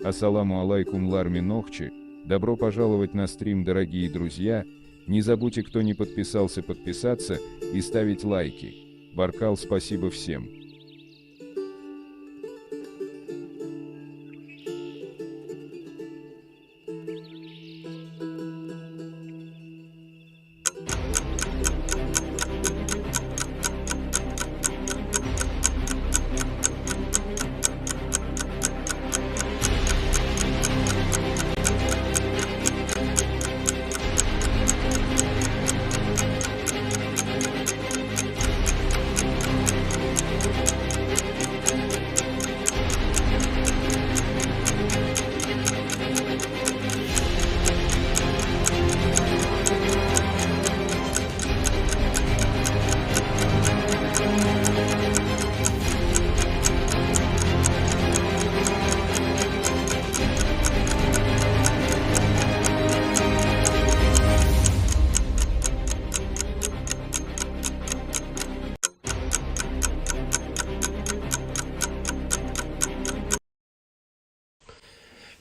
Ассаламу алейкум Ларми Нохчи, добро пожаловать на стрим, дорогие друзья, не забудьте, кто не подписался, подписаться и ставить лайки. Баркал, спасибо всем.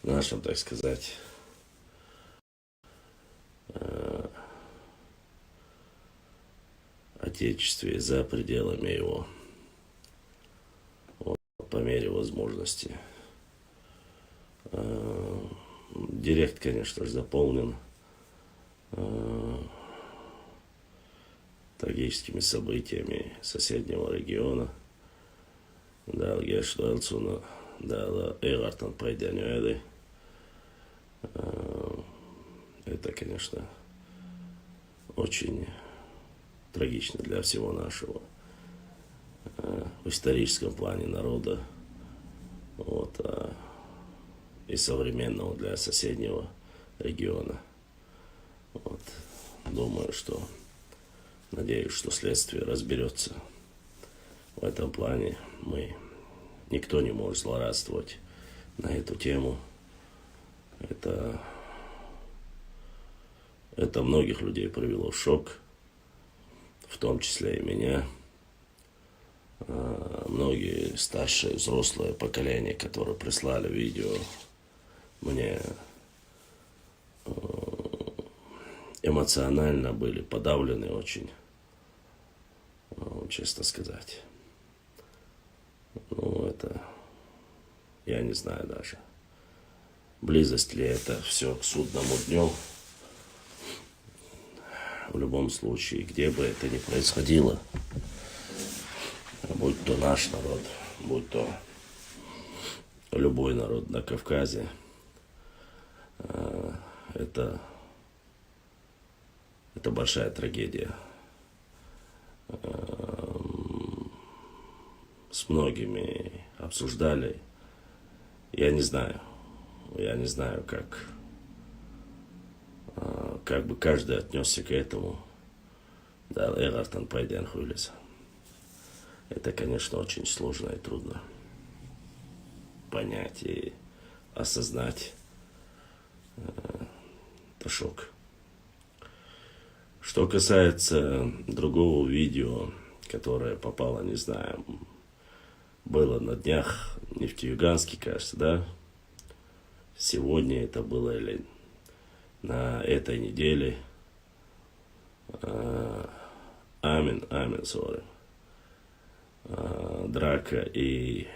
В нашем, так сказать, отечестве, за пределами его, вот, по мере возможности. Директ, конечно же, заполнен трагическими событиями соседнего региона. Да, Гешдальцуна, да, Эвертон Пайдянюэды. Это, конечно, очень трагично для всего нашего в историческом плане народа, вот, и современного для соседнего региона. Вот. Думаю, что, надеюсь, что следствие разберется в этом плане. Никто не может злорадствовать на эту тему. Это многих людей привело в шок, в том числе и меня. Многие старшие, взрослые поколения, которые прислали видео, мне эмоционально были подавлены очень, честно сказать. Я не знаю даже, близость ли это все к судному дню. В любом случае, где бы это ни происходило, будь то наш народ, будь то любой народ на Кавказе, это большая трагедия. С многими обсуждали. Я не знаю, как бы каждый отнесся к этому. Да, Эвертон Пайдян Хуйлиса. Это, конечно, очень сложно и трудно понять и осознать. Это шок. Что касается другого видео, которое попало, не знаю, было на днях Нефтеюганский, кажется, да? Сегодня это было или на этой неделе. Sorry. Драка и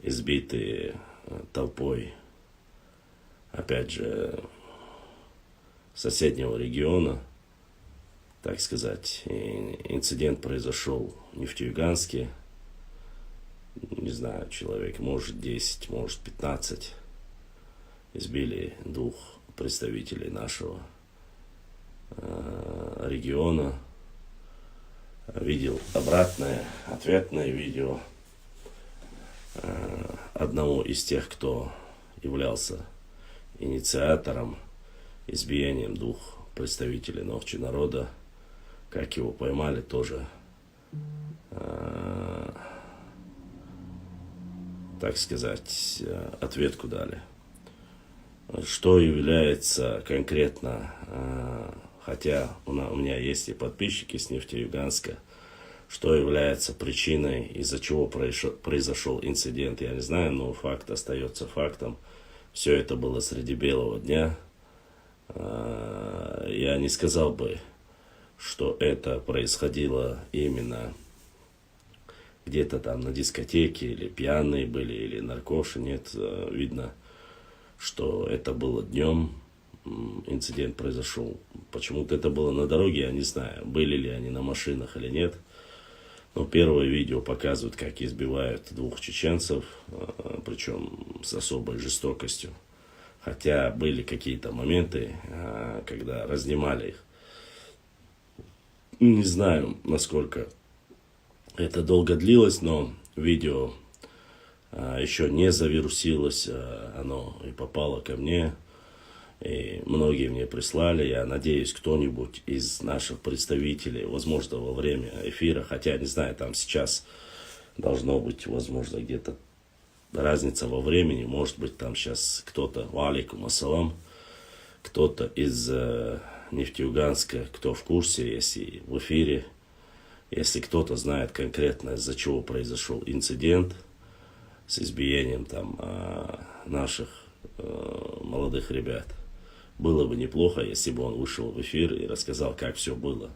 избитые толпой, опять же, соседнего региона, так сказать. Инцидент произошел в Нефтеюганске. Не знаю, человек, может 10, может 15. Избили двух представителей нашего региона. Видел ответное видео одного из тех, кто являлся инициатором избиением двух представителей Нохчи народа. Как его поймали, тоже, так сказать, ответку дали. Что является конкретно, хотя у меня есть и подписчики с Нефтеюганска, что является причиной, из-за чего произошел инцидент, я не знаю, но факт остается фактом. Все это было среди белого дня. Я не сказал бы, что это происходило именно где-то там на дискотеке, или пьяные были, или наркоши. Нет, видно, что это было днем, инцидент произошел. Почему-то это было на дороге, я не знаю, были ли они на машинах или нет. Но первое видео показывает, как избивают двух чеченцев, причем с особой жестокостью. Хотя были какие-то моменты, когда разнимали их. Не знаю, насколько это долго длилось, но видео еще не завирусилось, оно и попало ко мне. И многие мне прислали. Я надеюсь, кто-нибудь из наших представителей, возможно, во время эфира, хотя, не знаю, там сейчас должно быть, возможно, где-то разница во времени. Может быть, там сейчас кто-то, валейкум ассалам, кто-то из Нефтеюганска, кто в курсе, если в эфире, если кто-то знает конкретно, из-за чего произошел инцидент с избиением там наших молодых ребят. Было бы неплохо, если бы он вышел в эфир и рассказал, как все было.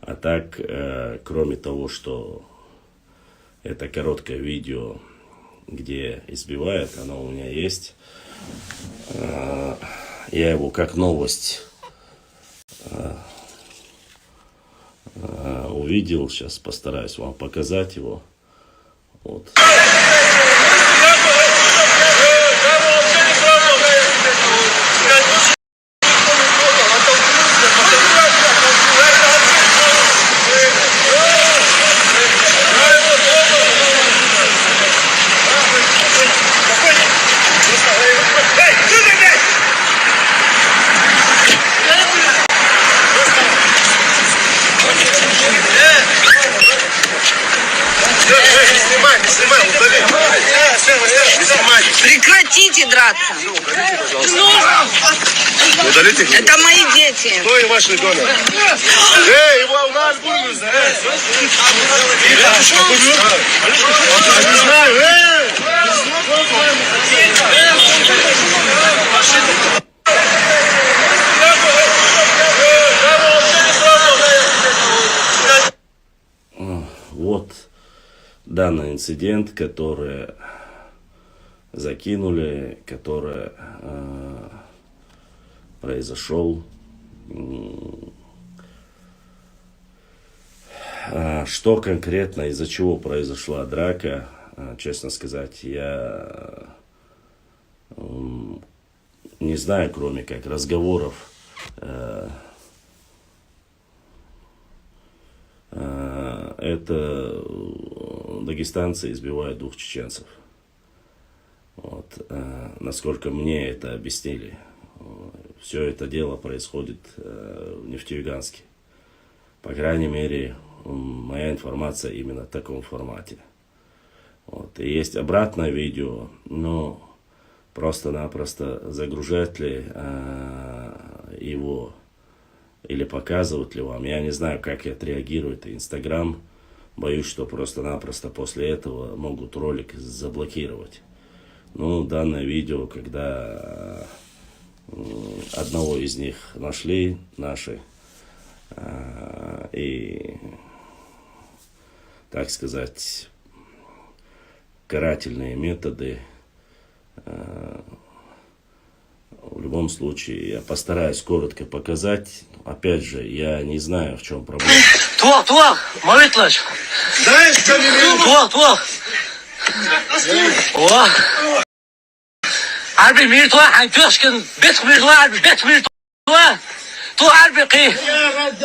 А так, кроме того, что это короткое видео, где избивают, оно у меня есть. Я его как новость увидел. Сейчас постараюсь вам показать его. Вот. Прекратите драться. Удалите их. Это мои дети. Кто и ваш ребенок? Его у нас будет. Не знаю. Вот данный инцидент, который закинули, который произошел. Что конкретно, из-за чего произошла драка, честно сказать, я не знаю, кроме как разговоров. Это дагестанцы избивают двух чеченцев. Вот, насколько мне это объяснили. Все это дело происходит в Нефтеюганске. По крайней мере, моя информация именно в таком формате. Вот. И есть обратное видео, но просто-напросто загружать ли его или показывать ли вам. Я не знаю, как отреагирует Инстаграм. Боюсь, что просто-напросто после этого могут ролик заблокировать. Ну, данное видео, когда одного из них нашли, наши, и, так сказать, карательные методы, в любом случае, я постараюсь коротко показать. Опять же, я не знаю, в чем проблема. Туах, Мавитлаш. Знаешь, что не Туах. Арби мир туах, антюшкин, бет мир туах, бет мир туах. Туах арби ки.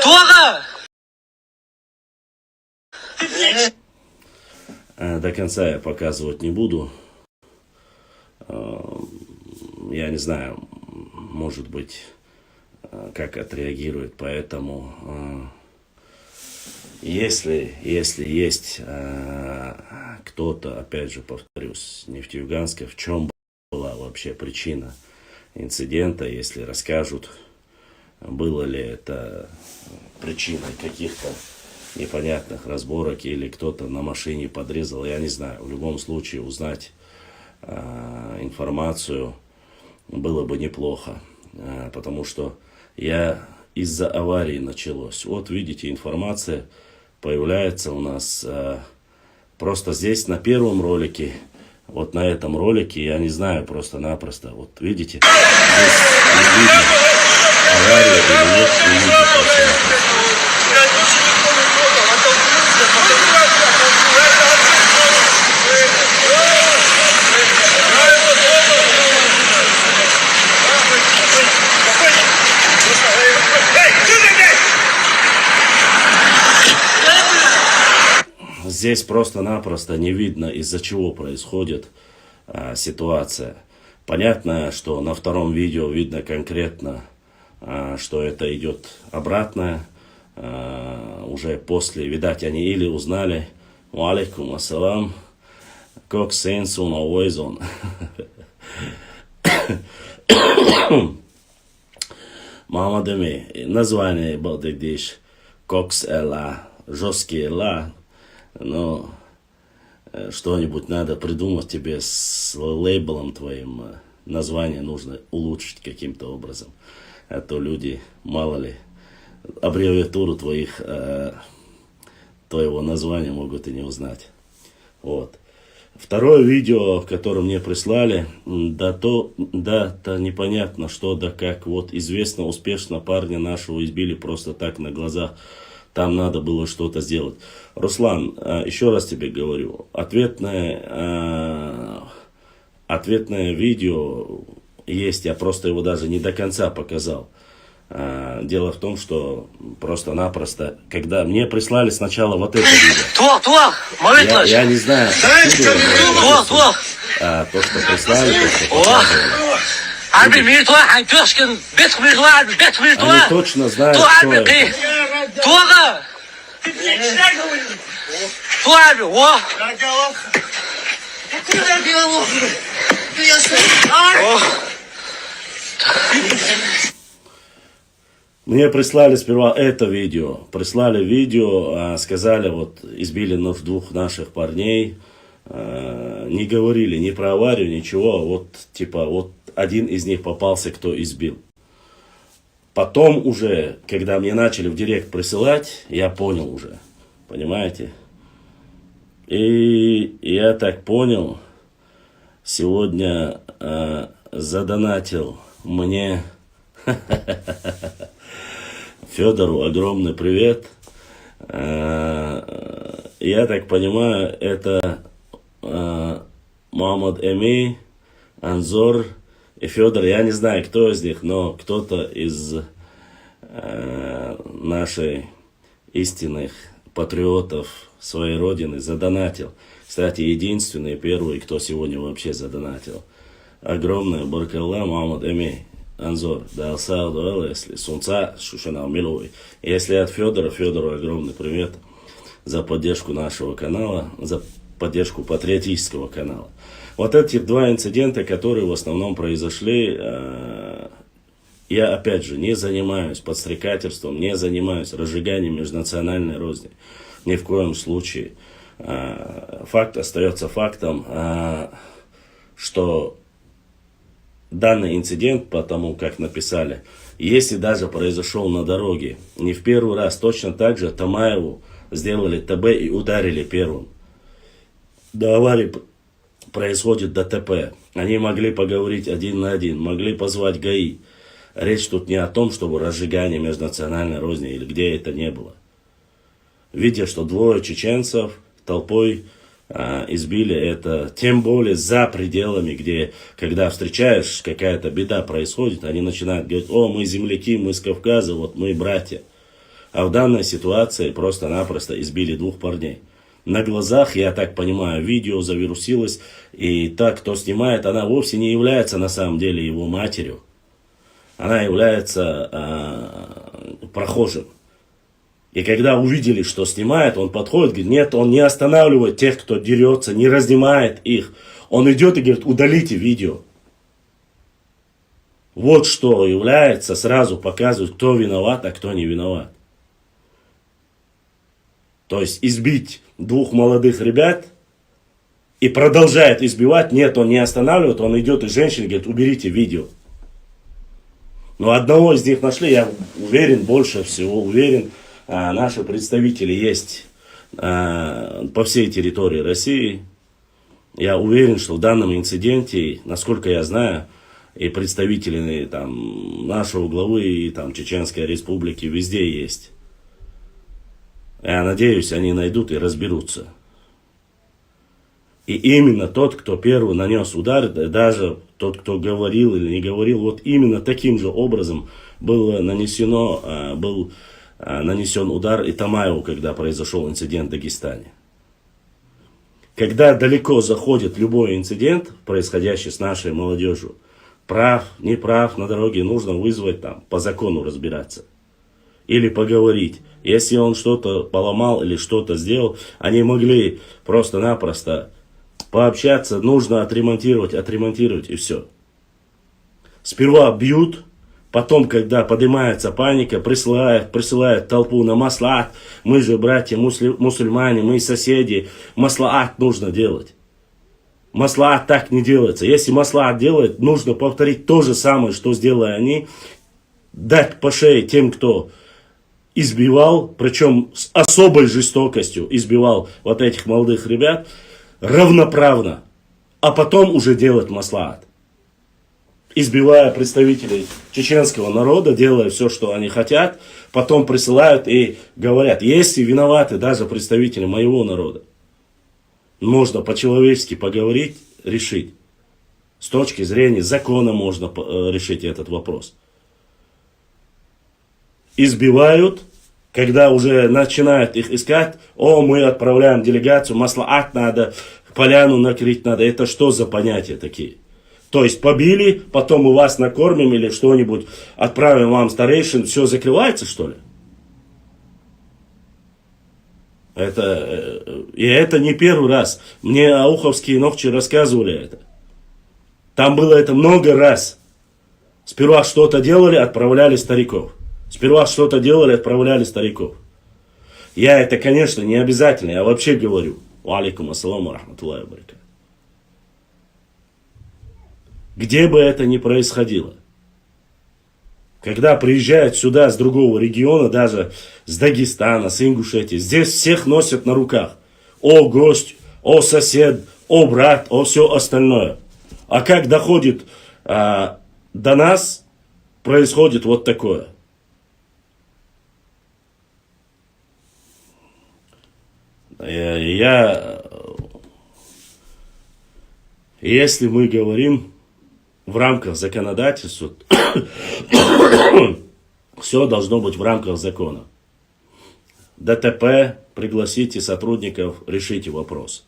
Туага. До конца я показывать не буду. Я не знаю, может быть, как отреагирует, поэтому если есть кто-то, опять же повторюсь, Нефтеюганска, в чем была вообще причина инцидента, если расскажут, было ли это причиной каких-то непонятных разборок или кто-то на машине подрезал, я не знаю. В любом случае узнать информацию было бы неплохо, потому что из-за аварии началось. Вот видите, информация появляется у нас просто здесь на первом ролике, вот на этом ролике, я не знаю просто-напросто, вот видите, здесь не видно, авария или нет, не видно просто-напросто. Здесь просто-напросто не видно, из-за чего происходит ситуация. Понятно, что на втором видео видно конкретно, что это идет обратно. Уже после, видать, они или узнали, алейкум ассалам, как сенсу на уэзон. Мама дами, название будет здесь, кокс эла, жесткий эла. Но что-нибудь надо придумать тебе с лейблом твоим. Название нужно улучшить каким-то образом. А то люди, мало ли, аббревиатуру твоего названия могут и не узнать. Вот. Второе видео, которое мне прислали, то непонятно что, да как. Вот известно, успешно парня нашего избили просто так на глазах. Там надо было что-то сделать. Руслан, еще раз тебе говорю, ответное видео есть, я просто его даже не до конца показал. Дело в том, что просто-напросто, когда мне прислали сначала вот это видео, я не знаю, то, что прислали, то, что показывали. Они точно знают, что это. Мне прислали сперва это видео. Прислали видео, сказали, вот избили двух наших парней. Не говорили ни про аварию, ничего. Вот типа вот один из них попался, кто избил. Потом уже, когда мне начали в директ присылать, я понял уже, понимаете? И я так понял, сегодня задонатил мне Федору огромный привет. Я так понимаю, это Мухаммад Эми, Анзор и Федор. Я не знаю, кто из них, но кто-то из наших истинных патриотов своей родины задонатил. Кстати, единственный, первый, кто сегодня вообще задонатил. Огромное баркалла Мухаммад Эми, Анзор, Далсал, если Сунца, Шушана Миловой. Если от Федору огромный привет за поддержку нашего канала, за поддержку патриотического канала. Вот эти два инцидента, которые в основном произошли, я опять же не занимаюсь подстрекательством, не занимаюсь разжиганием межнациональной розни. Ни в коем случае. Факт остается фактом, что данный инцидент, потому как написали, если даже произошел на дороге, не в первый раз, точно так же Тамаеву сделали ТБ и ударили первым. До аварии происходит ДТП. Они могли поговорить один на один, могли позвать ГАИ. Речь тут не о том, чтобы разжигание межнациональной розни или где это не было. Видя, что двое чеченцев толпой избили, это тем более за пределами, где, когда встречаешь, какая-то беда происходит, они начинают говорить: о, мы земляки, мы с Кавказа, вот мы братья. А в данной ситуации просто-напросто избили двух парней. На глазах, я так понимаю, видео завирусилось, и та, кто снимает, она вовсе не является на самом деле его матерью. Она является прохожим. И когда увидели, что снимает, он подходит, говорит: нет, он не останавливает тех, кто дерется, не разнимает их. Он идет и говорит: удалите видео. Вот что является, сразу показывает, кто виноват, а кто не виноват. То есть избить двух молодых ребят и продолжает избивать. Нет, он не останавливает, он идет и женщине говорит, уберите видео. Но одного из них нашли, я уверен, больше всего уверен, наши представители есть по всей территории России. Я уверен, что в данном инциденте, насколько я знаю, и представители там, нашего главы и там, Чеченской Республики везде есть. Я надеюсь, они найдут и разберутся. И именно тот, кто первый нанес удар, даже тот, кто говорил или не говорил, вот именно таким же образом был нанесен удар Итамаеву, когда произошел инцидент в Дагестане. Когда далеко заходит любой инцидент, происходящий с нашей молодежью, прав, не прав на дороге, нужно вызвать там, по закону разбираться. Или поговорить. Если он что-то поломал или что-то сделал, они могли просто-напросто пообщаться, нужно отремонтировать и все. Сперва бьют, потом, когда поднимается паника, присылают толпу на маслаат. Мы же братья мусульмане, мы соседи. Маслаат нужно делать. Маслаат так не делается. Если маслаат делает, нужно повторить то же самое, что сделали они. Дать по шее тем, кто избивал, причем с особой жестокостью избивал вот этих молодых ребят, равноправно. А потом уже делать маслаат. Избивая представителей чеченского народа, делая все, что они хотят, потом присылают и говорят, если виноваты даже представители моего народа, можно по-человечески поговорить, решить. С точки зрения закона можно решить этот вопрос. Избивают, когда уже начинают их искать, мы отправляем делегацию, маслаат надо, поляну накрыть надо. Это что за понятия такие? То есть побили, потом мы вас накормим или что-нибудь, отправим вам старейшин, все закрывается, что ли? И это не первый раз. Мне ауховские ногчи рассказывали это. Там было это много раз. Сперва что-то делали, отправляли стариков. Сперва что-то делали, отправляли стариков. Я это, конечно, не обязательно, я вообще говорю. Ва алейкум ассаламу рахматуллахи ва баракатуху. Где бы это ни происходило. Когда приезжают сюда с другого региона, даже с Дагестана, с Ингушетии, здесь всех носят на руках. О гость, о сосед, о брат, о все остальное. А как доходит до нас, происходит вот такое. Если мы говорим в рамках законодательства, все должно быть в рамках закона. ДТП, пригласите сотрудников, решите вопрос.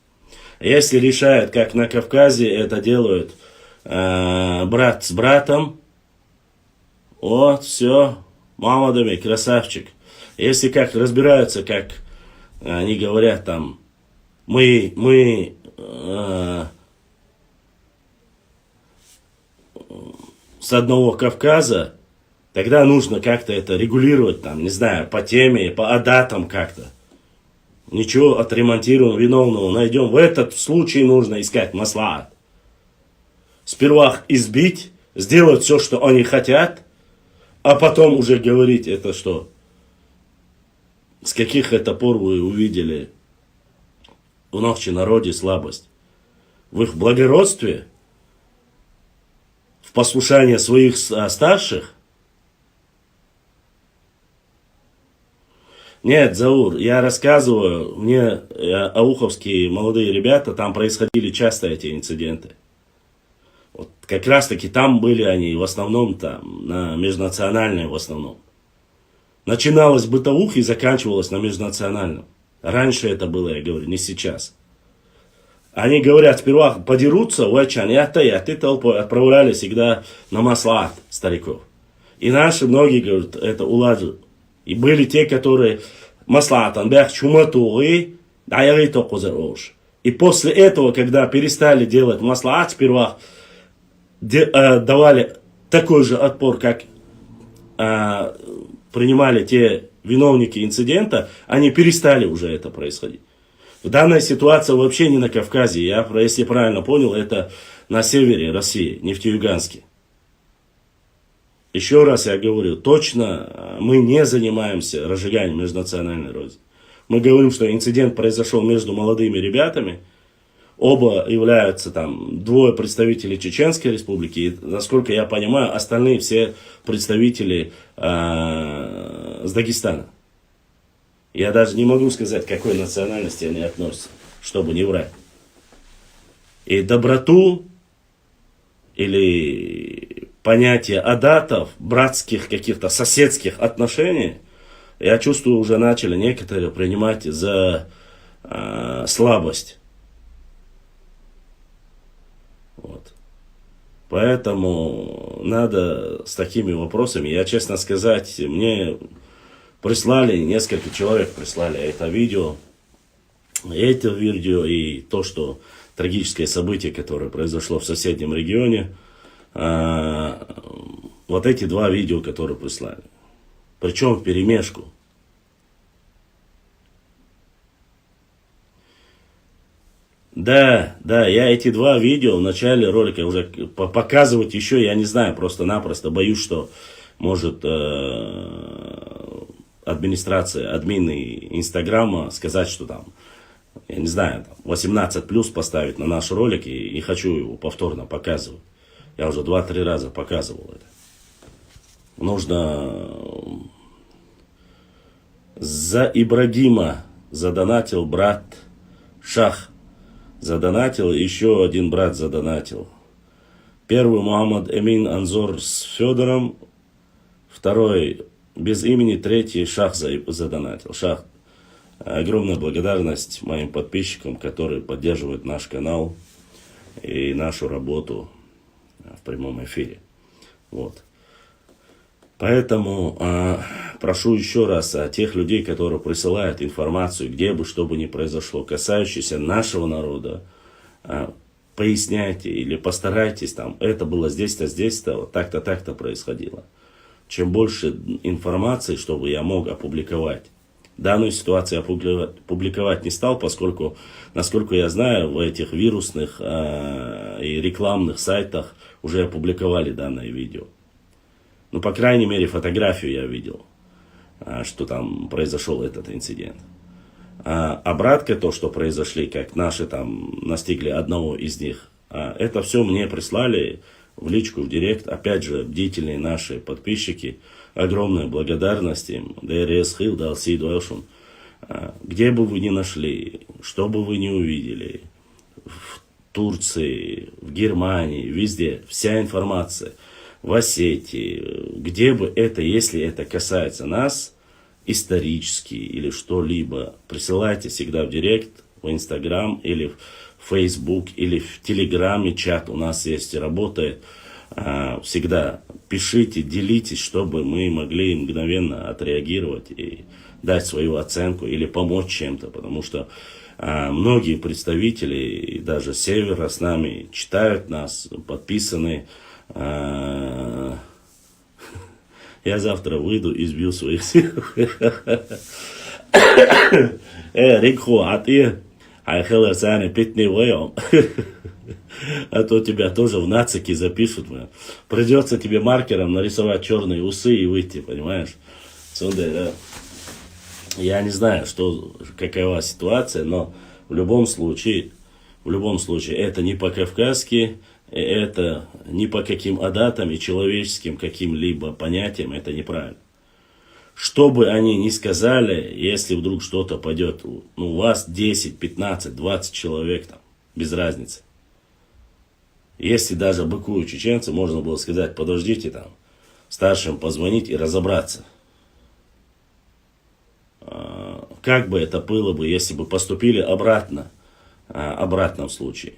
Если решают, как на Кавказе это делают брат с братом, вот, все, молодыми, красавчик. Если как разбираются, как они говорят там, мы с одного Кавказа, тогда нужно как-то это регулировать, там, не знаю, по теме, по датам как-то. Ничего, отремонтируем, виновного найдем. В этот случай нужно искать маслаат. Сперва избить, сделать все, что они хотят, а потом уже говорить это что. С каких это пор вы увидели в нашем народе слабость? В их благородстве? В послушании своих старших? Нет, Заур, я рассказываю, мне ауховские молодые ребята, там происходили часто эти инциденты. Вот как раз таки там были они, в основном там, на межнациональной в основном. Начиналось бытовух и заканчивалось на межнациональном. Раньше это было, я говорю, не сейчас. Они говорят, сперва подерутся, и толпой отправляли всегда на маслаат стариков. И наши многие говорят, это уладили. И были те, которые маслаатан бях чуматуи, даяри токузарош. И после этого, когда перестали делать маслаат, сперва давали такой же отпор, как принимали те виновники инцидента, они перестали уже это происходить. В данной ситуации вообще не на Кавказе, я, если правильно понял, это на севере России, Нефтеюганске. Еще раз я говорю, точно мы не занимаемся разжиганием межнациональной розни. Мы говорим, что инцидент произошел между молодыми ребятами. Оба являются там, двое представителей Чеченской Республики. И, насколько я понимаю, остальные все представители с Дагестана. Я даже не могу сказать, к какой национальности они относятся, чтобы не врать. И доброту или понятие адатов, братских каких-то соседских отношений, я чувствую, уже начали некоторые принимать за слабость. Вот. Поэтому надо с такими вопросами, я честно сказать, мне прислали, несколько человек прислали это видео и то, что трагическое событие, которое произошло в соседнем регионе, вот эти два видео, которые прислали. Причем вперемешку. Да, я эти два видео в начале ролика уже показывать еще, я не знаю, просто-напросто боюсь, что может администрация, админы Инстаграма сказать, что там, я не знаю, там 18+ поставить на наш ролик, и не хочу его повторно показывать. Я уже 2-3 раза показывал это. Нужно за Ибрагима задонатил брат Шах. Задонатил, еще один брат задонатил. Первый Мухаммад Эмин Анзор с Федором. Второй без имени, третий Шах задонатил. Шах, огромная благодарность моим подписчикам, которые поддерживают наш канал и нашу работу в прямом эфире. Вот. Поэтому прошу еще раз тех людей, которые присылают информацию, где бы что бы ни произошло, касающуюся нашего народа, поясняйте или постарайтесь, там, это было здесь-то, здесь-то, вот так-то, так-то происходило. Чем больше информации, чтобы я мог опубликовать. Данную ситуацию я публиковать не стал, поскольку, насколько я знаю, в этих вирусных и рекламных сайтах уже опубликовали данное видео. Ну, по крайней мере, фотографию я видел, что там произошел этот инцидент. Обратка, то, что произошли, как наши там настигли одного из них, это все мне прислали в личку, в директ. Опять же, бдительные наши подписчики, огромная благодарность им. Где бы вы ни нашли, что бы вы ни увидели, в Турции, в Германии, везде, вся информация, в Осетии, где бы это, если это касается нас, исторически или что-либо, присылайте всегда в директ, в Инстаграм или в Фейсбук или в Телеграме чат у нас есть, работает. Всегда пишите, делитесь, чтобы мы могли мгновенно отреагировать и дать свою оценку или помочь чем-то, потому что многие представители, и даже с севера с нами, читают нас, подписаны. Я завтра выйду и сбью своих всех. Рикху, а ты? А то тебя тоже в нацике запишут. Придется тебе маркером нарисовать черные усы и выйти, понимаешь? Я не знаю, какова ситуация, но в любом случае, это не по-кавказски, это не по каким адатам и человеческим каким-либо понятиям, это неправильно. Что бы они ни сказали, если вдруг что-то пойдет, у вас 10, 15, 20 человек там, без разницы. Если даже быкую чеченцы, можно было сказать, подождите там, старшим позвонить и разобраться. Как бы это было бы, если бы поступили обратном случае.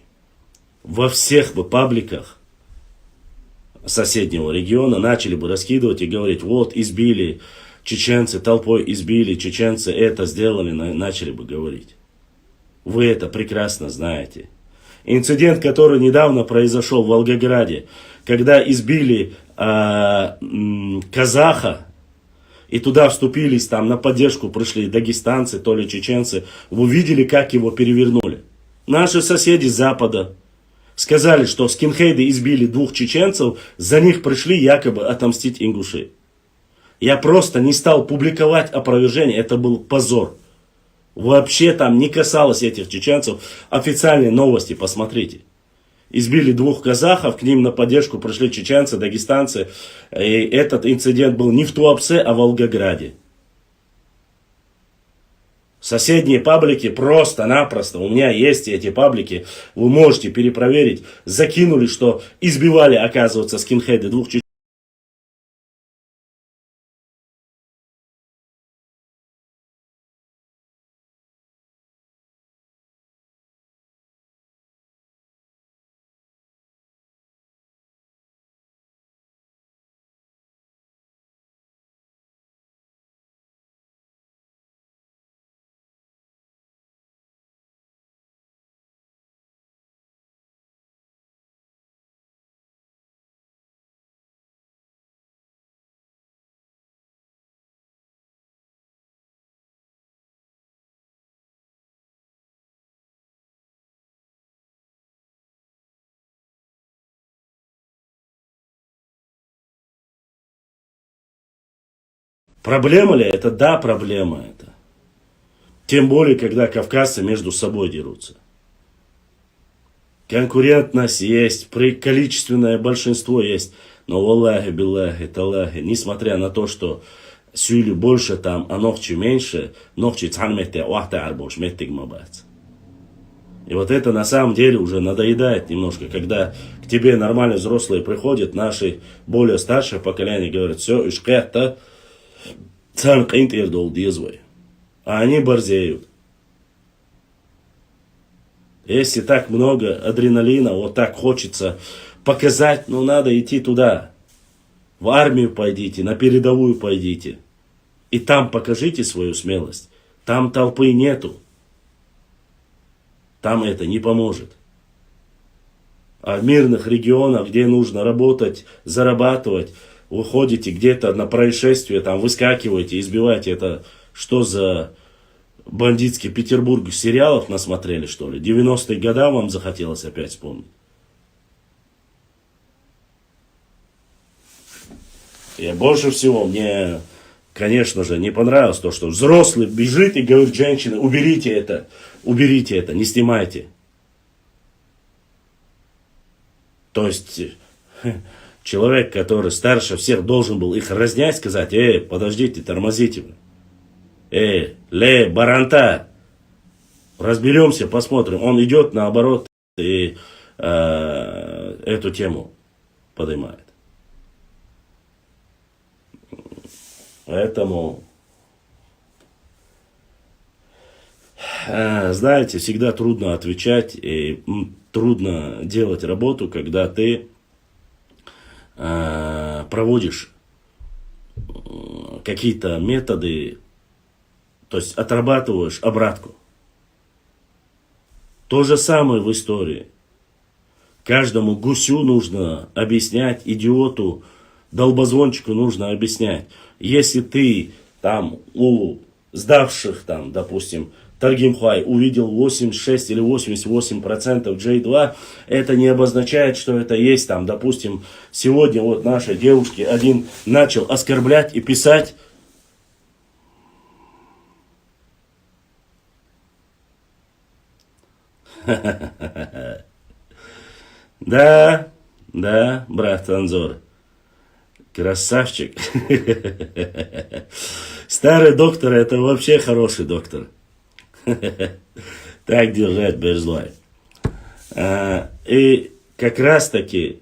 Во всех бы пабликах соседнего региона начали бы раскидывать и говорить, вот избили чеченцы, толпой избили чеченцы, это сделали, начали бы говорить. Вы это прекрасно знаете. Инцидент, который недавно произошел в Волгограде, когда избили казаха, И туда вступились, там на поддержку пришли дагестанцы, то ли чеченцы. Вы видели, как его перевернули. Наши соседи с Запада сказали, что скинхейды избили 2 чеченцев, за них пришли якобы отомстить ингуши. Я просто не стал публиковать опровержение, это был позор. Вообще там не касалось этих чеченцев. Официальные новости, посмотрите. Избили 2 казахов, к ним на поддержку пришли чеченцы, дагестанцы. И этот инцидент был не в Туапсе, а в Волгограде. Соседние паблики просто-напросто, у меня есть эти паблики, вы можете перепроверить, закинули, что избивали, оказывается, скинхеды 2 чеченцев. Проблема ли это? Да, проблема это. Тем более, когда кавказцы между собой дерутся. Конкурентность есть, количественное большинство есть. Но валлахи, биллахи, талахи, несмотря на то, что сюли больше там, а ногчи меньше, ногчи цанмете, уахта арбош, меттигмабац. И вот это на самом деле уже надоедает немножко, когда к тебе нормальные взрослые приходят, наши более старшее поколение говорят, все, ишкетта, а они борзеют. Если так много адреналина, вот так хочется показать, ну надо идти туда. В армию пойдите, на передовую пойдите. И там покажите свою смелость. Там толпы нету. Там это не поможет. А в мирных регионах, где нужно работать, зарабатывать, вы ходите где-то на происшествие, там выскакиваете, избиваете. Это что за бандитский Петербург сериалов насмотрели, что ли? 90-е годы вам захотелось опять вспомнить. И больше всего мне, конечно же, не понравилось то, что взрослый бежит и говорит женщине, уберите это, не снимайте. То есть человек, который старше всех, должен был их разнять, сказать, подождите, тормозите. Баранта, разберемся, посмотрим. Он идет наоборот и эту тему поднимает. Поэтому, знаете, всегда трудно отвечать и трудно делать работу, когда ты проводишь какие-то методы, то есть отрабатываешь обратку. То же самое в истории. Каждому гусю нужно объяснять, идиоту, долбозвончику нужно объяснять. Если ты там у сдавших там, допустим, Таргимхай увидел 86 или 88% J2, это не обозначает, что это есть там. Допустим, сегодня вот нашей девушке один начал оскорблять и писать. Да, брат Анзор. Красавчик. Старый доктор, это вообще хороший доктор. Так держать без злой. И как раз таки,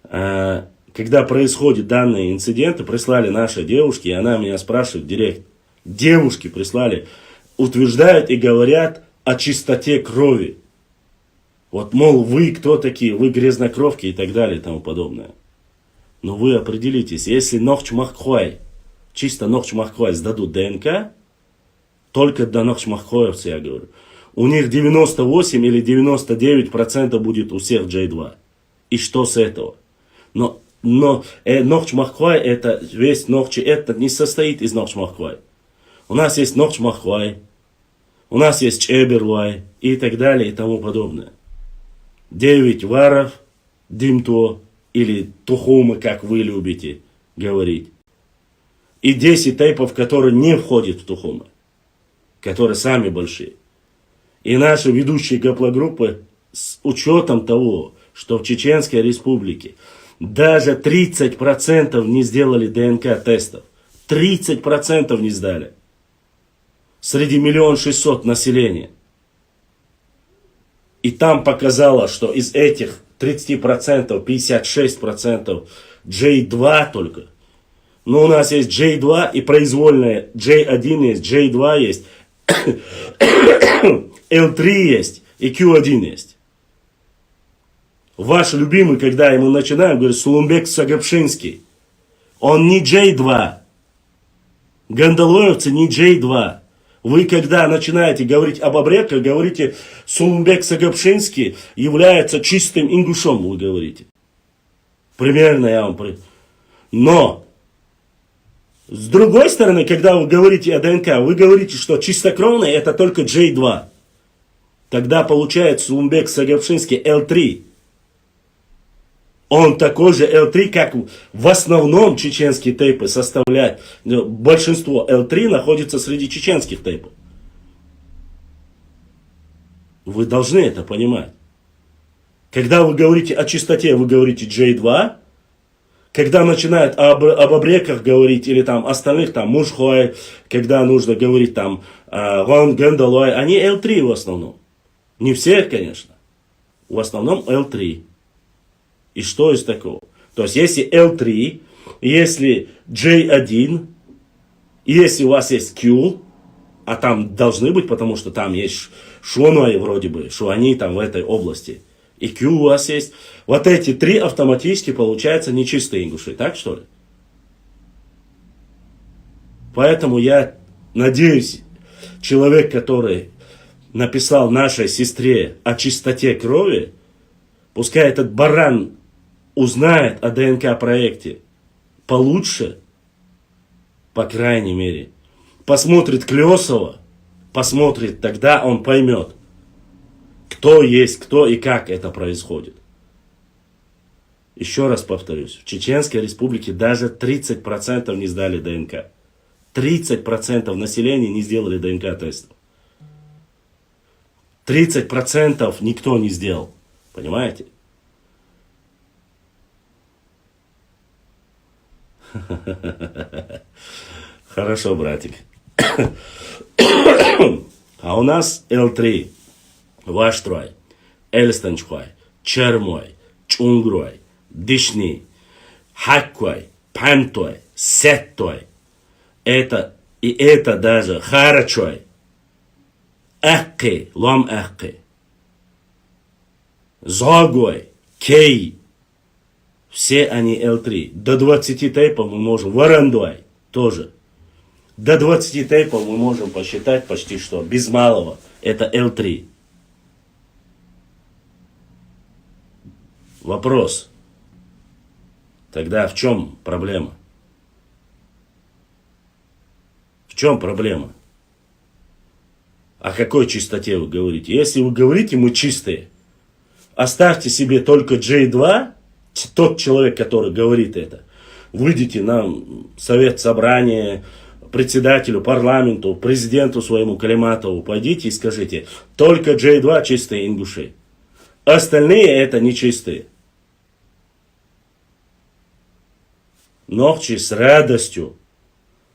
когда происходят данные инциденты, прислали наши девушки, и она меня спрашивает в директ. Девушки прислали, утверждают и говорят о чистоте крови. Вот, мол, вы кто такие, вы грязнокровки и так далее и тому подобное. Но вы определитесь, если Нохчмаххуай, чисто Нохчмаххуай сдадут ДНК, только до нохчмаххоевцев, я говорю, у них 98 или 99% будет у всех J2. И что с этого? Но Но Нохч Махквай, это весь Нохчи, это не состоит из Нохч Махквай. У нас есть Нохч Махквай, у нас есть Чеберлвай и так далее и тому подобное. 9 варов, димто или тухумы, как вы любите говорить. И 10 тейпов, которые не входят в тухумы, которые сами большие. И наши ведущие гаплогруппы с учетом того, что в Чеченской Республике даже 30% не сделали ДНК-тестов. 30% не сдали. Среди 1 600 000 населения. И там показало, что из этих 30%, 56% J2 только. Но у нас есть J2 и произвольная J1 есть, J2 есть, L3 есть и Q1 есть. Ваш любимый, когда ему начинаем, говорит, Сулумбек Сагапшинский. Он не J2. Гандалоевцы не J2. Вы, когда начинаете говорить об обреках, говорите, Сулумбек Сагапшинский является чистым ингушом, вы говорите. Примерно я вам... Но, с другой стороны, когда вы говорите о ДНК, вы говорите, что чистокровный это только J2. Тогда получается Сулумбек Сагапшинский L3. Он такой же L3, как в основном чеченские тейпы составляют. Большинство L3 находится среди чеченских тейпов. Вы должны это понимать. Когда вы говорите о чистоте, вы говорите J2. Когда начинают об обреках говорить, или там остальных, там Мушхой, когда нужно говорить там Ван Гандалой, они L3 в основном. Не все, конечно. В основном L3. И что из такого? То есть, если L3, если J1, если у вас есть Q, а там должны быть, потому что там есть Шуаной вроде бы, что они там в этой области, и Q у вас есть, вот эти 3 автоматически получаются нечистые ингуши, так что ли? Поэтому я надеюсь, человек, который написал нашей сестре о чистоте крови, пускай этот баран узнает о ДНК-проекте получше, по крайней мере, посмотрит Клесова, посмотрит, тогда он поймет, кто есть кто и как это происходит. Еще раз повторюсь, в Чеченской Республике даже 30% не сдали ДНК. 30% населения не сделали ДНК-тестов. 30% никто не сделал. Понимаете? Хорошо, братик. А у нас L3. Ваштрой, Эльстанчхой, Чермой, Чунгрой, Дишни, Хаккой, Пантой, Сеттой. Это и это даже Харачой. Ахки, Лом Ахки. Зогой, Кей. Все они L3. До 20 тейпов мы можем. Варандой тоже. До 20 тейпов мы можем посчитать почти что. Без малого. Это L3. Вопрос. Тогда в чем проблема? В чем проблема? О какой чистоте вы говорите? Если вы говорите, мы чистые, оставьте себе только J2, тот человек, который говорит это. Выйдите на совет собрания, председателю, парламенту, президенту своему Калиматову, пойдите и скажите, только J2 чистые ингуши. Остальные это нечистые. Нохчи с радостью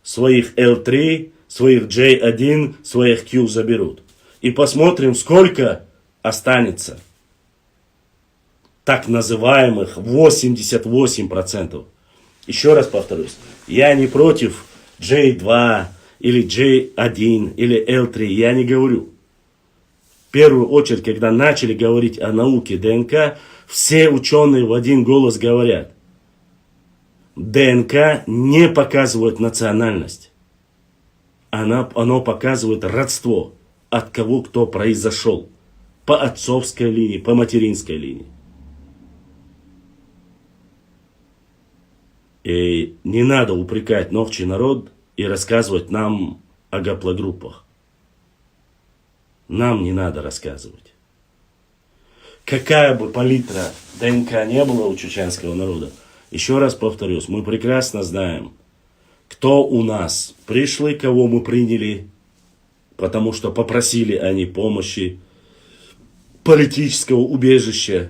своих L3, своих J1, своих Q заберут. И посмотрим, сколько останется так называемых 88%. Еще раз повторюсь, я не против J2 или J1 или L3, я не говорю. В первую очередь, когда начали говорить о науке ДНК, все ученые в один голос говорят, ДНК не показывает национальность. Оно показывает родство, от кого кто произошел. По отцовской линии, по материнской линии. И не надо упрекать Нохчий народ и рассказывать нам о гаплогруппах. Нам не надо рассказывать. Какая бы палитра ДНК не было у чеченского народа, еще раз повторюсь, мы прекрасно знаем, кто у нас пришли, кого мы приняли, потому что попросили они помощи, политического убежища.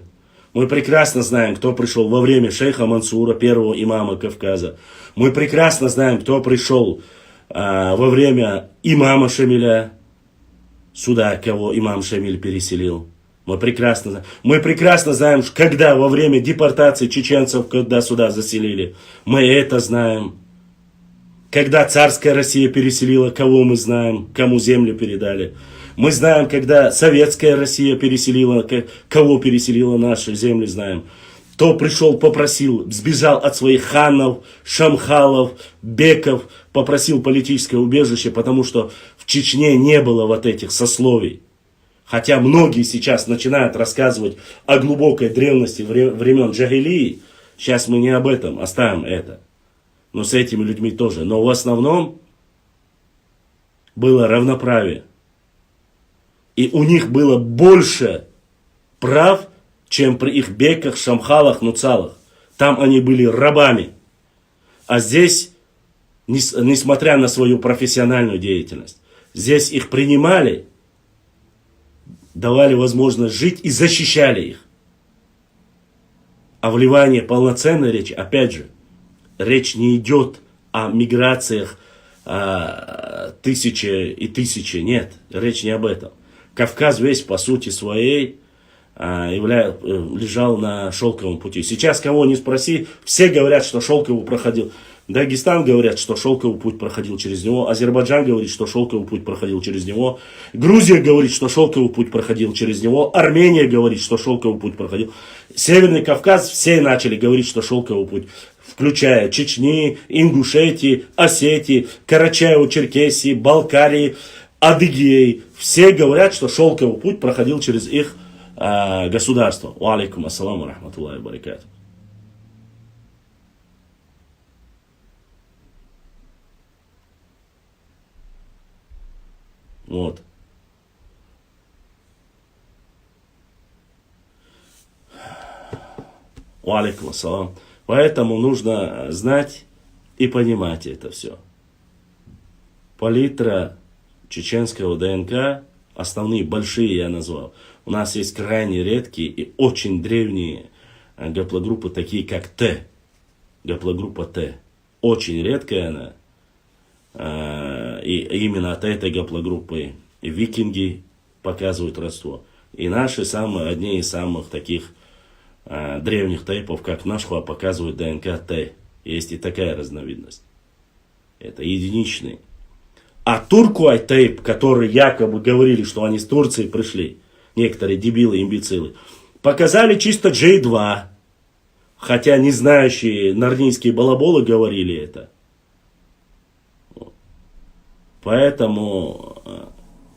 Мы прекрасно знаем, кто пришел во время шейха Мансура, первого имама Кавказа. Мы прекрасно знаем, кто пришел во время имама Шамиля, сюда, кого имам Шамиль переселил. Мы прекрасно знаем, когда во время депортации чеченцев, когда сюда заселили. Мы это знаем. Когда царская Россия переселила, кого мы знаем, кому землю передали. Мы знаем, когда советская Россия переселила, кого переселила наши земли, знаем. Кто пришел, попросил, сбежал от своих ханов, шамхалов, беков, попросил политическое убежище, потому что в Чечне не было вот этих сословий. Хотя многие сейчас начинают рассказывать о глубокой древности времен Джахилии. Сейчас мы не об этом, оставим это. Но с этими людьми тоже. Но в основном было равноправие. И у них было больше прав, чем при их беках, шамхалах, нуцалах. Там они были рабами. А здесь, несмотря на свою профессиональную деятельность, здесь их принимали, давали возможность жить и защищали их. А в Ливане полноценная речь, опять же, речь не идет о миграциях тысячи и тысячи, нет, речь не об этом. Кавказ весь по сути своей лежал на шелковом пути. Сейчас кого не спроси, все говорят, что шелковый проходил. Дагестан говорят, что шелковый путь проходил через него. Азербайджан говорит, что шелковый путь проходил через него. Грузия говорит, что шелковый путь проходил через него. Армения говорит, что шелковый путь проходил. Северный Кавказ все начали говорить, что шелковый путь, включая Чечни, Ингушетии, Осетии, Карачаево-Черкесии, Балкарии, Адыгеи. Все говорят, что шелковый путь проходил через их государство. Ва алейкум ассаламу рахматуллахи ва баракату. Вот. Ва алейкум ассалам. Поэтому нужно знать и понимать это все. Палитра чеченского ДНК, основные большие я назвал. У нас есть крайне редкие и очень древние гаплогруппы, такие как Т. Гаплогруппа Т. Очень редкая она. И именно от этой гаплогруппы и викинги показывают родство. И наши одни из самых таких древних тейпов, как Нашхуа, показывают ДНК Т. Есть и такая разновидность. Это единичный. А Туркуай тейп, который якобы говорили, что они с Турции пришли, некоторые дебилы, имбецилы, показали чисто J2. Хотя не знающие нарнийские балаболы говорили это. Поэтому,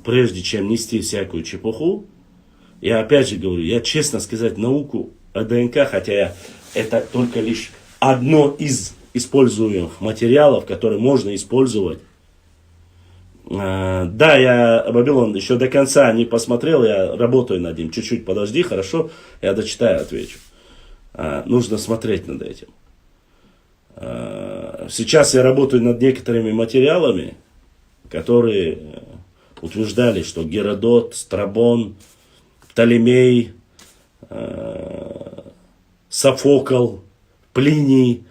прежде чем нести всякую чепуху, я опять же говорю, я честно сказать, науку о ДНК, хотя это только лишь одно из используемых материалов, которые можно использовать. Да, я Бабилон еще до конца не посмотрел, я работаю над ним. Чуть-чуть подожди, хорошо, я дочитаю, отвечу. Нужно смотреть над этим. Сейчас я работаю над некоторыми материалами, которые утверждали, что Геродот, Страбон, Птолемей, Софокл, Плиний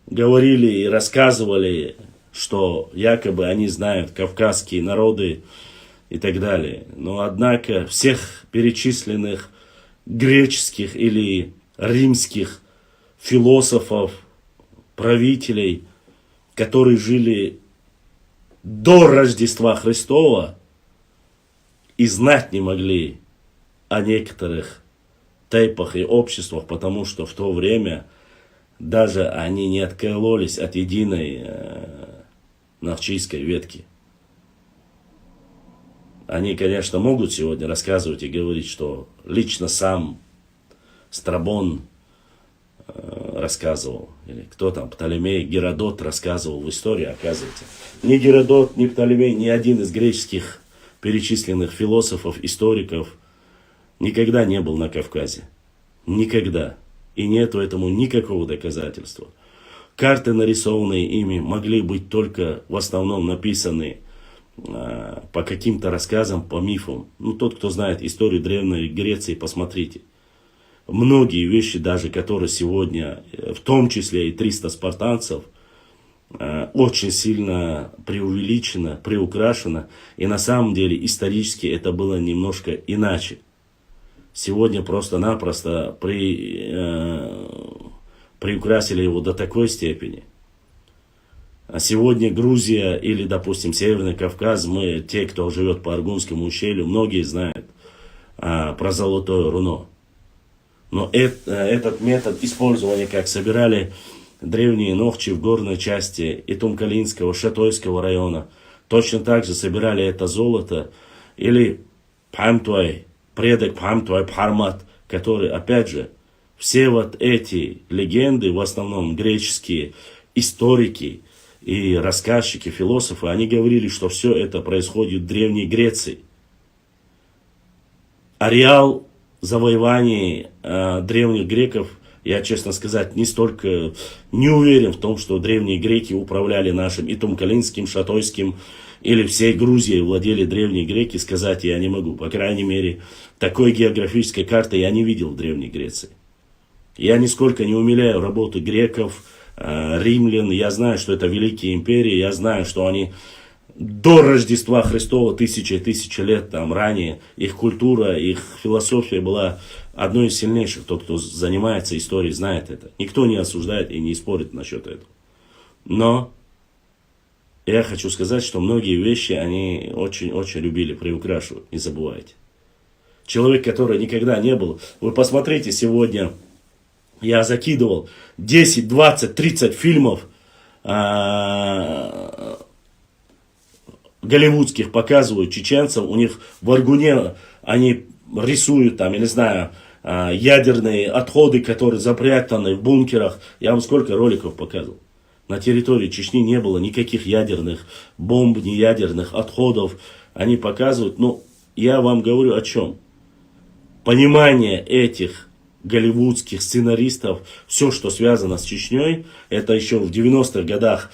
говорили и рассказывали, что якобы они знают кавказские народы и так далее. Но однако всех перечисленных греческих или римских философов, правителей, которые жили до Рождества Христова и знать не могли о некоторых тейпах и обществах, потому что в то время даже они не откололись от единой навчийской ветки. Они, конечно, могут сегодня рассказывать и говорить, что лично сам Страбон рассказывал, или кто там, Птолемей, Геродот рассказывал в истории, оказывается. Ни Геродот, ни Птолемей, ни один из греческих перечисленных философов, историков никогда не был на Кавказе. Никогда. И нету этому никакого доказательства. Карты, нарисованные ими, могли быть только в основном написаны по каким-то рассказам, по мифам. Ну, тот, кто знает историю Древней Греции, посмотрите. Многие вещи, даже которые сегодня, в том числе и 300 спартанцев, очень сильно преувеличено, приукрашено. И на самом деле исторически это было немножко иначе. Сегодня просто-напросто приукрасили его до такой степени. А сегодня Грузия или, допустим, Северный Кавказ, мы, те, кто живет по Аргунскому ущелью, многие знают про золотое руно. Но этот метод использования, как собирали древние нохчи в горной части Итумкалинского, Шатойского района, точно так же собирали это золото, или Пхамтуай, предок Пхамтуай Пхармат, который, опять же, все вот эти легенды, в основном греческие историки и рассказчики, философы, они говорили, что все это происходит в Древней Греции. Ареал завоеваний древних греков, я, честно сказать, не уверен в том, что древние греки управляли нашим Итумкалинским, Шатойским или всей Грузией владели древние греки, сказать я не могу. По крайней мере, такой географической карты я не видел в Древней Греции. Я нисколько не умиляю работу греков, римлян. Я знаю, что это великие империи. Я знаю, что они до Рождества Христова, тысячи лет там ранее, их культура, их философия была одной из сильнейших. Тот, кто занимается историей, знает это. Никто не осуждает и не спорит насчет этого. Но я хочу сказать, что многие вещи они очень-очень любили приукрашивать. Не забывайте. Человек, который никогда не был. Вы посмотрите сегодня. Я закидывал 10, 20, 30 фильмов голливудских, показывают чеченцев. У них в Аргуне они рисуют там, я не знаю, ядерные отходы, которые запрятаны в бункерах. Я вам сколько роликов показывал. На территории Чечни не было никаких ядерных бомб, ни ядерных отходов. Они показывают. Ну, я вам говорю о чем. Понимание этих голливудских сценаристов, все, что связано с Чечней, это еще в 90-х годах,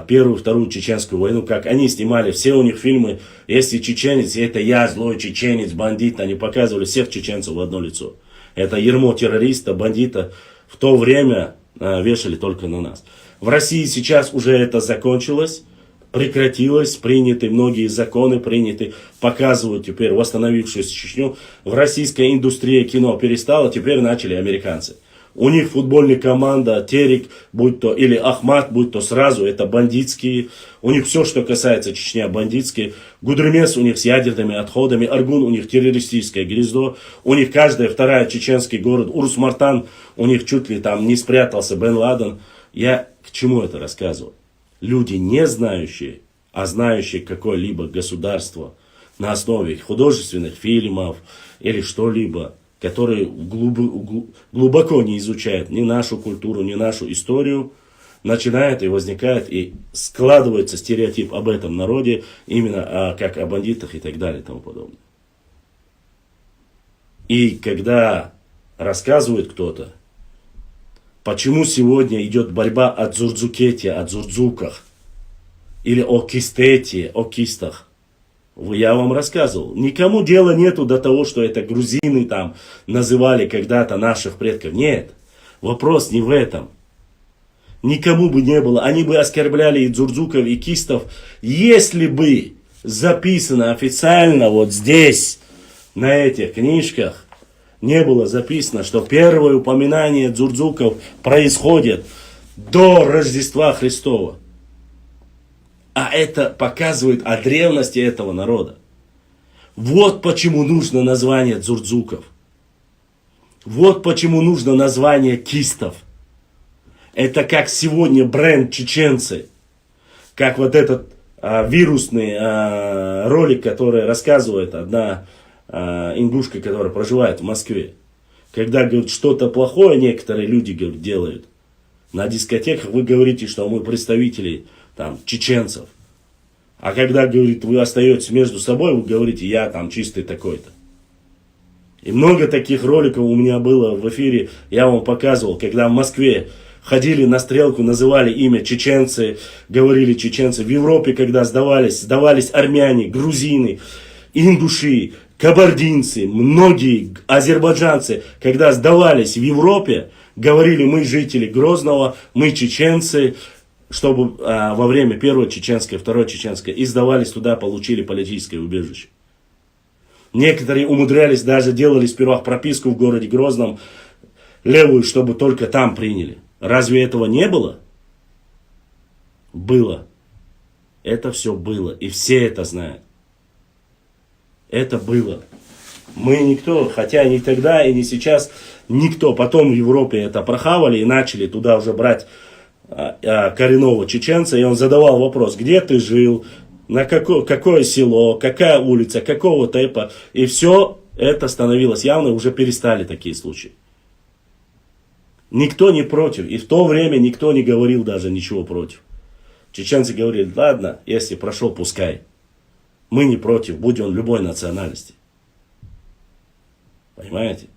Первую, Вторую Чеченскую войну, как они снимали, все у них фильмы, если чеченец, это я, злой чеченец, бандит, они показывали всех чеченцев в одно лицо. Это ярмо террориста, бандита, в то время вешали только на нас. В России сейчас уже это закончилось, прекратилось, приняты многие законы, показывают теперь восстановившуюся Чечню. В российской индустрии кино перестало, теперь начали американцы. У них футбольная команда, Терек, будь то, или Ахмат, будь то сразу, это бандитские. У них все, что касается Чечни, бандитские. Гудермес у них с ядерными отходами, Аргун у них террористическое гнездо. У них каждая вторая чеченский город, Урус-Мартан, у них чуть ли там не спрятался Бен Ладен. Я к чему это рассказываю? Люди не знающие, а знающие какое-либо государство на основе художественных фильмов или что-либо, которые глубоко не изучают ни нашу культуру, ни нашу историю, начинает и возникает, и складывается стереотип об этом народе, именно как о бандитах и так далее и тому подобное. И когда рассказывает кто-то, почему сегодня идет борьба о Дзурдзукете, о Дзурдзуках, или о Кистете, о Кистах, я вам рассказывал. Никому дела нету до того, что это грузины там называли когда-то наших предков. Нет, вопрос не в этом. Никому бы не было. Они бы оскорбляли и Дзурдзуков, и Кистов, если бы записано официально вот здесь, на этих книжках, не было записано, что первое упоминание Дзурдзуков происходит до Рождества Христова. А это показывает о древности этого народа. Вот почему нужно название Дзурдзуков. Вот почему нужно название Кистов. Это как сегодня бренд чеченцы. Как вот этот вирусный ролик, который рассказывает одна индушка, которая проживает в Москве. Когда, говорит, что-то плохое некоторые люди, говорит, делают. На дискотеках вы говорите, что мы представители там чеченцев. А когда, говорит, вы остаетесь между собой, вы говорите, я там чистый такой-то. И много таких роликов у меня было в эфире, я вам показывал, когда в Москве ходили на стрелку, называли имя чеченцы, говорили чеченцы. В Европе, когда сдавались армяне, грузины, индуши, кабардинцы, многие азербайджанцы, когда сдавались в Европе, говорили, мы жители Грозного, мы чеченцы, чтобы во время Первой Чеченской, Второй Чеченской, и сдавались туда, получили политическое убежище. Некоторые умудрялись, даже делали сперва прописку в городе Грозном, левую, чтобы только там приняли. Разве этого не было? Было. Это все было. И все это знают. Это было. Мы никто, хотя ни тогда и не сейчас, никто. Потом в Европе это прохавали и начали туда уже брать коренного чеченца. И он задавал вопрос, где ты жил, на какое село, какая улица, какого тэпа. И все это становилось явно, уже перестали такие случаи. Никто не против. И в то время никто не говорил даже ничего против. Чеченцы говорили, ладно, если прошел, пускай. Мы не против, будь он любой национальности. Понимаете?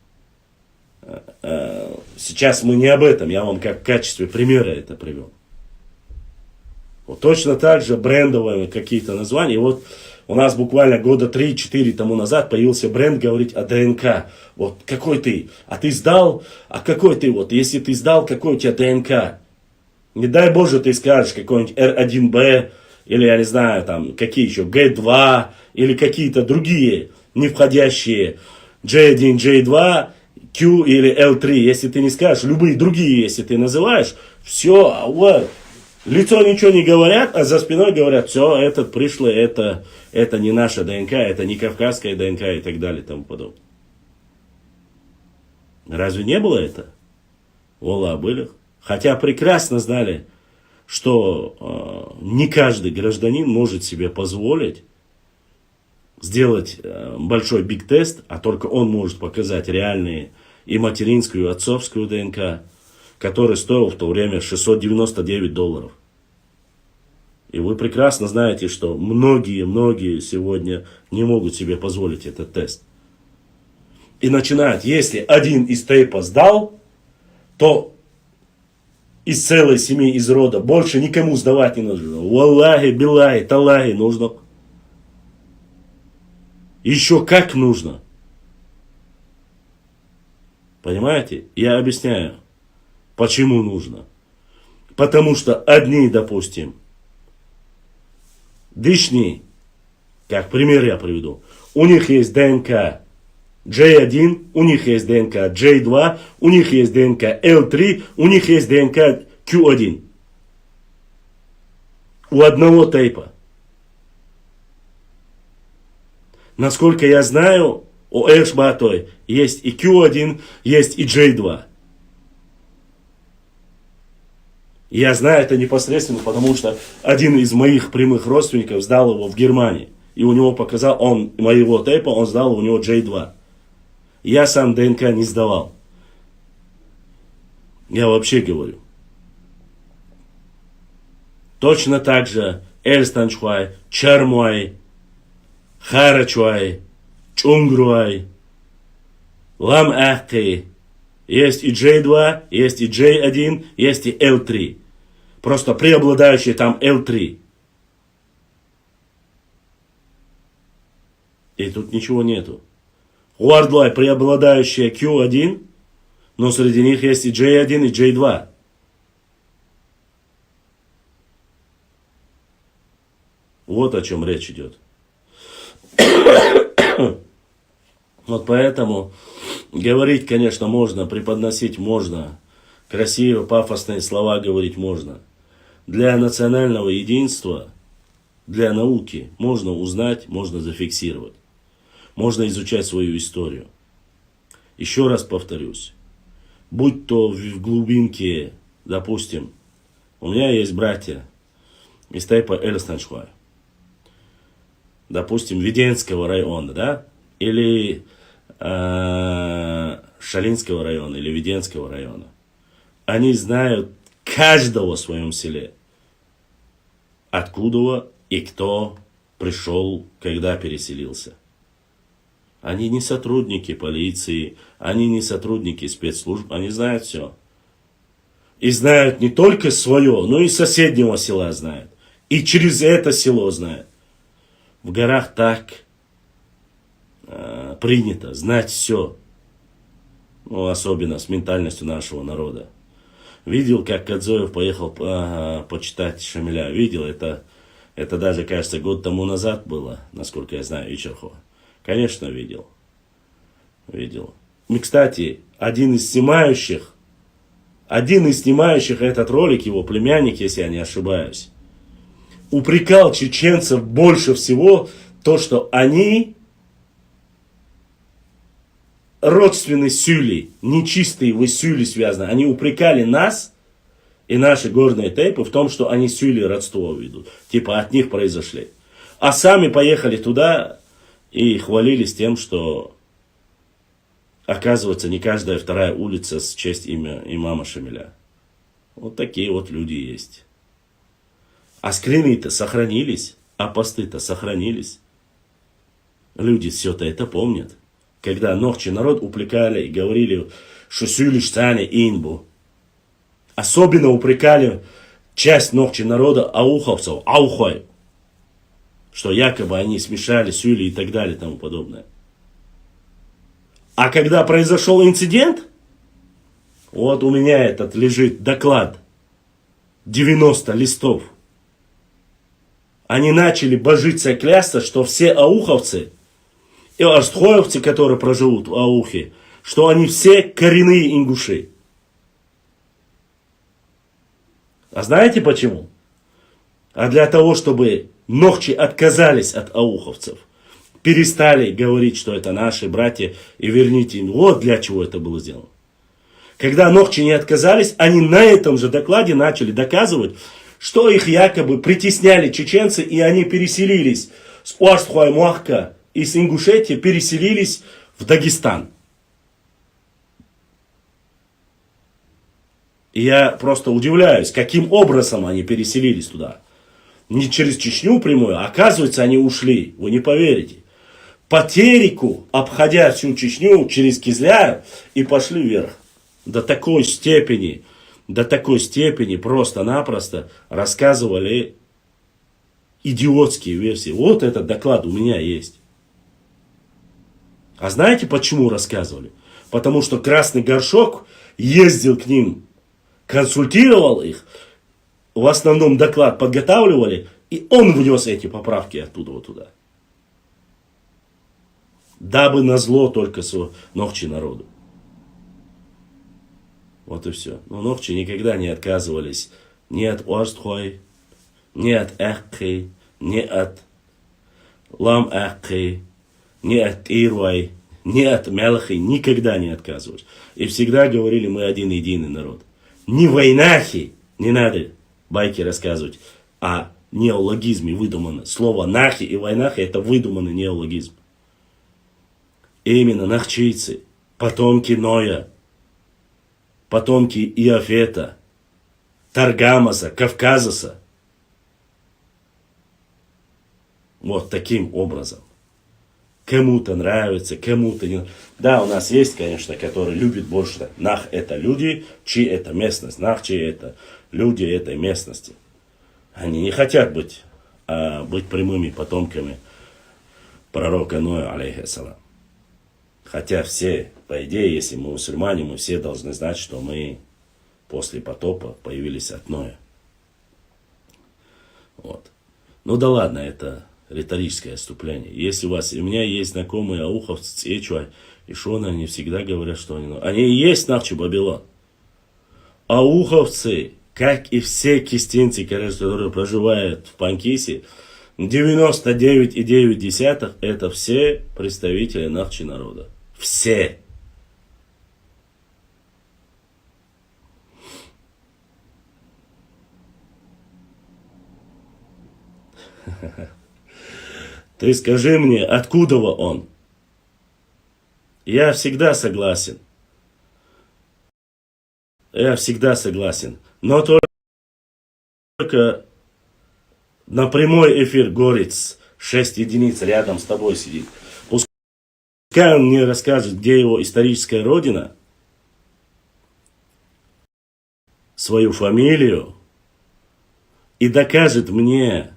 Сейчас мы не об этом, я вам как в качестве примера это привел. Вот точно так же брендовые какие-то названия. И вот у нас буквально года 3-4 тому назад появился бренд говорить о ДНК. Вот какой ты? А ты сдал? А какой ты? Вот если ты сдал, какой у тебя ДНК? Не дай Боже, ты скажешь какой-нибудь R1B, или я не знаю, там, какие еще, G2, или какие-то другие, не входящие, J1, J2, Q или L3. Если ты не скажешь, любые другие, если ты называешь, все, вот. Лицо ничего не говорят, а за спиной говорят, все, этот пришлый, это не наша ДНК, это не кавказская ДНК и так далее и тому подобное. Разве не было это? Wallah были. Хотя прекрасно знали, что не каждый гражданин может себе позволить сделать большой биг-тест, а только он может показать реальные и материнскую, и отцовскую ДНК, который стоил в то время $699. И вы прекрасно знаете, что многие сегодня не могут себе позволить этот тест. И начинают, если один из тейпа сдал, то из целой семьи, из рода, больше никому сдавать не нужно. Валлахи, биллахи, таллахи нужно. Еще как нужно. Понимаете? Я объясняю. Почему нужно? Потому что одни, допустим, дышни, как пример я приведу, у них есть ДНК J1, у них есть ДНК J2, у них есть ДНК L3, у них есть ДНК Q1. У одного тейпа. Насколько я знаю, у Эшбатой есть и Q1, есть и J2. Я знаю это непосредственно, потому что один из моих прямых родственников сдал его в Германии. И у него показал, он моего тейпа, он сдал у него J2. Я сам ДНК не сдавал. Я вообще говорю. Точно так же Эльстанчхуай, Чармуай, Харачуай, Чунгруай, Лам-Ахты. Есть и J2, есть и J1, есть и L3. Просто преобладающий там L3. И тут ничего нету. Уардлай преобладающая Q1, но среди них есть и J1, и J2. Вот о чем речь идет. Вот поэтому говорить, конечно, можно, преподносить можно, красивые, пафосные слова говорить можно. Для национального единства, для науки можно узнать, можно зафиксировать. Можно изучать свою историю. Еще раз повторюсь. Будь то в глубинке, допустим, у меня есть братья из тейпа Эльстанчхуая. Допустим, Веденского района, да? Или Шалинского района или Веденского района. Они знают каждого в своем селе. Откуда и кто пришел, когда переселился. Они не сотрудники полиции, они не сотрудники спецслужб, они знают все. И знают не только свое, но и соседнего села знают. И через это село знают. В горах так принято знать все. Ну, особенно с ментальностью нашего народа. Видел, как Кадзоев поехал почитать Шамиля. Видел, это даже, кажется, год тому назад было, насколько я знаю, Ичерхова. Конечно, видел. И, кстати, один из снимающих этот ролик, его племянник, если я не ошибаюсь, упрекал чеченцев больше всего то, что они родственные сюли, нечистые в сюли связаны. Они упрекали нас и наши горные тейпы в том, что они сюли родство ведут. Типа от них произошли. А сами поехали туда и хвалились тем, что, оказывается, не каждая вторая улица в честь имя имама Шамиля. Вот такие вот люди есть. А скрины-то сохранились, а посты-то сохранились. Люди все-то это помнят. Когда ногчи народ упрекали и говорили, что сюлиш цане инбу. Особенно упрекали часть ногчи народа ауховцев, аухой. Что якобы они смешали сюли и так далее и тому подобное. А когда произошел инцидент, вот у меня этот лежит доклад, 90 листов. Они начали божиться, клясться, что все ауховцы и астхоевцы, которые проживут в Аухе, что они все коренные ингуши. А знаете почему? А для того, чтобы ногчи отказались от ауховцев, перестали говорить, что это наши братья, и верните им. Вот для чего это было сделано. Когда ногчи не отказались, они на этом же докладе начали доказывать, что их якобы притесняли чеченцы, и они переселились с Уастхуай-Муахка и с Ингушетии переселились в Дагестан. И я просто удивляюсь, каким образом они переселились туда. Не через Чечню прямую, а оказывается, они ушли. Вы не поверите. По Тереку, обходя всю Чечню через Кизляр, и пошли вверх. До такой степени просто-напросто рассказывали идиотские версии. Вот этот доклад у меня есть. А знаете, почему рассказывали? Потому что Красный Горшок ездил к ним, консультировал их, в основном доклад подготавливали, и он внес эти поправки оттуда вот туда. Дабы назло только ногчи народу. Вот и все. Но ногчи никогда не отказывались ни от Уастхой, ни от Эххи, ни от Лам-Эххи, ни от Ирвай, ни от Мелхи. Никогда не отказывались. И всегда говорили, мы один единый народ. Не войнахи, не надо байки рассказывать, а неологизме выдумано. Слово нахи и войнахи это выдуманный неологизм. Именно нахчийцы, потомки Ноя, потомки Иофета, Таргамаса, Кавказаса. Вот таким образом. Кому-то нравится, кому-то не. Да, у нас есть, конечно, которые любят больше. Нах это люди, чи это местность. Нахчи это люди этой местности. Они не хотят быть прямыми потомками пророка Ноя, алейхиссалам. Хотя все, по идее, если мы мусульмане, мы все должны знать, что мы после потопа появились от Ноя. Вот. Ну да ладно, это риторическое отступление. Если у меня есть знакомые ауховцы, Цечуа и Шона, они всегда говорят, что они и есть Нахчи Бабилон. Ауховцы, как и все кистинцы, которые проживают в Панкисе, 99,9% это все представители Нахчи народа. Все. Ты скажи мне, откуда он? Я всегда согласен. Я всегда согласен. Но только на прямой эфир Горец 6 единиц рядом с тобой сидит. Пускай он мне расскажет, где его историческая родина, свою фамилию, и докажет мне,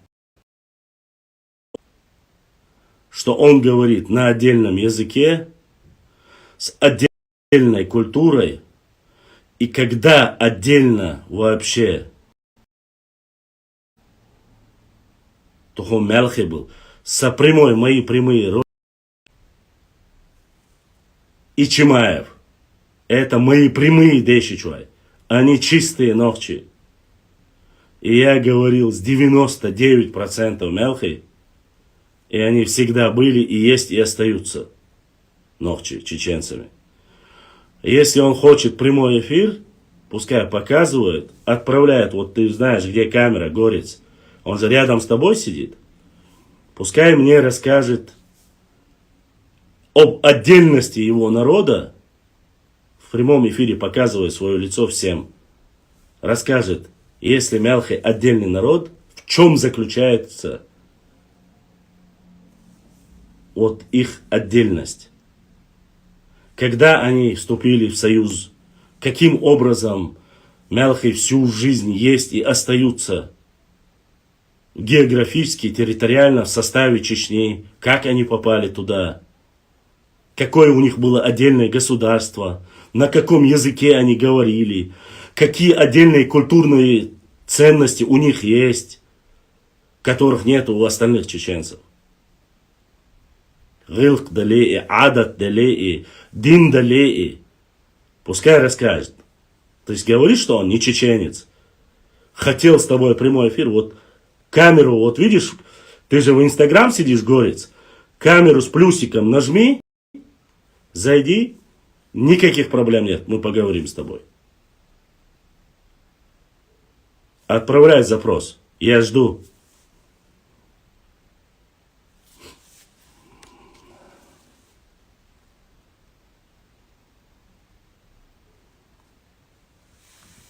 что он говорит на отдельном языке, с отдельной культурой, и когда отдельно вообще Тухом Мелхи был, со прямой, мои прямые родины, и Чимаев. Это мои прямые дешичуай, они чистые ногчи. И я говорил с 99% Мелхи, и они всегда были, и есть, и остаются ногчи чеченцами. Если он хочет прямой эфир, пускай показывает, отправляет, вот ты знаешь, где камера, Горец, он же рядом с тобой сидит, пускай мне расскажет об отдельности его народа, в прямом эфире показывая свое лицо всем, расскажет, если Мелхи отдельный народ, в чем заключается вот их отдельность. Когда они вступили в союз, каким образом Мелхи всю жизнь есть и остаются географически, территориально в составе Чечни, как они попали туда, какое у них было отдельное государство, на каком языке они говорили, какие отдельные культурные ценности у них есть, которых нет у остальных чеченцев. Гилк далеи, адат далеи, дин далеи. Пускай расскажет. То есть говорит, что он не чеченец. Хотел с тобой прямой эфир. Вот камеру, вот видишь, ты же в Инстаграм сидишь, Горец. Камеру с плюсиком нажми, зайди. Никаких проблем нет, мы поговорим с тобой. Отправляй запрос. Я жду.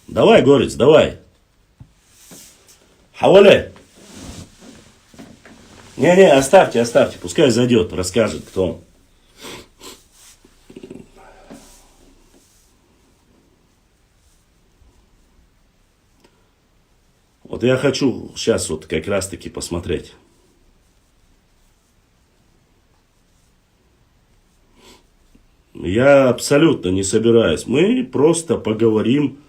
Давай, Горец, давай. Хавале. Не, оставьте, пускай зайдет, расскажет, кто он. Вот я хочу сейчас вот как раз таки посмотреть. Я абсолютно не собираюсь. Мы просто поговорим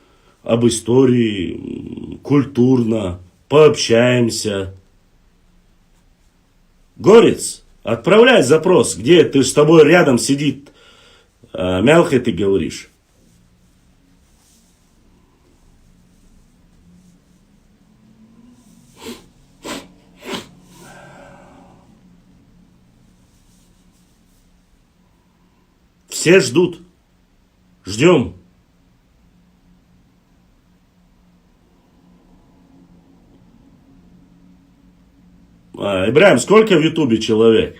об истории, культурно, пообщаемся. Горец, отправляй запрос, где ты с тобой рядом сидит Мелхи, ты говоришь. Все ждут. Ждем. Ибраим, сколько в Ютубе человек?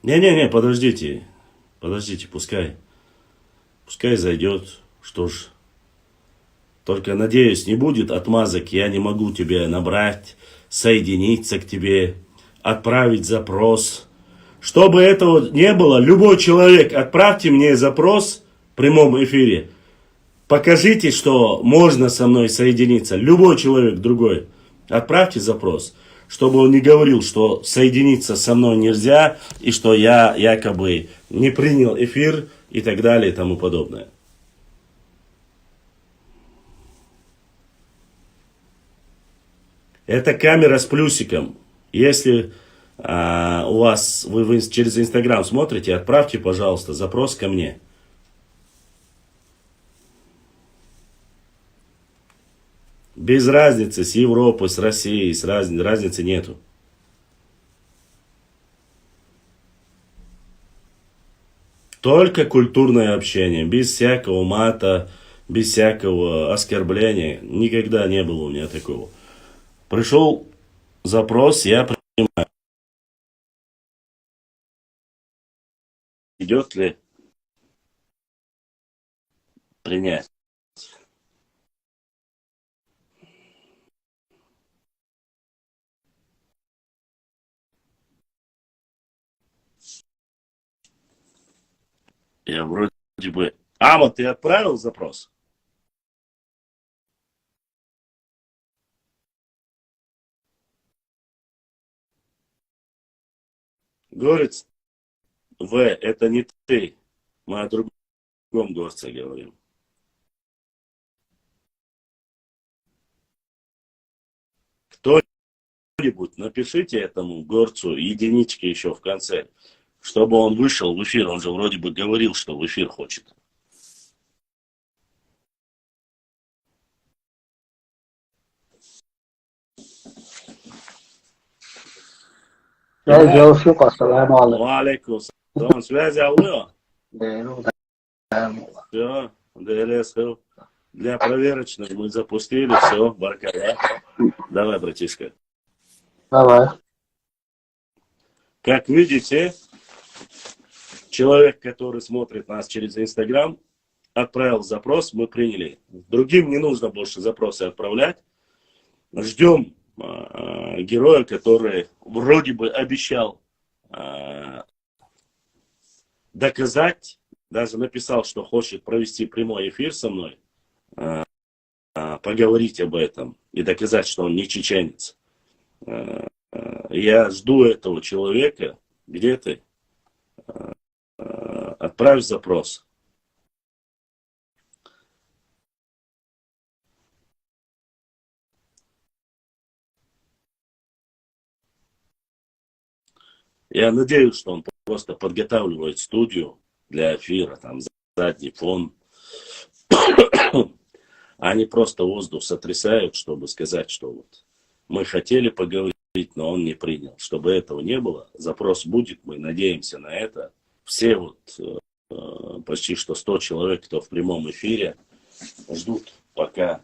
Не, подождите, пускай зайдет, что ж. Только, надеюсь, не будет отмазок, я не могу тебе набрать, соединиться к тебе, отправить запрос. Чтобы этого не было, любой человек, отправьте мне запрос в прямом эфире. Покажите, что можно со мной соединиться. Любой человек другой. Отправьте запрос, чтобы он не говорил, что соединиться со мной нельзя, и что я якобы не принял эфир и так далее и тому подобное. Это камера с плюсиком. Если у вас, вы через Инстаграм смотрите, отправьте, пожалуйста, запрос ко мне. Без разницы с Европой, с Россией, разницы нету. Только культурное общение, без всякого мата, без всякого оскорбления. Никогда не было у меня такого. Пришел запрос, я принимаю. Идет ли принять? Я вроде бы... Ама, ты отправил запрос? Горец В, это не ты. Мы о другом горце говорим. Кто-нибудь напишите этому горцу единички еще в конце, чтобы он вышел в эфир. Он же вроде бы говорил, что в эфир хочет. Алейкум салам. Связи алло. Все, ДЛС. Для проверочных мы запустили, все, баркала. Давай, братишка. Давай. Как видите, человек, который смотрит нас через Инстаграм, отправил запрос, мы приняли. Другим не нужно больше запросы отправлять. Ждем героя, который вроде бы обещал доказать, даже написал, что хочет провести прямой эфир со мной, поговорить об этом и доказать, что он не чеченец. Я жду этого человека. Где ты? Отправь запрос. Я надеюсь, что он просто подготавливает студию для эфира, там задний фон. Они просто воздух сотрясают, чтобы сказать, что вот мы хотели поговорить, но он не принял. Чтобы этого не было, запрос будет, мы надеемся на это. Все вот почти что 100 человек, кто в прямом эфире, ждут, пока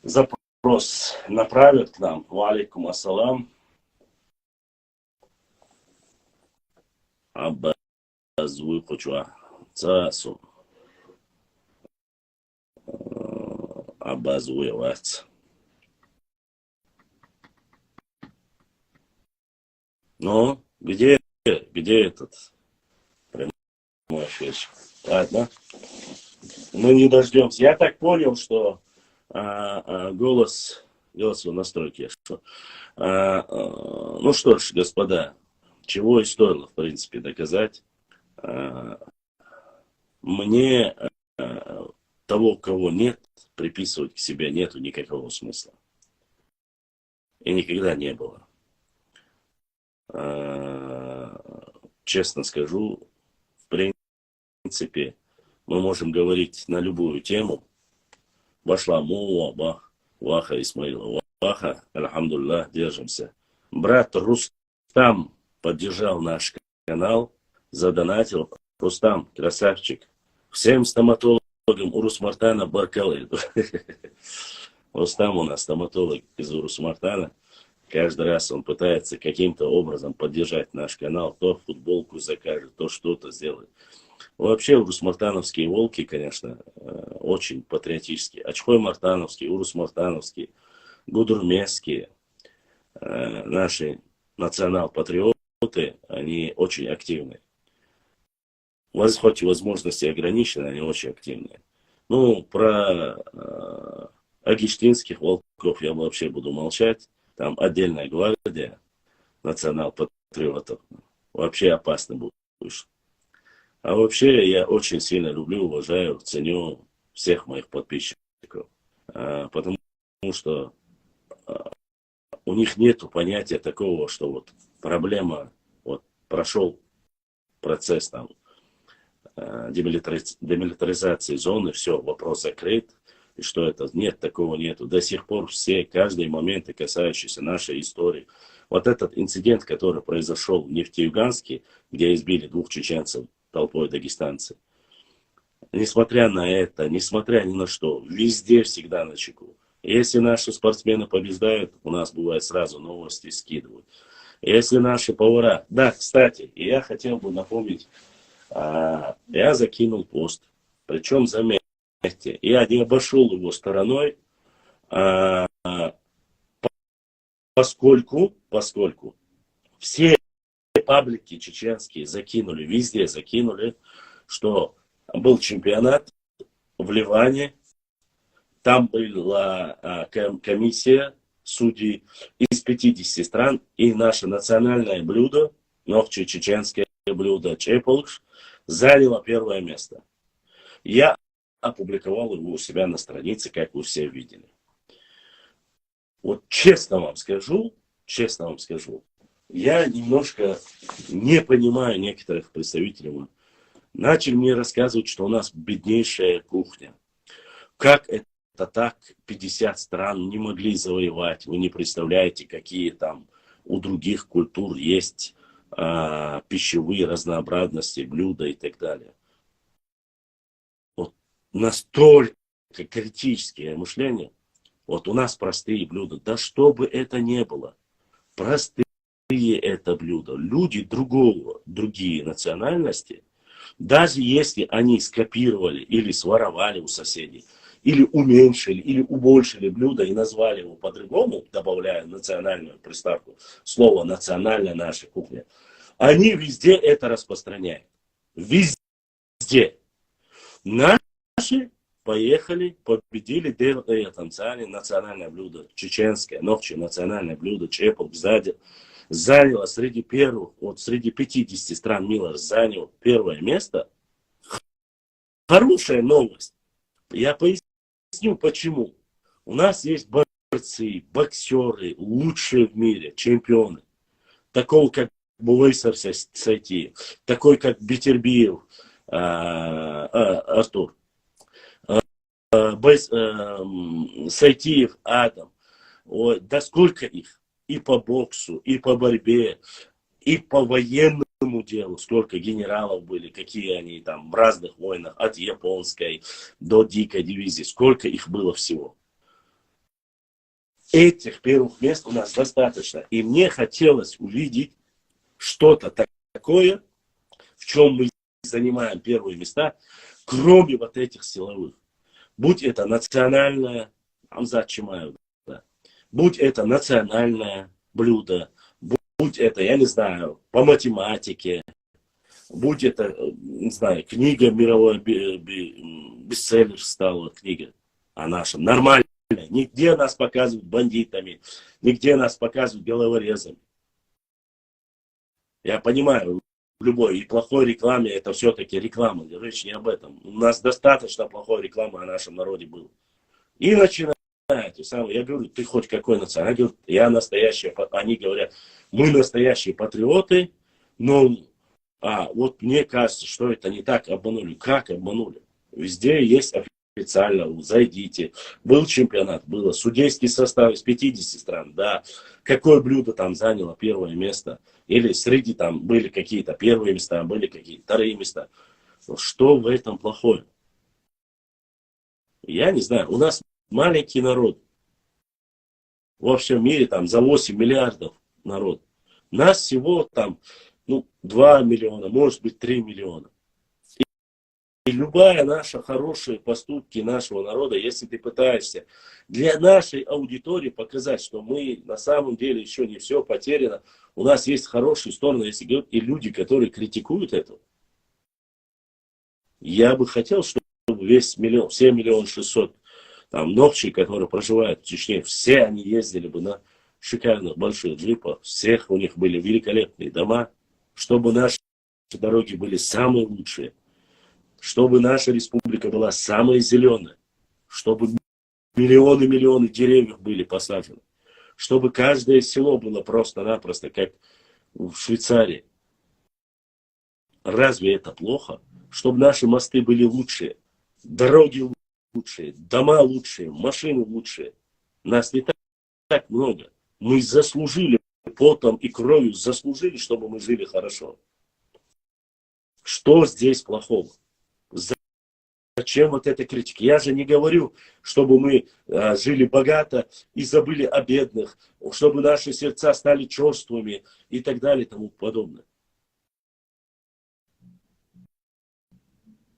запрос направят к нам. Валикум ассалам. Аббазуй хочуа. Цасу. Аббазуй вас. Ну, где этот прямой эфир? Ладно. Мы не дождемся. Я так понял, что голос в настройке. Ну что ж, господа, чего и стоило, в принципе, доказать. Мне того, кого нет, приписывать к себе нету никакого смысла. И никогда не было. Честно скажу, в принципе, мы можем говорить на любую тему. Вошла Муа, Бах, Ваха, Исмаила, Ваха, альхамдулилlah, держимся. Брат Рустам поддержал наш канал, задонатил. Рустам, красавчик. Всем стоматологам Урус-Мартана баркалы. Рустам у нас стоматолог из Урус-Мартана. Каждый раз он пытается каким-то образом поддержать наш канал. То футболку закажет, то что-то сделает. Вообще урус-мартановские волки, конечно, очень патриотические. Ачхой-мартановские, урус-мартановские, гудурмесские. Наши национал-патриоты, они очень активны. Хоть и возможности ограничены, они очень активные. Ну, про агиштинских волков я вообще буду молчать. Там отдельная гвардия национал-патриотов. Вообще опасно будешь. А вообще я очень сильно люблю, уважаю, ценю всех моих подписчиков. Потому что у них нету понятия такого, что вот проблема, вот прошел процесс там демилитаризации зоны, все, вопрос закрыт. И что это? Нет, такого нету. До сих пор все, каждые моменты, касающиеся нашей истории. Вот этот инцидент, который произошел в Нефтеюганске, где избили 2 чеченцев толпой дагестанцев, несмотря на это, несмотря ни на что, везде всегда на чеку. Если наши спортсмены побеждают, у нас бывает сразу новости скидывают. Если наши повара... Да, кстати, я хотел бы напомнить, я закинул пост. Причем, заметьте, я не обошел его стороной, поскольку все паблики чеченские закинули, везде закинули, что был чемпионат в Ливане, там была комиссия судей из 50 стран, и наше национальное блюдо, нохчи чеченское блюдо чеполш, заняло первое место. Я опубликовал его у себя на странице, как вы все видели. Вот честно вам скажу, я немножко не понимаю некоторых представителей. Начали мне рассказывать, что у нас беднейшая кухня. Как это так 50 стран не могли завоевать? Вы не представляете, какие там у других культур есть пищевые разнообразности, блюда и так далее. Вот настолько критическое мышление. Вот у нас простые блюда. Да что бы это ни было. Простые это блюда. Люди другие национальности, даже если они скопировали или своровали у соседей, или уменьшили, или убольшили блюдо и назвали его по-другому, добавляя национальную приставку, слово «национальная наша кухня», они везде это распространяют. Везде. Наши поехали, победили танцами, национальное блюдо, чеченское, нохчи, национальное блюдо, чепок, заняло среди первых, вот среди 50 стран мира занял первое место. Хорошая новость. Я поясню почему. У нас есть борцы, боксеры, лучшие в мире, чемпионы. Такого как Булысов Сайтиев, такой как Бетербиев Артур, Сайтиев Адам. Ой, да сколько их? И по боксу, и по борьбе, и по военному делу. Сколько генералов были, какие они там в разных войнах, от японской до дикой дивизии. Сколько их было всего. Этих первых мест у нас достаточно. И мне хотелось увидеть что-то такое, в чем мы занимаем первые места, кроме вот этих силовых. Будь это национальное, будь это национальное блюдо, будь это, я не знаю, по математике, будь это, не знаю, книга мировой, бестселлер стала книга о нашем, нормально. Нигде нас показывают бандитами, нигде нас показывают головорезами. Я понимаю, в любой и плохой рекламе это все-таки реклама, речь не об этом. У нас достаточно плохой рекламы о нашем народе было. И начинают. Я говорю, ты хоть какой национальный? Я говорю, я настоящий. Они говорят, мы настоящие патриоты, но вот мне кажется, что это не так обманули. Как обманули? Везде есть официально, зайдите. Был чемпионат, было судейский состав из 50 стран, да. Какое блюдо там заняло первое место? Или среди там были какие-то первые места, были какие-то вторые места. Что в этом плохое? Я не знаю. У нас маленький народ. Во всем мире там за 8 миллиардов народ. Нас всего там 2 миллиона, может быть 3 миллиона. И любая наша хорошие поступки нашего народа, если ты пытаешься для нашей аудитории показать, что мы на самом деле еще не все потеряно, у нас есть хорошие стороны, если говорить, и люди, которые критикуют это. Я бы хотел, чтобы весь миллион, все 1 600 000 там нохчи, которые проживают в Чечне, все они ездили бы на шикарных больших джипах, всех у них были великолепные дома, чтобы наши дороги были самые лучшие. Чтобы наша республика была самая зеленая, чтобы миллионы деревьев были посажены, чтобы каждое село было просто-напросто, как в Швейцарии. Разве это плохо? Чтобы наши мосты были лучшие, дороги лучшие, дома лучшие, машины лучшие. Нас не так много. Мы заслужили потом и кровью, заслужили, чтобы мы жили хорошо. Что здесь плохого? Зачем вот эта критика? Я же не говорю, чтобы мы жили богато и забыли о бедных, чтобы наши сердца стали черствыми и так далее и тому подобное.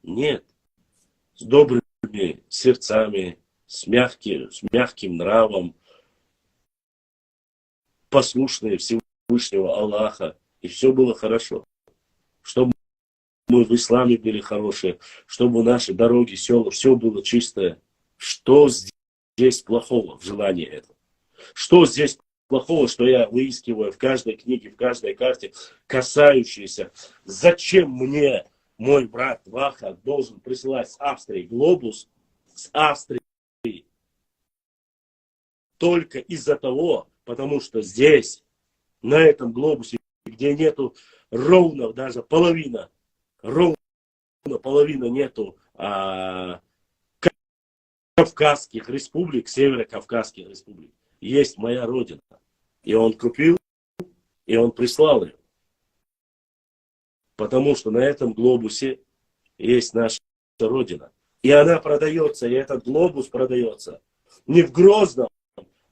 Нет. С добрыми сердцами, с мягким нравом, послушные Всевышнего Аллаха, и все было хорошо. Чтобы мы в исламе были хорошие, чтобы наши дороги, села, все было чистое. Что здесь плохого в желании этого? Что здесь плохого, что я выискиваю в каждой книге, в каждой карте, касающейся, зачем мне мой брат Ваха должен присылать с Австрии глобус, с Австрии, только из-за того, потому что здесь, на этом глобусе, где нету ровно даже половина нету Кавказских республик, северокавказских республик. Есть моя родина. И он купил, и он прислал ее. Потому что на этом глобусе есть наша родина. И она продается, и этот глобус продается не в Грозном,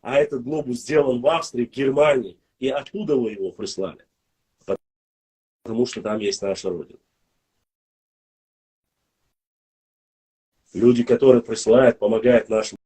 а этот глобус сделан в Австрии, в Германии. И оттуда вы его прислали. Потому что там есть наша родина. Люди, которые присылают, помогают нашим.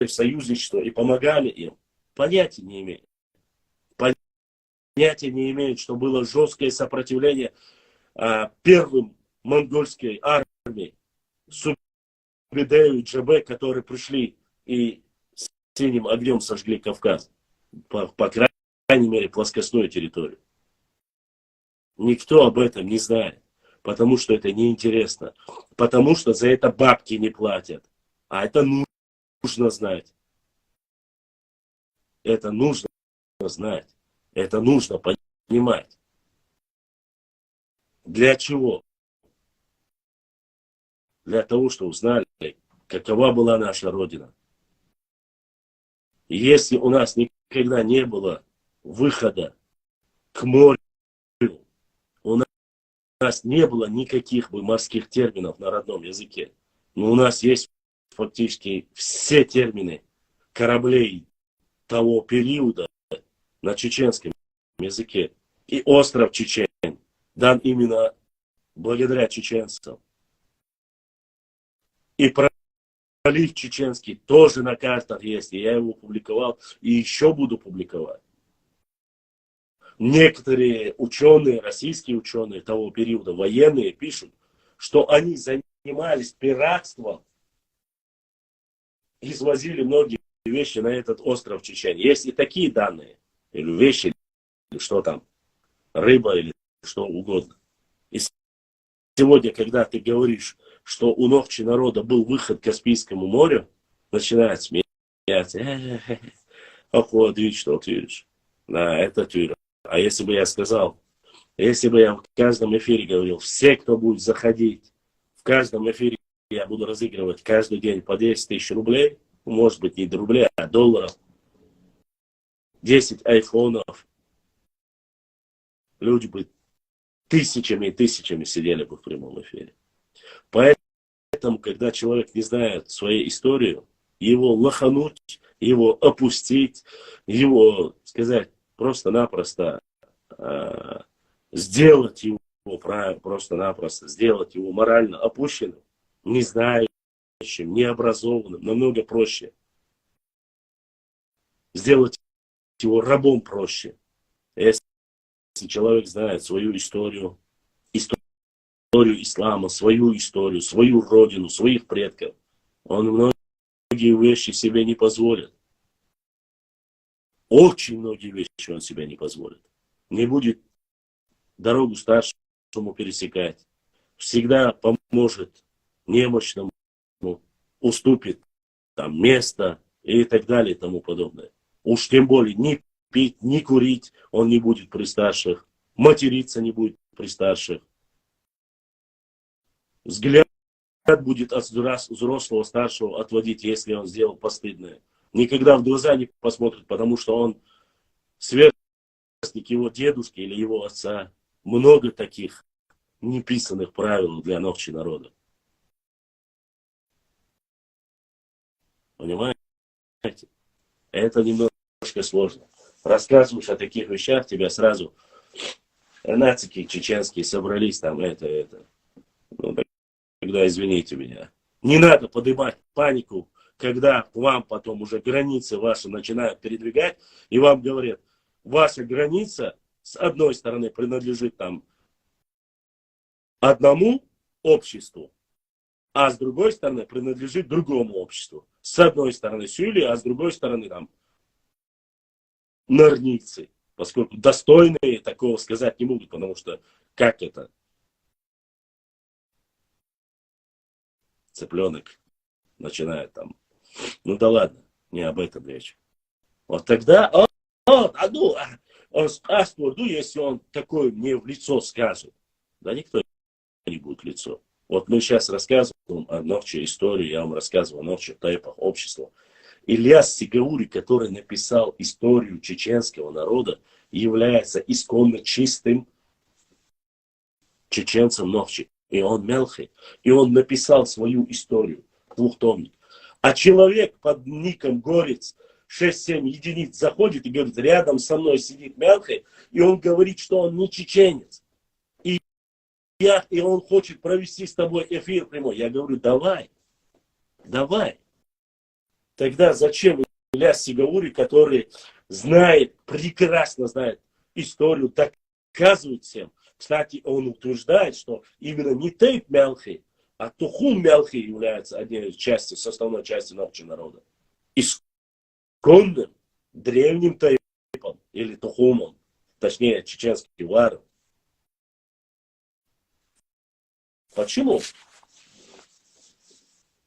В союзничество и помогали им, понятия не имеют. Понятия не имеют, что было жесткое сопротивление первым монгольской армии, Субидею и Джабе, которые пришли и синим огнем сожгли Кавказ, по крайней мере, плоскостную территорию. Никто об этом не знает, потому что это неинтересно, потому что за это бабки не платят, а это нужно знать. Это нужно знать. Это нужно понимать. Для чего? Для того, чтобы узнали, какова была наша Родина. И если у нас никогда не было выхода к морю, у нас не было никаких бы морских терминов на родном языке, но у нас есть фактически все термины кораблей того периода на чеченском языке. И остров Чечен дан именно благодаря чеченцам. И пролив чеченский тоже на картах есть. И я его публиковал и еще буду публиковать. Некоторые ученые, российские ученые того периода, военные, пишут, что они занимались пиратством, извозили многие вещи на этот остров Чечен. Есть и такие данные, или вещи, или что там, рыба, или что угодно. И сегодня, когда ты говоришь, что у Нохчи народа был выход к Каспийскому морю, начинают смеяться. Ах, вот, видишь, что ты видишь. Да, это тюрьма. А если бы я сказал, если бы я в каждом эфире говорил, все, кто будет заходить, в каждом эфире я буду разыгрывать каждый день по 10 тысяч рублей, может быть, не рублей, а долларов, 10 айфонов, люди бы тысячами и тысячами сидели бы в прямом эфире. Поэтому, когда человек не знает свою историю, его лохануть, его опустить, его, сказать, просто-напросто сделать его просто-напросто, сделать его морально опущенным, не зная необразованным, намного проще. Сделать его рабом проще. Если человек знает свою историю, историю ислама, свою историю, свою родину, своих предков, он многие вещи себе не позволит. Очень многие вещи он себе не позволит. Не будет дорогу старшему пересекать. Всегда поможет немощному, уступит там место и так далее и тому подобное. Уж тем более ни пить, ни курить он не будет при старших, материться не будет при старших. Взгляд будет от взрослого старшего отводить, если он сделал постыдное. Никогда в глаза не посмотрит, потому что он сверстник его дедушки или его отца. Много таких неписанных правил для Нохчи народа. Понимаете? Это немножко сложно. Рассказываешь о таких вещах, тебя сразу нацики чеченские собрались там, это. Ну, тогда извините меня. Не надо поднимать панику, когда к вам потом уже границы ваши начинают передвигать, и вам говорят, ваша граница с одной стороны принадлежит там одному обществу, а с другой стороны принадлежит другому обществу. С одной стороны сюли, а с другой стороны там норницы, поскольку достойные такого сказать не могут, потому что как это? Цыпленок начинает там. Ну да ладно, не об этом речь. Вот тогда, если он такое мне в лицо скажет, да никто не будет в лицо. Вот мы сейчас рассказываем о Нохче истории, я вам рассказывал о Нохче тайпах общества. Ильяс Сигаури, который написал историю чеченского народа, является исконно чистым чеченцем Нохчи. И он мелхий. И он написал свою историю, двухтомник. А человек под ником Горец 6-7 единиц заходит и говорит, рядом со мной сидит мелхий, и он говорит, что он не чеченец. И он хочет провести с тобой эфир прямой. Я говорю, давай. Тогда зачем Ильяс Сигаури, который прекрасно знает историю, доказывает всем. Кстати, он утверждает, что именно не тейп мелхий, а тухум мелхий является одной из частей, составной частью Нохчи народа. Исконным, древним тейпом, или тухумом, точнее, чеченский варом. Почему?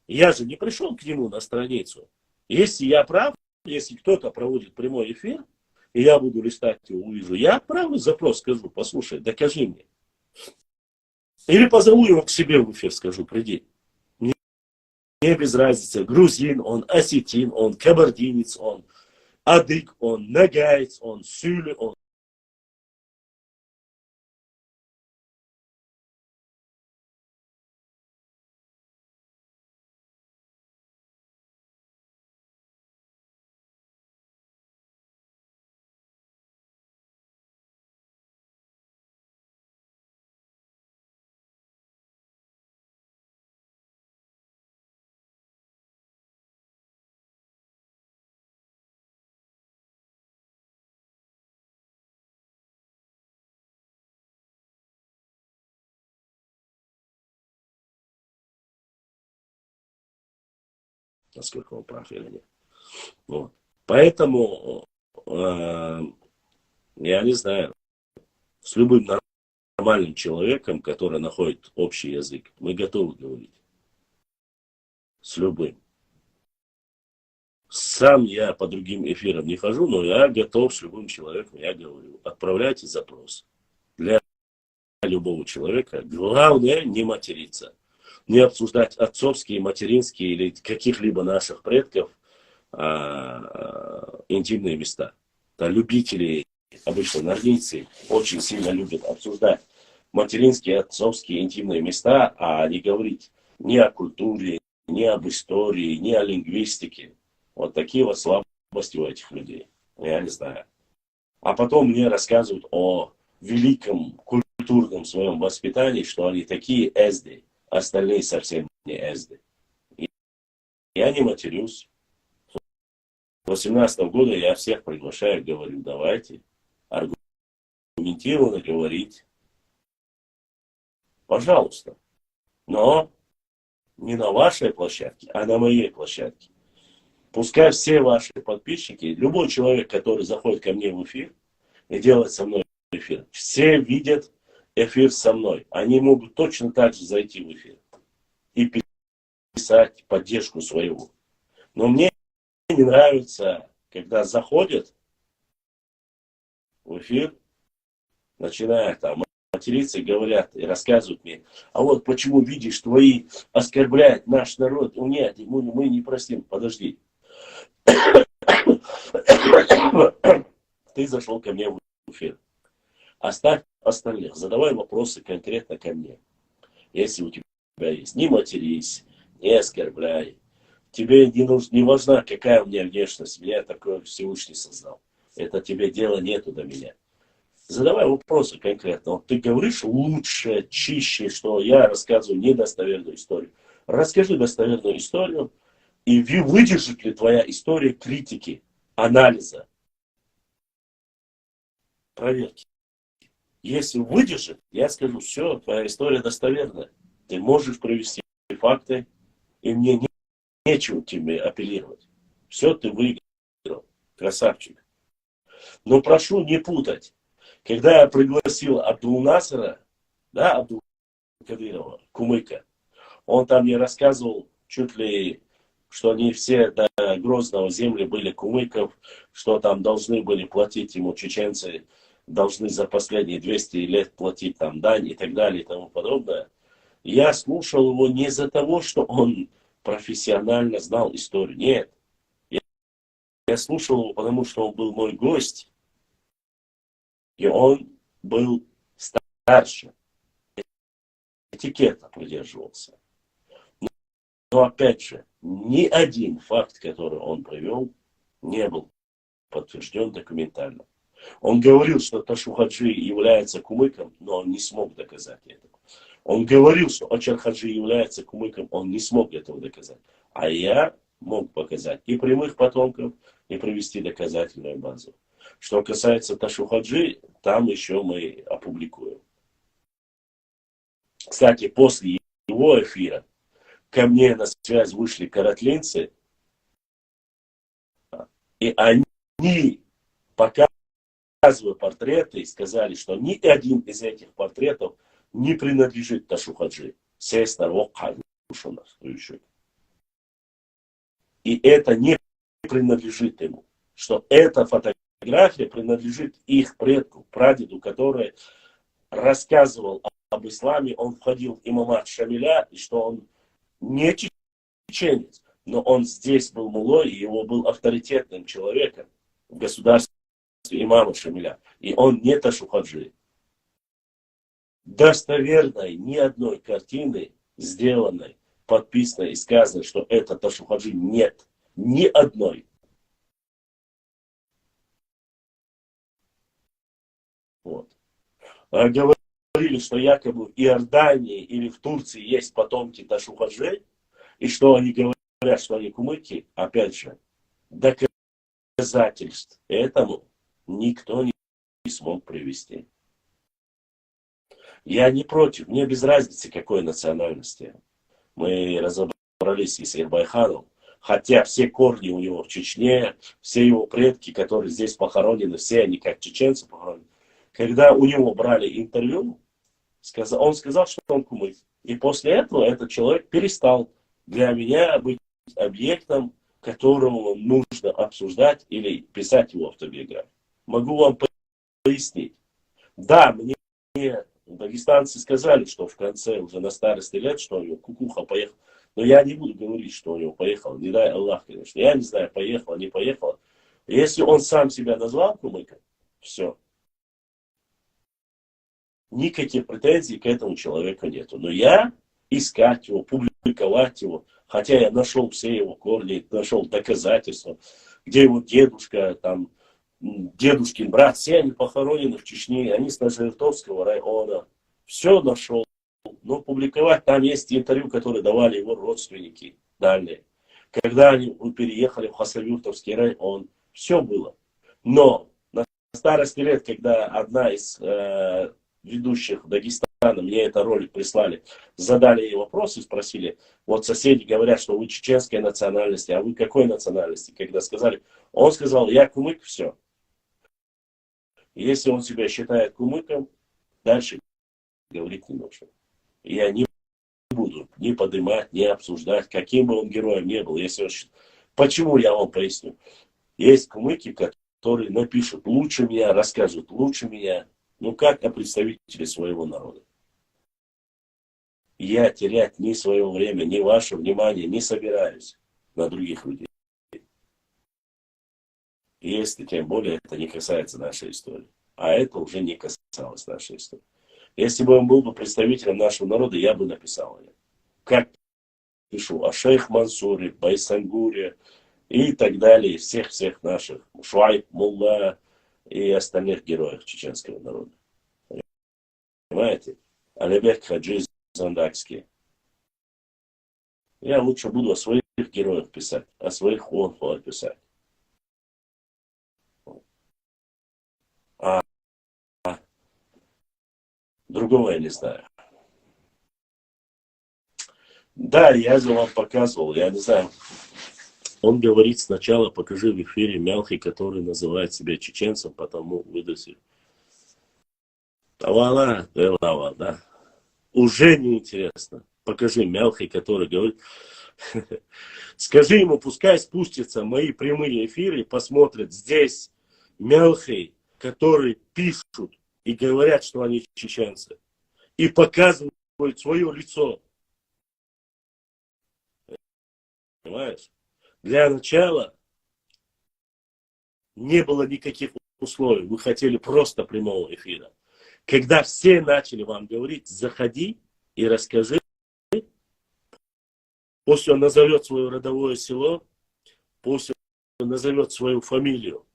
Я же не пришел к нему на страницу. Если я прав, если кто-то проводит прямой эфир, и я буду листать его, увижу, я отправлю запрос, скажу, послушай, докажи мне. Или позову его к себе в эфир, скажу, приди. Мне без разницы, грузин он, осетин он, кабардинец он, адык он, нагаец он, сюли он. Насколько он прав или нет. Вот. Поэтому, я не знаю, с любым нормальным человеком, который находит общий язык, мы готовы говорить. С любым. Сам я по другим эфирам не хожу, но я готов с любым человеком, я говорю. Отправляйте запрос. Для любого человека главное не материться. Не обсуждать отцовские, материнские или каких-либо наших предков интимные места. Да, любители, обычно норницы, очень сильно любят обсуждать материнские, отцовские интимные места, а не говорить ни о культуре, ни об истории, ни о лингвистике. Вот такие вот слабости у этих людей. Я не знаю. А потом мне рассказывают о великом культурном своем воспитании, что они такие эзды. Остальные совсем не эзды. Я не матерюсь. В 2018 году я всех приглашаю, говорю, давайте аргументированно говорить. Пожалуйста. Но не на вашей площадке, а на моей площадке. Пускай все ваши подписчики, любой человек, который заходит ко мне в эфир и делает со мной эфир, все видят эфир со мной. Они могут точно так же зайти в эфир и писать поддержку своего. Но мне не нравится, когда заходят в эфир, начинают там материться и говорят, и рассказывают мне, а вот почему, видишь, твои оскорбляют наш народ. Нет, мы не простим. Подожди. Ты зашел ко мне в эфир. Оставь остальных. Задавай вопросы конкретно ко мне. Если у тебя есть. Не матерись, не оскорбляй. Тебе не важна, какая у меня внешность. Меня такое Всевышний создал. Это тебе дела нету до меня. Задавай вопросы конкретно. Вот ты говоришь лучше, чище, что я рассказываю недостоверную историю. Расскажи достоверную историю. И выдержит ли твоя история критики, анализа, проверки. Если выдержит, я скажу, все, твоя история достоверная. Ты можешь привести факты, и мне нечего тебе апеллировать. Все, ты выиграл. Красавчик. Но прошу не путать. Когда я пригласил Абдул-Насера, да, Абдул-Кадырова, Кумыка, он там мне рассказывал чуть ли, что они все до Грозного земли были кумыков, что там должны были платить ему чеченцы, должны за последние 200 лет платить там дань и так далее и тому подобное. Я слушал его не из-за того, что он профессионально знал историю. Нет. Я слушал его, потому что он был мой гость. И он был старше. Этикета придерживался. Но опять же, ни один факт, который он привел, не был подтвержден документально. Он говорил, что Ташу Хаджи является кумыком, но он не смог доказать этого. Он говорил, что Очар Хаджи является кумыком, он не смог этого доказать. А я мог показать и прямых потомков, и привести доказательную базу. Что касается Ташу Хаджи, там еще мы опубликуем. Кстати, после его эфира ко мне на связь вышли каратлинцы, и они, показывая портреты, сказали, что ни один из этих портретов не принадлежит Ташу Хаджи. И это не принадлежит ему. Что эта фотография принадлежит их предку, прадеду, который рассказывал об исламе. Он входил в имамат Шамиля, и что он не чеченец, но он здесь был мулой, и его был авторитетным человеком в государстве имама Шамиля. И он не Ташу Хаджи. Достоверной ни одной картины, сделанной, подписанной и сказанной, что это Ташу Хаджи, нет. Ни одной. Вот. А говорили, что якобы в Иордании или в Турции есть потомки Ташу Хаджи, и что они говорят, что они кумыки, опять же, доказательств этому никто не смог привести. Я не против, мне без разницы, какой национальности. Мы разобрались и с Эрбайханом, хотя все корни у него в Чечне, все его предки, которые здесь похоронены, все они как чеченцы похоронены. Когда у него брали интервью, он сказал, что он кумык. И после этого этот человек перестал для меня быть объектом, которого нужно обсуждать или писать его автобиографию. Могу вам пояснить. Да, мне дагестанцы сказали, что в конце, уже на старости лет, что у него кукуха поехал. Но я не буду говорить, что у него поехал. Не дай Аллах, конечно. Я не знаю, поехала, не поехала. Если он сам себя назвал кумыком, все. Никаких претензий к этому человеку нету. Но я искать его, публиковать его, хотя я нашел все его корни, нашел доказательства, где его дедушка, там, дедушкин брат, все они похоронены в Чечне, они с Ножертовского района. Все нашел. Но публиковать, там есть интервью, которые давали его родственники дальние. Когда они переехали в Хасавюртовский район, все было. Но на старости лет, когда одна из ведущих Дагестана, мне этот ролик прислали, задали ей вопросы, спросили, вот соседи говорят, что вы чеченской национальности, а вы какой национальности? Когда сказали, он сказал, я кумык, все. Если он себя считает кумыком, дальше говорить не нужно. Я не буду ни поднимать, ни обсуждать, каким бы он героем ни был. Если он... Почему, я вам поясню. Есть кумыки, которые напишут лучше меня, расскажут лучше меня, ну как о представителе своего народа. Я терять ни свое время, ни ваше внимание не собираюсь на других людей. Если тем более это не касается нашей истории. А это уже не касалось нашей истории. Если бы он был бы представителем нашего народа, я бы написал ее. Как пишу о шейх Мансуре, Байсангуре и так далее. Всех наших. Шуайб, Мулла и остальных героев чеченского народа. Понимаете? Алибек Хаджи Зандакский. Я лучше буду о своих героях писать. О своих хонхуах писать. Другого я не знаю. Да, я же вам показывал, я не знаю. Он говорит сначала, покажи в эфире Мялхи, который называет себя чеченцем, потому выдаси. Тавала, да. Уже неинтересно. Покажи Мялхи, который говорит. Скажи ему, пускай спустятся мои прямые эфиры и посмотрят здесь Мялхи, которые пишут и говорят, что они чеченцы. И показывают свое лицо. Понимаешь? Для начала не было никаких условий. Вы хотели просто прямого эфира. Когда все начали вам говорить, заходи и расскажи. Пусть он назовет свое родовое село, пусть он назовет свою фамилию.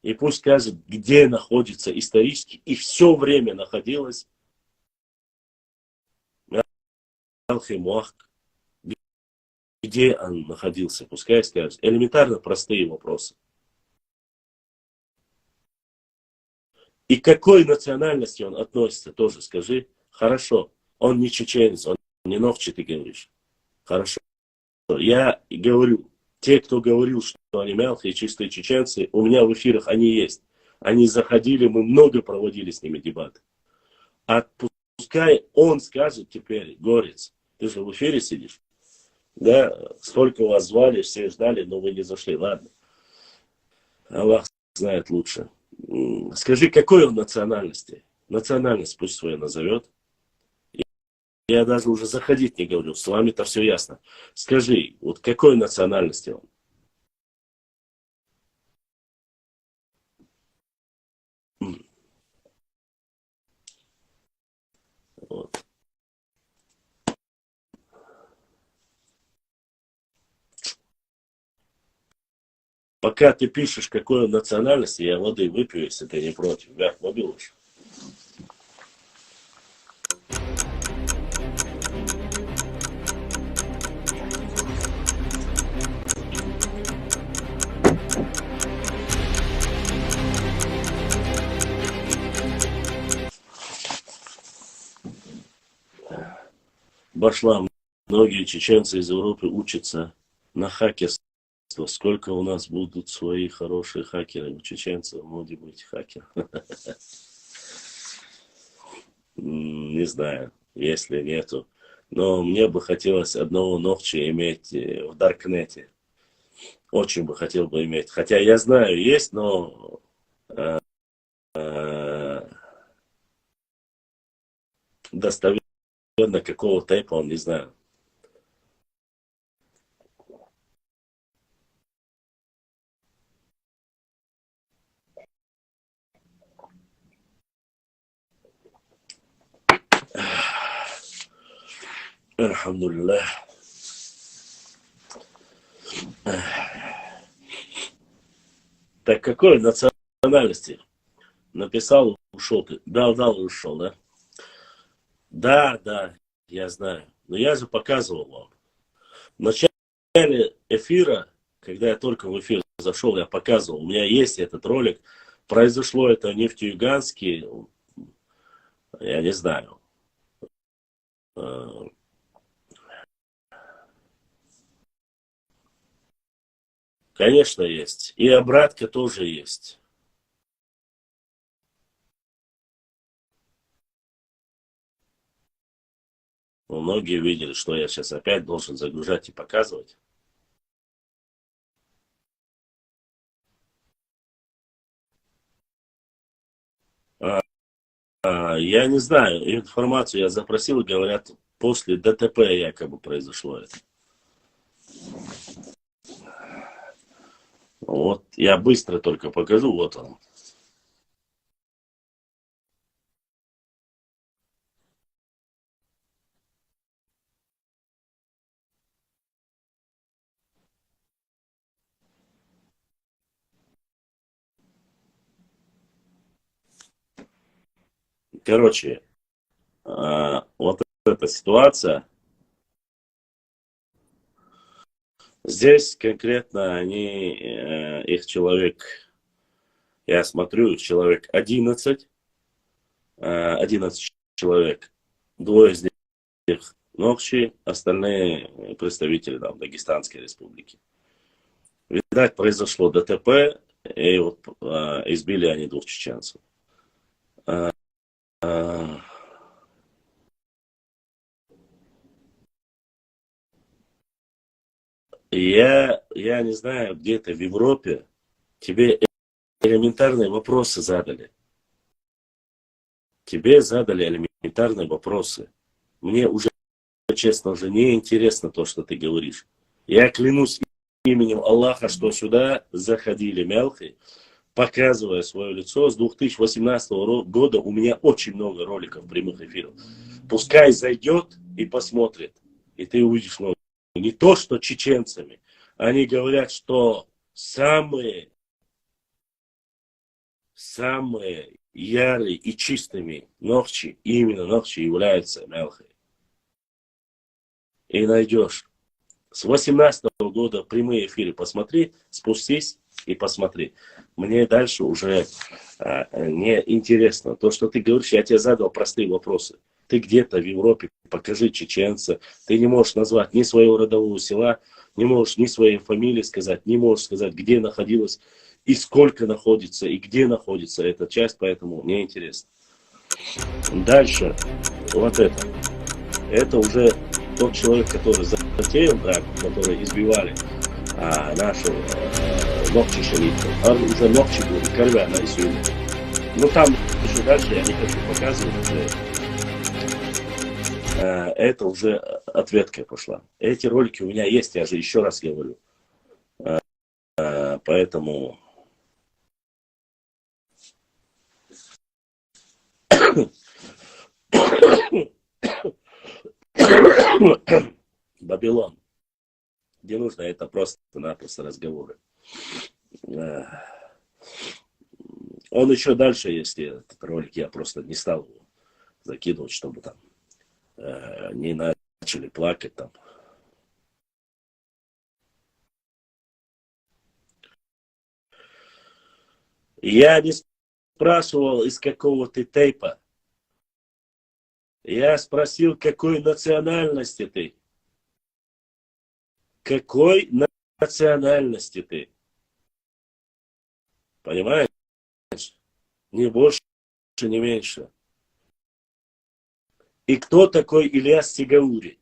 И пусть скажет, где находится исторически, и все время находилась Мялхи-Муахк. Где он находился, пускай скажет. Элементарно простые вопросы. И к какой национальности он относится, тоже скажи. Хорошо, он не чеченец, он не новчий, ты говоришь. Хорошо. Я говорю, те, кто говорил, что они мялхи и чистые чеченцы, у меня в эфирах они есть. Они заходили, мы много проводили с ними дебаты. А пускай он скажет теперь, Горец, ты же в эфире сидишь. Да, сколько вас звали, все ждали, но вы не зашли. Ладно. Аллах знает лучше. Скажи, какой он национальности? Национальность пусть свою назовет. Я даже уже заходить не говорю. С вами-то все ясно. Скажи, вот какой национальности он? Вот. Пока ты пишешь, какой он национальности, я воды выпью, если ты не против. Вверх мобилуш. Башлам. Многие чеченцы из Европы учатся на хакерстве. Сколько у нас будут свои хорошие хакеры, у чеченцев может быть хакер. Не знаю, если нету. Но мне бы хотелось одного ногча иметь в Даркнете. Очень бы хотел бы иметь. Хотя я знаю, есть, но достоверно какого типа он не знаю. Альхамдулиллах. Так какой национальности? Написал, ушел ты. Дал, ушел, да? Да, я знаю. Но я же показывал вам. начале эфира, когда я только в эфир зашел, я показывал, у меня есть этот ролик. Произошло это в Нефтеюганске, я не знаю. Конечно, есть. И обратка тоже есть. Но многие видели, что я сейчас опять должен загружать и показывать. Я не знаю, информацию я запросил, говорят, после ДТП якобы произошло это. Вот, я быстро только покажу, вот он. Короче, вот эта ситуация. Здесь конкретно они, их человек, я смотрю, их человек 11 человек. Двое из них Нохчи, остальные представители там, Дагестанской республики. Видать, произошло ДТП, и вот избили они двух чеченцев. Я не знаю, где-то в Европе тебе элементарные вопросы задали. Тебе задали элементарные вопросы. Мне уже, честно, уже не интересно то, что ты говоришь. Я клянусь именем Аллаха, что сюда заходили мелкие, показывая свое лицо. С 2018 года у меня очень много роликов прямых эфиров. Пускай зайдет и посмотрит, и ты увидишь много. Не то, что чеченцами. Они говорят, что самые ярые и чистыми Нохчи, именно Нохчи являются мелкой. И найдешь. С 18 года прямые эфиры посмотри, спустись и посмотри. Мне дальше уже не интересно. То, что ты говоришь, я тебе задал простые вопросы. Ты где-то в Европе, покажи чеченца. Ты не можешь назвать ни своего родового села, не можешь ни своей фамилии сказать, не можешь сказать, где находилась и сколько находится, и где находится эта часть, поэтому мне интересно. Дальше, вот это. Это уже тот человек, который затеял драку, который избивали нашу Нохчи шарифов. А уже Нохчи был, Карвя на Исуне. Ну там еще дальше я не хочу показывать. Это уже ответка пошла. Эти ролики у меня есть, я же еще раз говорю. Поэтому... Вавилон. Где нужно, это просто-напросто разговоры. Он еще дальше, если этот ролик, я просто не стал его закидывать, чтобы там не начали плакать там. Я не спрашивал, из какого ты тейпа. Я спросил, какой национальности ты. Какой национальности ты? Понимаешь? Ни больше, ни меньше. И кто такой Ильяс Сигаури?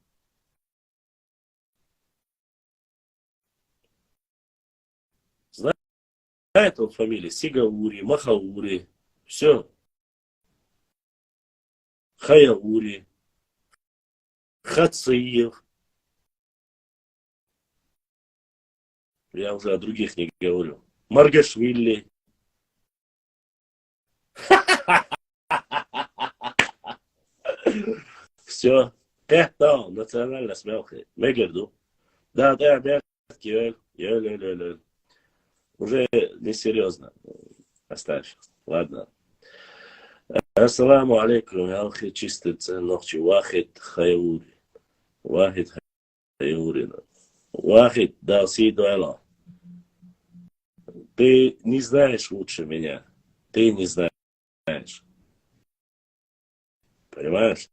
Знает он фамилии? Сигаури, Махаури. Все. Хаяури. Хациев. Я уже о других не говорю. Маргашвили. Все. Да, национально смелкой. Мегерду. Да, мягкий. Уже несерьезно. Оставь. Ладно. Ассаламу алейкум. Алхи чистый Нохчи. Вахид Хаяури. Вахид Хаяури. Вахид дал си дуэла. Ты не знаешь лучше меня. Ты не знаешь. Понимаешь?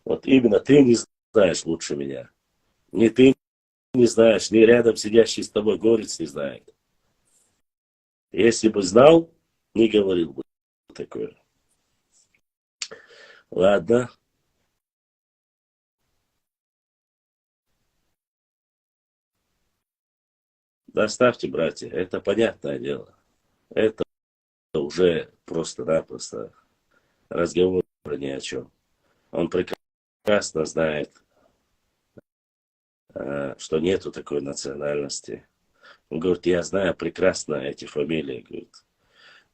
Вот именно ты не знаешь лучше меня. Ни ты не знаешь, ни рядом сидящий с тобой горец не знает. Если бы знал, не говорил бы такое. Ладно. Доставьте, братья. Это понятное дело. Это уже просто-напросто разговор ни о чем. Он прекрасно знает, что нету такой национальности. Он говорит, я знаю прекрасно эти фамилии. Говорит,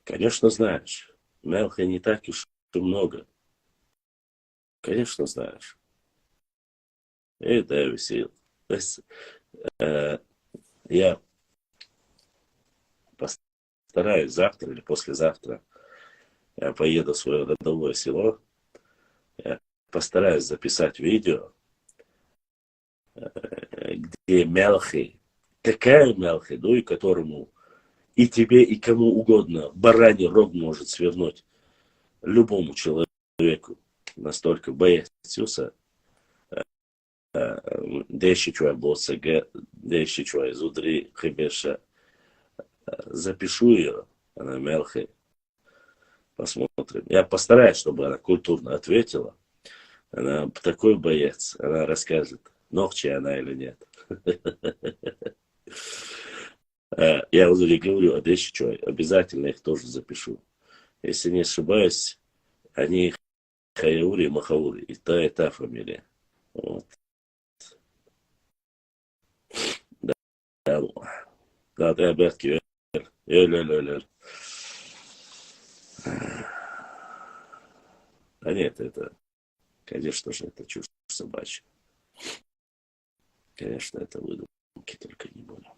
конечно знаешь. Мелха не так уж и много. Конечно знаешь. И да, висел. Я постараюсь завтра или послезавтра. Я поеду в свое родовое село. Я постараюсь записать видео, где Мелхи, такая Мелхи, ну и которому и тебе, и кому угодно бараний рог может свернуть любому человеку. Настолько боится. Деши чуя боцега, деши чуя зудри хибеша. Запишу ее, она Мелхи. Посмотрим. Я постараюсь, чтобы она культурно ответила. Она такой боец. Она расскажет, ногчи она или нет. Я уже говорю о Дешичой. Обязательно их тоже запишу. Если не ошибаюсь, они Хаяури и Махаури. И та фамилия. Вот. Да, да, ты обертки. Да нет, это, конечно же, это чушь собачья. Конечно, это выдумки, только не более.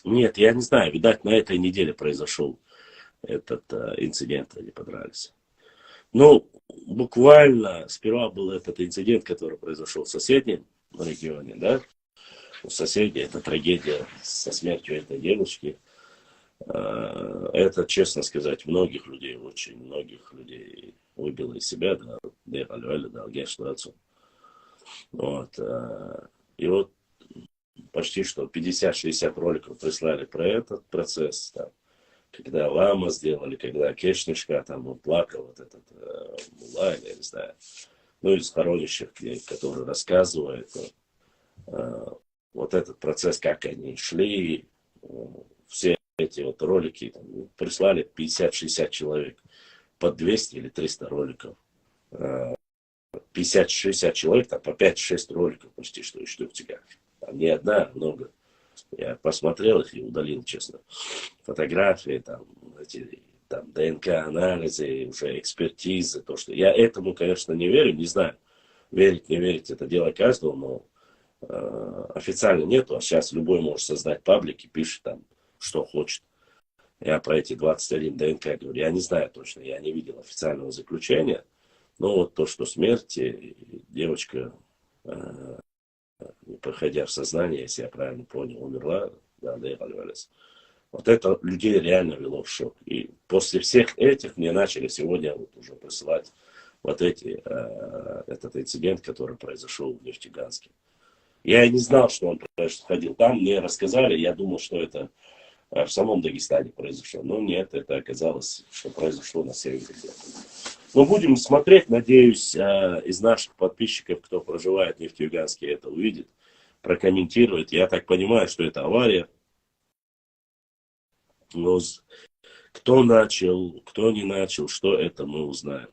Нет, я не знаю, видать, на этой неделе произошел этот инцидент, они подрались. Ну, буквально сперва был этот инцидент, который произошел в соседнем регионе, да? У соседей это трагедия со смертью этой девушки. Это, честно сказать, многих людей, очень многих людей выбило из себя, да, вот. И вот почти что 50-60 роликов прислали про этот процесс, там, когда Лама сделали, когда Кешнишка там он плакал, вот этот Мула, я не знаю, ну из хоронищих, который рассказывает вот этот процесс, как они шли, все эти вот ролики, там, прислали 50-60 человек, по 200 или 300 роликов. 50-60 человек, там по 5-6 роликов почти что и штук тебя. Там не одна, а много. Я посмотрел их и удалил, честно. Фотографии, там, эти, там ДНК-анализы, уже экспертизы, то, что... Я этому, конечно, не верю, не знаю. Верить, не верить, это дело каждого, но официально нету, а сейчас любой может создать паблик и пишет там, что хочет. Я про эти 21 ДНК говорю, я не знаю точно, я не видел официального заключения, но вот то, что смерть, девочка, не проходя в сознание, если я правильно понял, умерла, да, вот это людей реально вело в шок. И после всех этих мне начали сегодня вот уже присылать вот этот инцидент, который произошел в Нефтеганске. Я не знал, что он происходил там, мне рассказали, я думал, что это в самом Дагестане произошло. Но нет, это оказалось, что произошло на севере. Но будем смотреть, надеюсь, из наших подписчиков, кто проживает в Нефтеюганске, это увидит, прокомментирует. Я так понимаю, что это авария. Но кто начал, кто не начал, что это мы узнаем.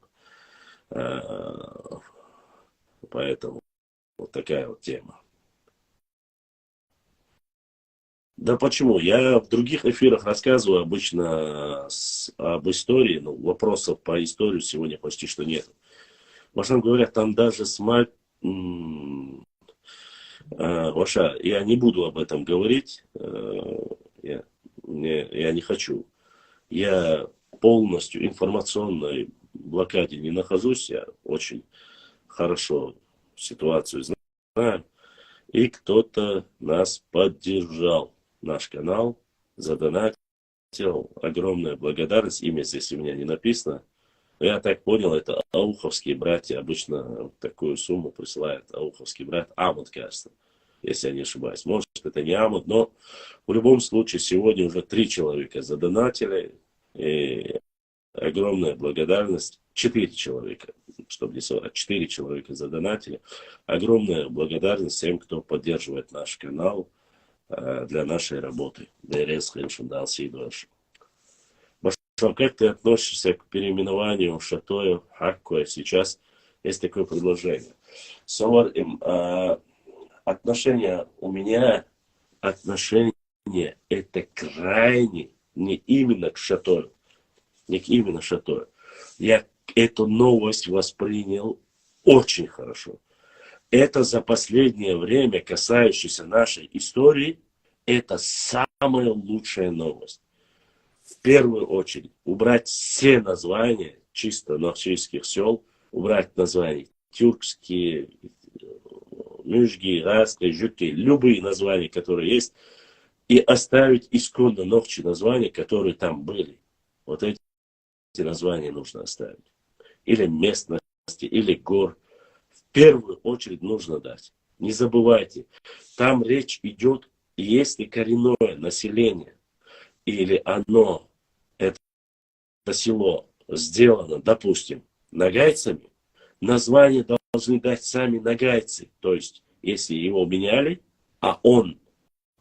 Поэтому вот такая вот тема. Да почему? Я в других эфирах рассказываю обычно об истории, но вопросов по истории сегодня почти что нет. Машан говорят, там даже Ваша, я не буду об этом говорить, я не хочу. Я полностью информационной блокаде не нахожусь, я очень хорошо ситуацию знаю. И кто-то нас поддержал, наш канал, задонатил. Огромная благодарность. Имя здесь у меня не написано. Но я так понял, это ауховские братья. Обычно такую сумму присылает ауховский брат. Амут, кажется, если я не ошибаюсь. Может, это не Амут, но в любом случае сегодня уже 3 человека задонатили. И огромная благодарность. 4 человека, чтобы не соврать, 4 человека задонатили. Огромная благодарность всем, кто поддерживает наш канал для нашей работы. Как ты относишься к переименованию Шатоев, Хаккоя? Сейчас есть такое предложение. Отношения у меня, это крайне не именно к Шатою. Не именно Шатою. Я эту новость воспринял очень хорошо. Это за последнее время, касающееся нашей истории, это самая лучшая новость. В первую очередь, убрать все названия чисто нахчийских сел, убрать названия тюркские, мюжги, раски, жюки, любые названия, которые есть, и оставить исконно нохчи названия, которые там были. Вот эти названия нужно оставить. Или местности, или гор. В первую очередь нужно дать. Не забывайте, там речь идет, если коренное население, или оно, это село, сделано, допустим, нагайцами, название должны дать сами нагайцы. То есть, если его меняли, а он,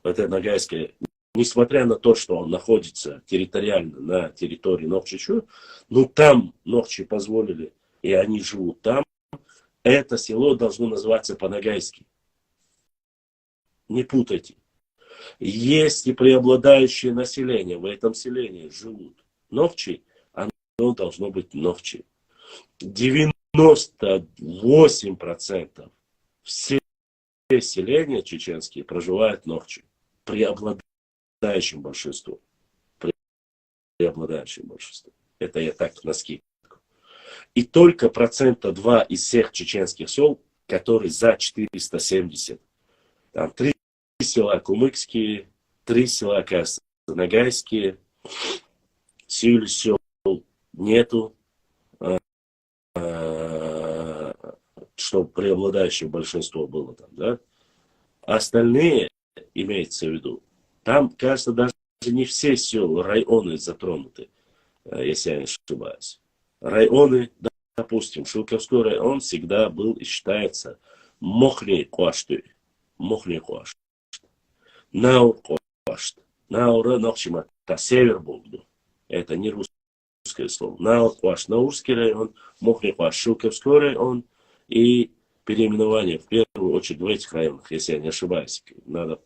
это нагайское, несмотря на то, что он находится территориально на территории Нохчичу, но там Нохчи позволили, и они живут там, это село должно называться по-нагайски. Не путайте. Если преобладающее население в этом селении живут Нохчи, оно должно быть Нохчи. 98% все селения чеченские проживают Нохчи. Преобладающим большинством. Преобладающим большинством. Это я так на скидку. И только 2% из всех чеченских сел, которые за 470. Там 3 села кумыкские, 3 села, кажется, нагайские, сел нету, чтобы преобладающее большинство было там, да. Остальные, имеется в виду, там, кажется, даже не все села, районы затронуты, если я не ошибаюсь. Районы, допустим, Шилковской район всегда был и считается Мохней Куашты. Мохней Куашты. Наур Куашты. Наура Нохчима. Север Богду. Это не русское слово. Наур Куашты. Наурский район. Мохней Куашты. Шилковской район. И переименование в первую очередь в этих районах, если я не ошибаюсь. Надо.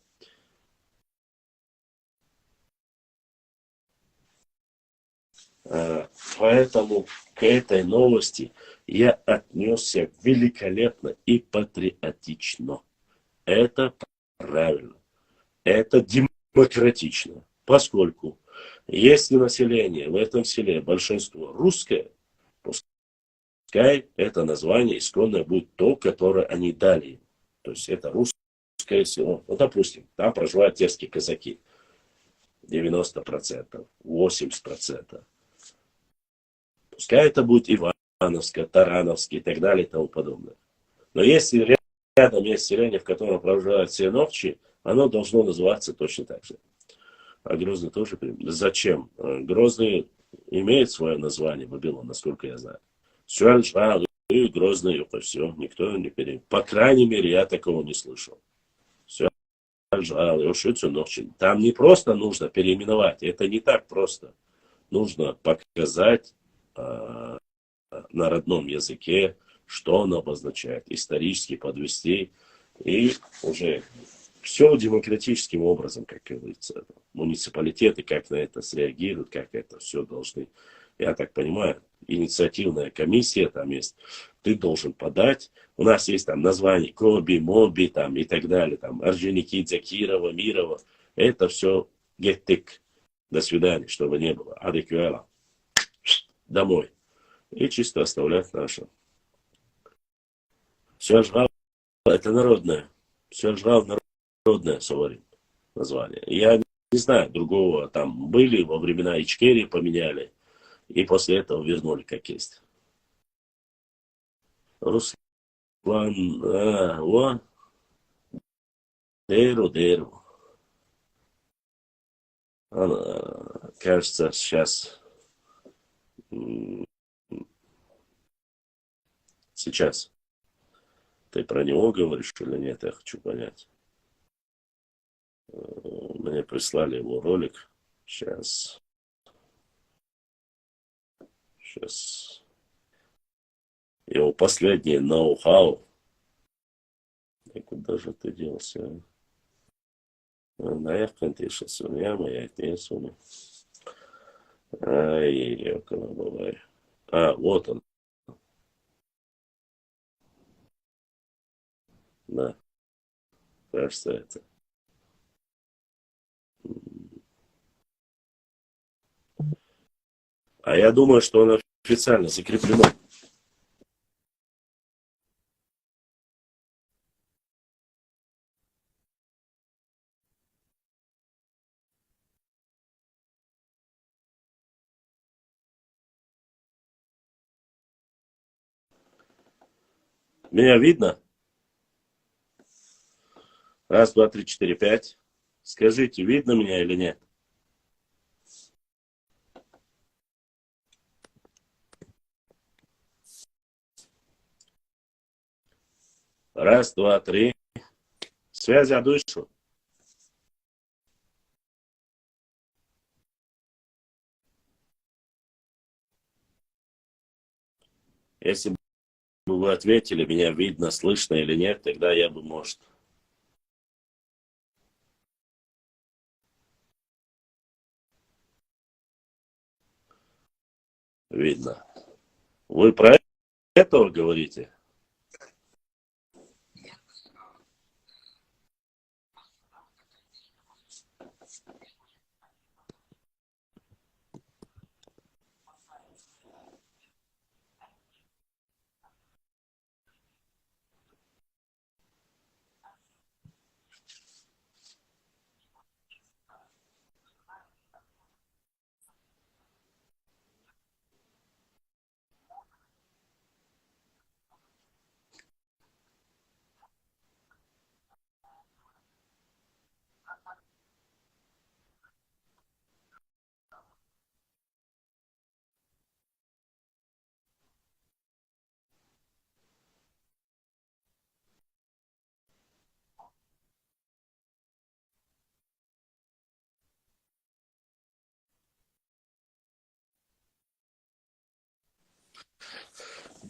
Поэтому к этой новости я отнесся великолепно и патриотично. Это правильно. Это демократично. Поскольку если население в этом селе большинство русское, пускай это название исконное будет то, которое они дали. То есть это русское село. Ну, допустим, там проживают терские казаки. 90%, 80%. Пускай это будет Ивановское, Тарановское и так далее и тому подобное. Но если рядом есть селение, в котором проживают все Нохчи, оно должно называться точно так же. А Грозный тоже. Зачем? Грозный имеет свое название, Вавилон, насколько я знаю. Сюальжал и Грозный, это все. Никто не переименовал. По крайней мере, я такого не слышал. Сюальжал и Ушицу Нохчи. Там не просто нужно переименовать. Это не так просто. Нужно показать на родном языке, что он обозначает, исторически подвести, и уже все демократическим образом, как говорится, муниципалитеты как на это среагируют, как это все должны, я так понимаю, инициативная комиссия там есть, ты должен подать, у нас есть там названия Коби, Моби там и так далее, там Орджоникидзе, Кирова, Мирова, это все геттик, до свидания, чтобы не было, адеквала. Домой. И чисто оставлять наше. Все жрало, это народное. Сержант народное, Саварин, название. Я не знаю другого, там были во времена Ичкерии поменяли, и после этого вернули как есть. Руслан, о, Деру. Кажется, сейчас, сейчас. Ты про него говоришь или нет, я хочу понять. Мне прислали его ролик. Сейчас. Его последний ноу-хау. И куда же ты делся? Наверх контиша сумя, моя не сума. Ай, бывай. Вот он. Да. Кажется, это. А я думаю, что он официально закреплено. Меня видно? Раз, два, три, четыре, пять. Скажите, видно меня или нет? Раз, два, три. Связь я душу. Если бы вы ответили, меня видно, слышно или нет, тогда я бы, может... Видно. Вы про этого говорите?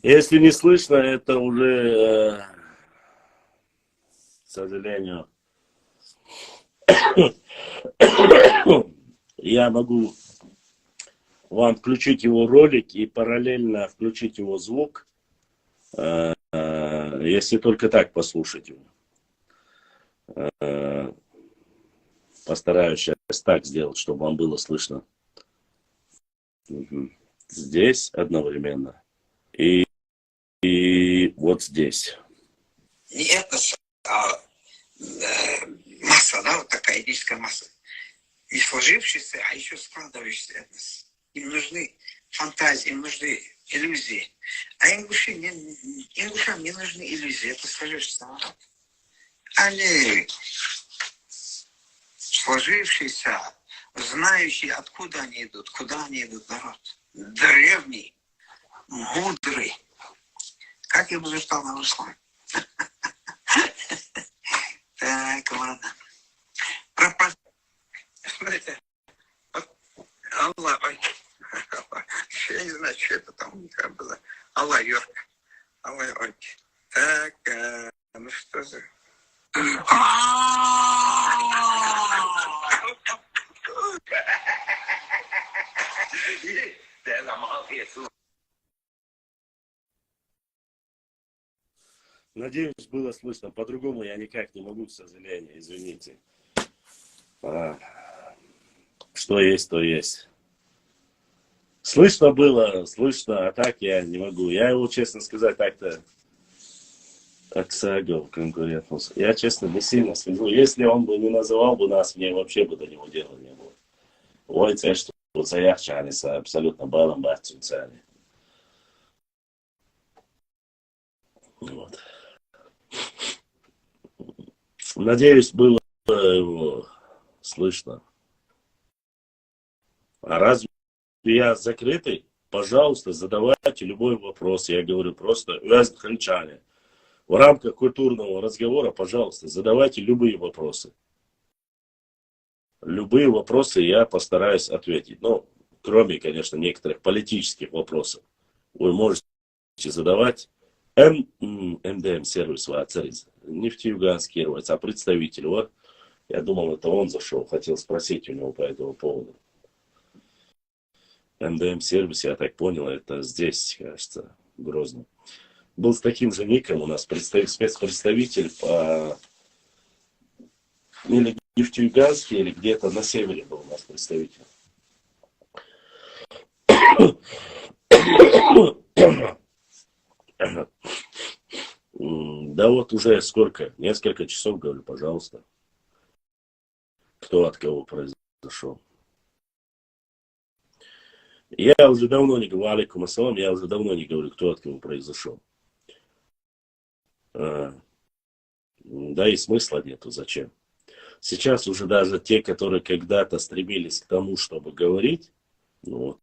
Если не слышно, это уже, к сожалению, я могу вам включить его ролик и параллельно включить его звук, если только так послушать его. Постараюсь сейчас так сделать, чтобы вам было слышно. Здесь одновременно. И вот здесь. Не это, масса, да, вот такая этническая масса. Не сложившаяся, а еще складывающийся этнос. Им нужны фантазии, им нужны иллюзии. А ингушам не нужны иллюзии, это сложившийся народ. Они сложившийся, знающий, откуда они идут, куда они идут, народ. Древний, мудрый. Как я бы застал на Руслан? Так, ладно. Смотрите. Аллах, ой. Я не знаю, что это там у них было. Аллах, Йорк. Аллах, ой. Так, ну что за... Надеюсь, было слышно. По-другому я никак не могу, к сожалению. Извините. Что есть, то есть. Слышно было, слышно, а так я не могу. Я его, честно сказать, так-то Оксага в конкурентном. Я, честно, не сильно слежу. Если он бы не называл бы нас, мне вообще бы до него дела не было. Ой, це ж тут заявчанися абсолютно балом бахтунцяне. Вот. Надеюсь, было его слышно. А разве я закрытый? Пожалуйста, задавайте любой вопрос. Я говорю просто хричане. В рамках культурного разговора, пожалуйста, задавайте любые вопросы. Любые вопросы я постараюсь ответить. Ну, кроме, конечно, некоторых политических вопросов. Вы можете задавать МДМ сервис Вацарис. Нефтеюганский сервис, а представитель. Вот, я думал, это он зашел. Хотел спросить у него по этому поводу. МДМ сервис, я так понял, это здесь, кажется, в Грозном. Был с таким же ником у нас спецпредставитель по... Или Нефтеюганске, или где-то на севере был у нас представитель. Да вот уже сколько? Несколько часов, говорю, пожалуйста. Кто от кого произошел? Я уже давно не говорю, алейкум ассалам, я уже давно не говорю, кто от кого произошел. Да и смысла нету, зачем? Сейчас уже даже те, которые когда-то стремились к тому, чтобы говорить, ну вот,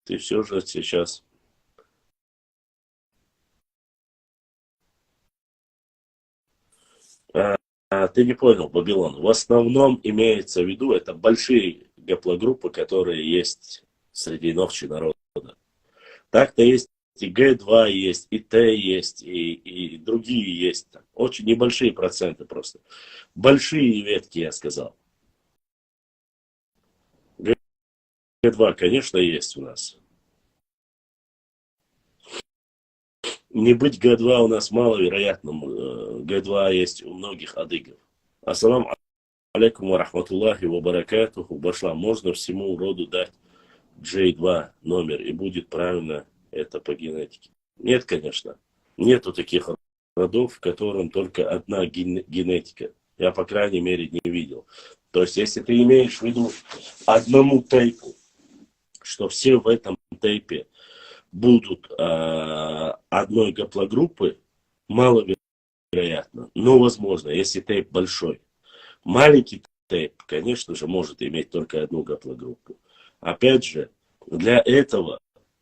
и все же сейчас... ты не понял, Вавилон. В основном имеется в виду, это большие гаплогруппы, которые есть среди ногчи народа. Так-то есть и Г2 есть, и Т есть, и другие есть. Очень небольшие проценты просто. Большие ветки, я сказал. Г2, конечно, есть у нас. Не быть Г2 у нас маловероятно. Г2 есть у многих адыгов. Ассаламу алейкум ва рахматуллахи ва баракатуху. Башла, можно всему роду дать J2 номер, и будет правильно это по генетике? Нет, конечно. Нету таких родов, в котором только одна генетика. Я, по крайней мере, не видел. То есть, если ты имеешь в виду одному тейпу, что все в этом тейпе будут одной гаплогруппы, маловероятно, но возможно, если тейп большой. Маленький тейп, конечно же, может иметь только одну гаплогруппу. Опять же, для этого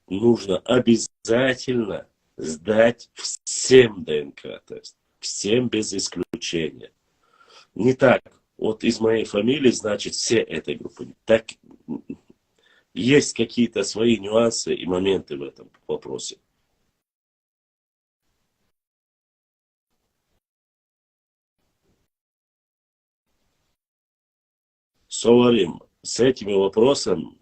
нужно обязательно сдать всем ДНК-тест. Всем без исключения. Не так. Вот из моей фамилии, значит, все этой группы. Так, есть какие-то свои нюансы и моменты в этом вопросе. Соларим, с этими вопросами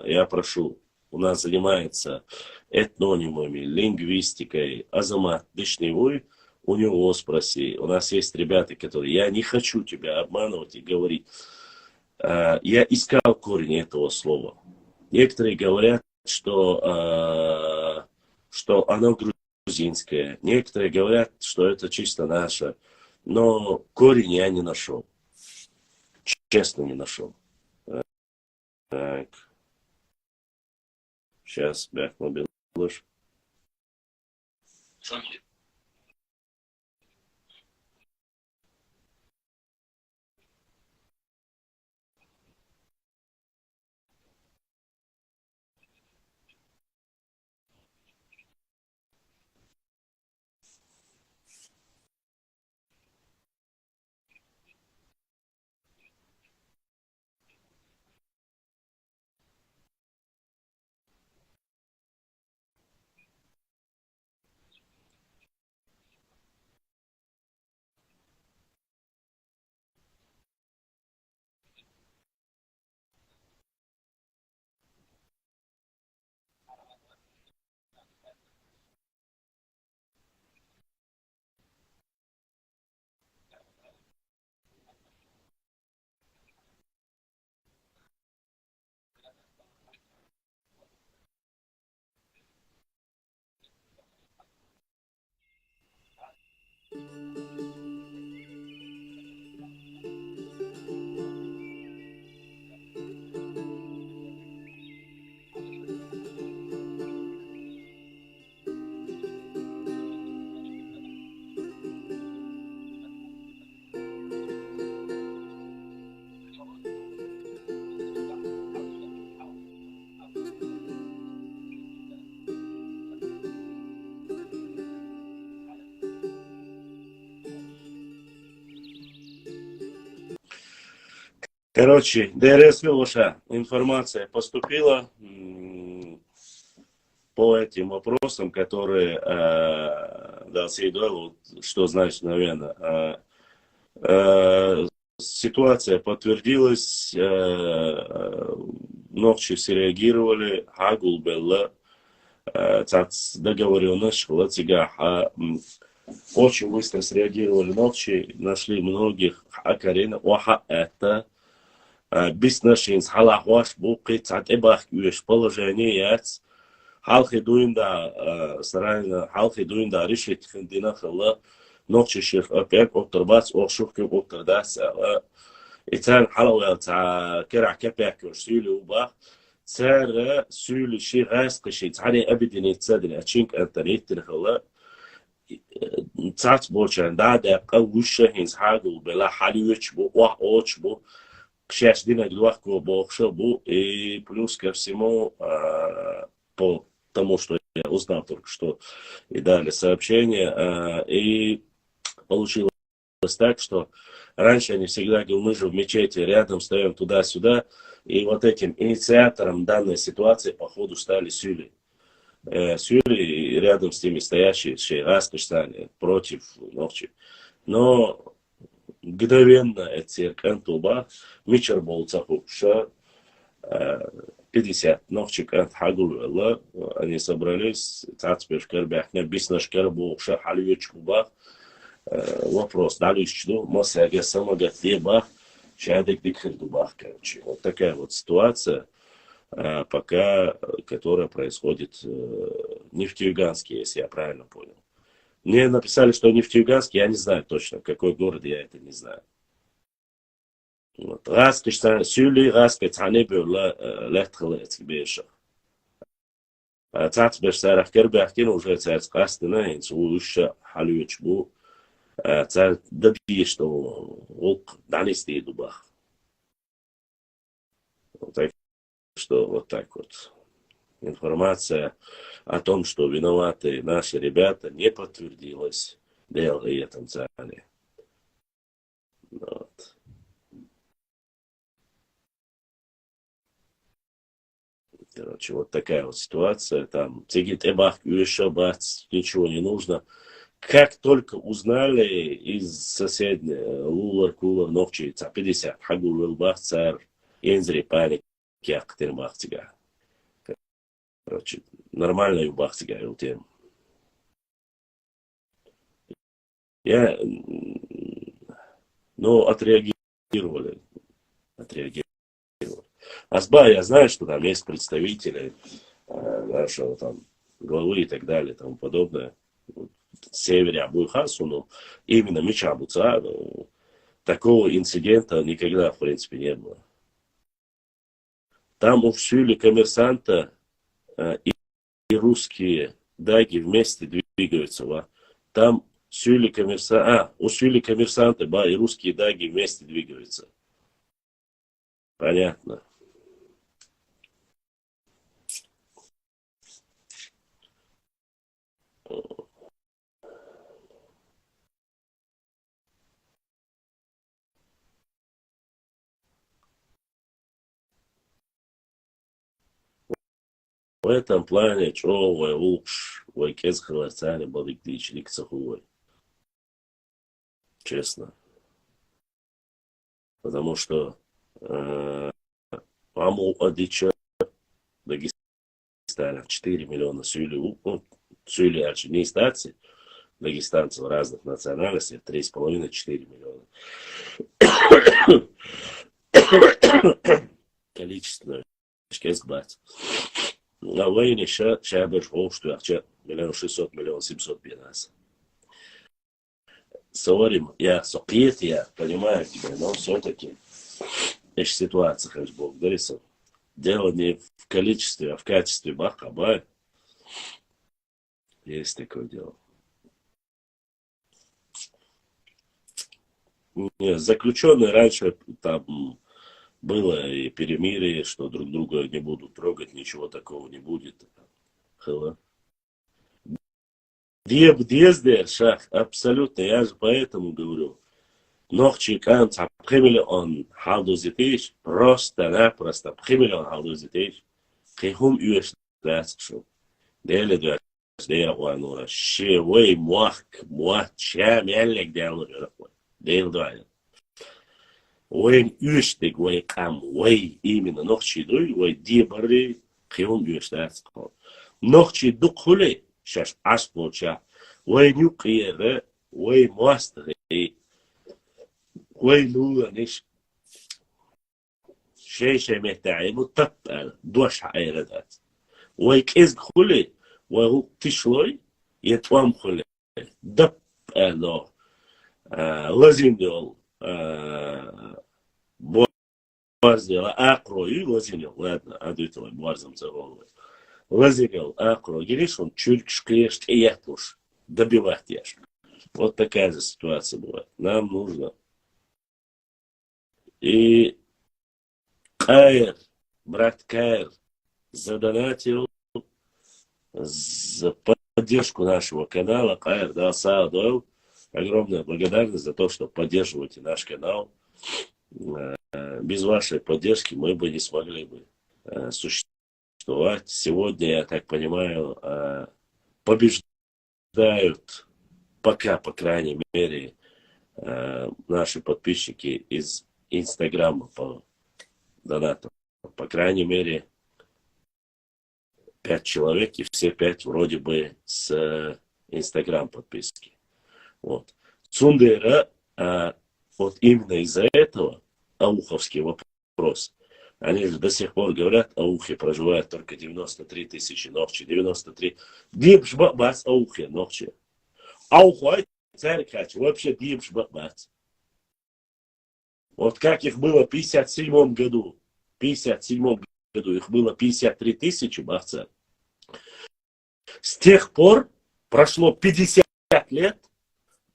я прошу, у нас занимается этнонимами, лингвистикой, Азамат Дышневой, у него спроси. У нас есть ребята, которые, я не хочу тебя обманывать и говорить. Я искал корень этого слова. Некоторые говорят, что оно грузинское. Некоторые говорят, что это чисто наше. Но корень я не нашел. Честно не нашел. Так. Сейчас, бэкмобил. Короче, ДРС Вилоша, информация поступила по этим вопросам, которые дал Сейдуэл, что значит, наверное, ситуация подтвердилась, ночью все реагировали, Хагул Белла, договоренность, очень быстро среагировали ночи, нашли многих Акарина, Оха это, без нашинс, Халахваш, Буки, Цатебах, Юеш, положение, Халхи дуинда, сарайна, Халхи дуинда, решить хендина хала, ночи ших опять, окторбац, ошухки, октордас, إتان حلوة تاع كرع كباك وسيلي وباخ تاع سيلي شي غاس قشي تعني أبدا يتصدر أتشينك أنت نيت نخلا تاعت بوشان دادا قوشة هنز حاجة بلا حاليوش بو واه أوش بو قشاش دينا دلوقتي بوخشة بو и плюс ко всему по тому, что я узнал только что и дали сообщение и получилось так, что раньше они всегда говорили, мы же в мечети рядом стоим туда-сюда, и вот этим инициатором данной ситуации, походу, стали Сюли. Сюли рядом с теми стоящие, Шейраски стали против ночи. Но мгновенно это Кантуба, Мичер Болцаху, 50 ночи Кант Хагулуэлла, они собрались, Цацбеш Кербяхня, Биснаш Кербу, Халюечкуба. Вопрос, дали что, Масяга самогатеба, Шадик Дикхендубах, короче. Вот такая вот ситуация, пока, которая происходит в Нефтеюганске, если я правильно понял. Мне написали, что Нефтеюганск, я не знаю точно, какой город, я это не знаю. Вот. Сюли, Раска, Цанебюрла, Лехтхалец, Беша. Цацбеш Сарах Кербяхтин уже Цацкастина, Инцуша, Халюечбу. Царь добьет, что волк дались не дубах. Так что вот так вот. Информация о том, что виноваты наши ребята, не подтвердилась. Дело и этом царе. Вот. Короче, вот такая вот ситуация. Там Цигит Эбах, Юешабац, ничего не нужно. Как только узнали из соседней Лулар, Кулар, Новчи, 50, Хагул, Вилбах, Царь, Энзри, Паник, Кяхтер, Бахтига. Короче, нормально и Бахтига, и тем. Я, ну, отреагировали. Асба, я знаю, что там есть представители нашего там главы и так далее, и тому подобное. Севере Абу-Хасу, но именно Мича Абуца, такого инцидента никогда, в принципе, не было. Там у Сюли коммерсанта и русские даги вместе двигаются. Там Сюли коммерсанта, у Сюли коммерсанта и русские даги вместе двигаются. Понятно. В этом плане Човой лучше Вайкез Халарцани Балыктич Ликцахуой. Честно. Потому что Амул Адича Дагестана 4 миллиона Сюли, Сюли не стати, дагестанцев разных национальностей 3,5-4 миллиона. Количество. Шкезбать. На войне шабаш что я 1 600 000 700 бинас. Сорим, я сокет, я понимаю тебя, но все-таки эта ситуация, хоть Бог дарится. Дело не в количестве, а в качестве бахаба. Есть такое дело. Заключенные раньше там было и перемирие, что друг друга не будут трогать, ничего такого не будет. Где шах, абсолютно, я же поэтому говорю, Ногчи канца примиллион халдузитиш, просто-напросто примиллион халдузитиш. Кихум юэш дацшу. Дели дуэш деяванура. Шевей муах чам яллек делу. Дел дуэш. Уэн юэштик, уэн кам, уэн именно ногчи дуй, уэн дибари, кихум юэш дацшу. Ногчи дукхуле, шаш асплоча. Уэн юкиере, уэн муастре. ويلو نيش شيء متاعي متقبل دوش حيردات ويكيز خلي وهو تشلوي يتوام خلي دب له لازم يول بوارزي أقروي لازم يول لا أديته بوارزم زغول لازم يول أقروي جريش он чуть шклеш тиятуш добивать яш. Вот такая же ситуация бывает. Нам нужно. И Каир, брат Каир, задонатил за поддержку нашего канала. Каир дал Саадойл. Огромная благодарность за то, что поддерживаете наш канал. Без вашей поддержки мы бы не смогли бы существовать. Сегодня, я так понимаю, побеждают, пока, по крайней мере, наши подписчики из Инстаграма по донатам. По крайней мере, 5 человек, и все 5 вроде бы с Инстаграм подписки. Вот. Цундера, вот именно из-за этого, ауховский вопрос, они же до сих пор говорят, аухи проживают только 93 тысячи ногчи, 93. Димш бабац аухи ногчи. Аухуай царькач, вообще димш бабац. Вот как их было в 57 году. В 57 году их было 53 тысячи бахца. С тех пор прошло 50 лет,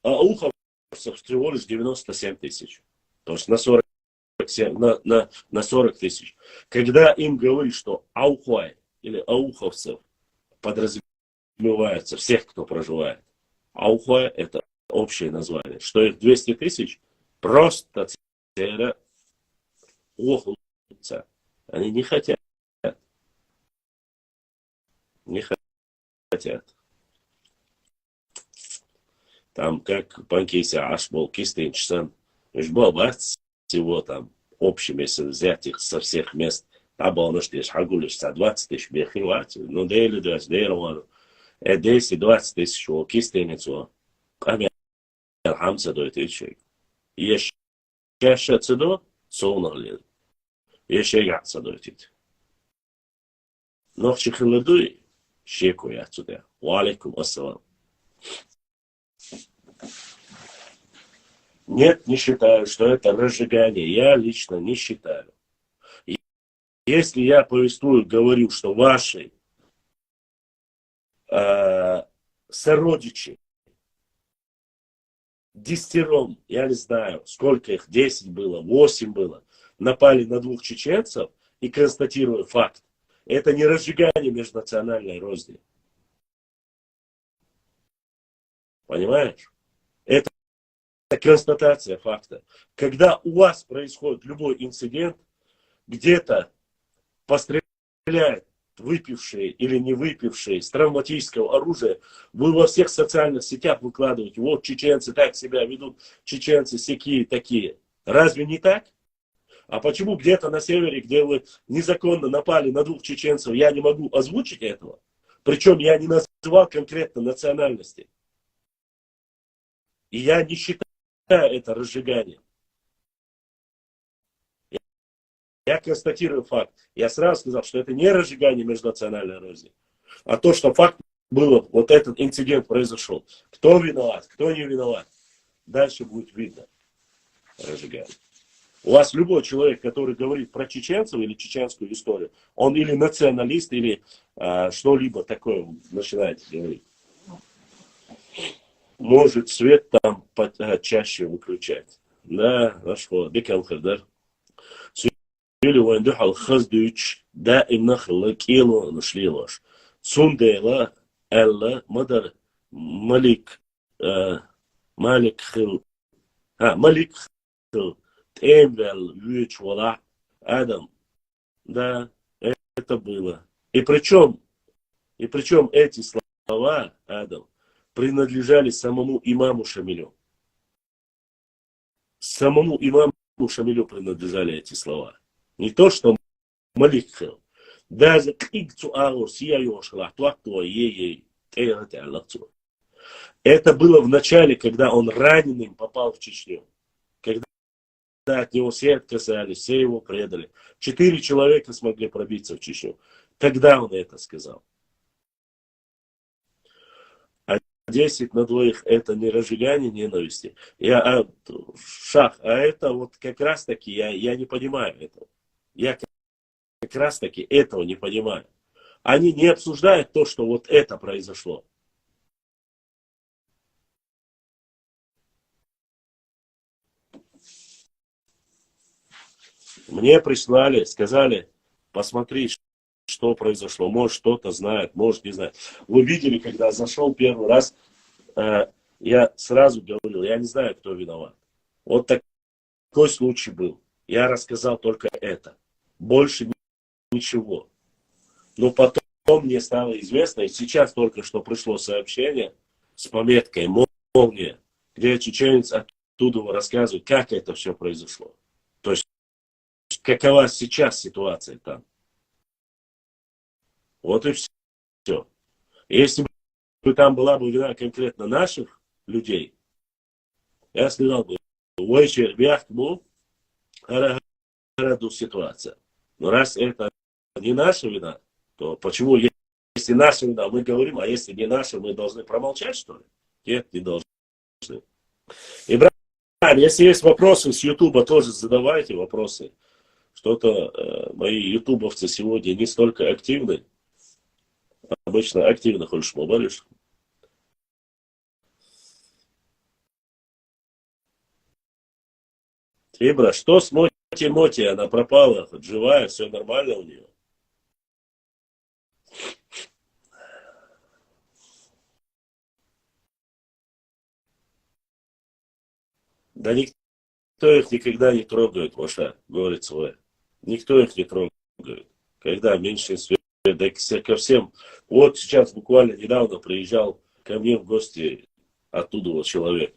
а ауховцев всего лишь 97 тысяч. То есть на 40 тысяч. Когда им говорят, что аухуай или ауховцев подразумевается всех, кто проживает. Аухуай это общее название. Что их 200 тысяч просто охлутся. Они не хотят. Не хотят. Там как панкейся ашбол кистинчсан. Жбалбац всего там общими, если взять их со всех мест. Табал штиш хагулиш 20 тысяч бехилат. Ну дейли дас дейрвану. 10-20 тысяч о кистиницу. Камер хамса дойтичек. Еш Кэша цедо, солнали. Еще я цедотит. Ночи хледуй, щеку я отсюда. Валикум ассалам. Нет, не считаю, что это разжигание. Я лично не считаю. Если я повествую, говорю, что ваши сородичи десятером, я не знаю, сколько их, 10 было, 8 было, напали на 2 чеченцев и констатирую факт. Это не разжигание межнациональной розни. Понимаешь? Это констатация факта. Когда у вас происходит любой инцидент, где-то постреляет выпившие или не выпившие с травматического оружия, вы во всех социальных сетях выкладываете, вот чеченцы так себя ведут, чеченцы сякие такие. Разве не так? А почему где-то на севере, где вы незаконно напали на 2 чеченцев, я не могу озвучить этого? Причем я не называл конкретно национальности. И я не считаю это разжиганием. Я констатирую факт. Я сразу сказал, что это не разжигание межнациональной розни, а то, что факт было, вот этот инцидент произошел. Кто виноват, кто не виноват. Дальше будет видно разжигание. У вас любой человек, который говорит про чеченцев или чеченскую историю, он или националист, или что-либо такое начинает говорить. Может свет там чаще выключать. Да, хорошо. Бекалхардар. Или войндух алхаздуч, да им нахлы кило нашлилош. Цундела, элла, мадар, малик хил Малик Эмвел Вичвала Адам. Да, это было. И причем эти слова, Адам, принадлежали самому имаму Шамилю. Самому имаму Шамилю принадлежали эти слова. Не то, что Малик Хел. Даже это было в начале, когда он раненым попал в Чечню. Когда от него все отказались, все его предали. 4 человека смогли пробиться в Чечню. Тогда он это сказал. А 10 на двоих это не разжигание ненависти. Шах, а это вот как раз таки, я не понимаю этого. Я как раз таки этого не понимаю. Они не обсуждают то, что вот это произошло. Мне прислали, сказали, посмотри, что произошло. Может, что-то знает, может, не знает. Вы видели, когда зашел первый раз, я сразу говорил, я не знаю, кто виноват. Вот такой случай был. Я рассказал только это. Больше ничего. Но потом мне стало известно, и сейчас только что пришло сообщение с пометкой «Молния», где чеченец оттуда рассказывает, как это все произошло. То есть, какова сейчас ситуация там. Вот и все. Если бы там была бы вина конкретно наших людей, я сказал бы, вечер вяхну, гораду ситуация. Но раз это не наша вина, то почему, если наша вина, мы говорим, а если не наша, мы должны промолчать, что ли? Нет, не должны. Ибрахим, если есть вопросы с Ютуба, тоже задавайте вопросы. Что-то мои ютубовцы сегодня не столько активны. Обычно активно хочешь поболишь. Ибра, что с Моти? Она пропала, хоть живая, все нормально у нее. Да никто их никогда не трогает, Маша, говорит свой. Никто их не трогает. Когда в меньшинстве, да ко всем. Вот сейчас буквально недавно приезжал ко мне в гости оттуда вот человек.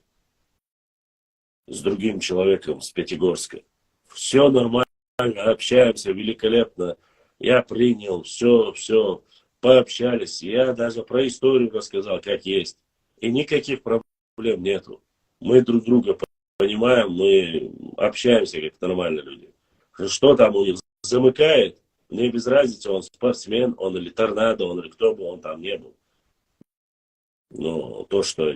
С другим человеком с Пятигорска. Все нормально, общаемся великолепно. Я принял, все, пообщались. Я даже про историю рассказал, как есть. И никаких проблем нету. Мы друг друга понимаем, мы общаемся как нормальные люди. Что там у них замыкает, мне без разницы, он спортсмен, он или торнадо, он или кто бы он там не был. Но то, что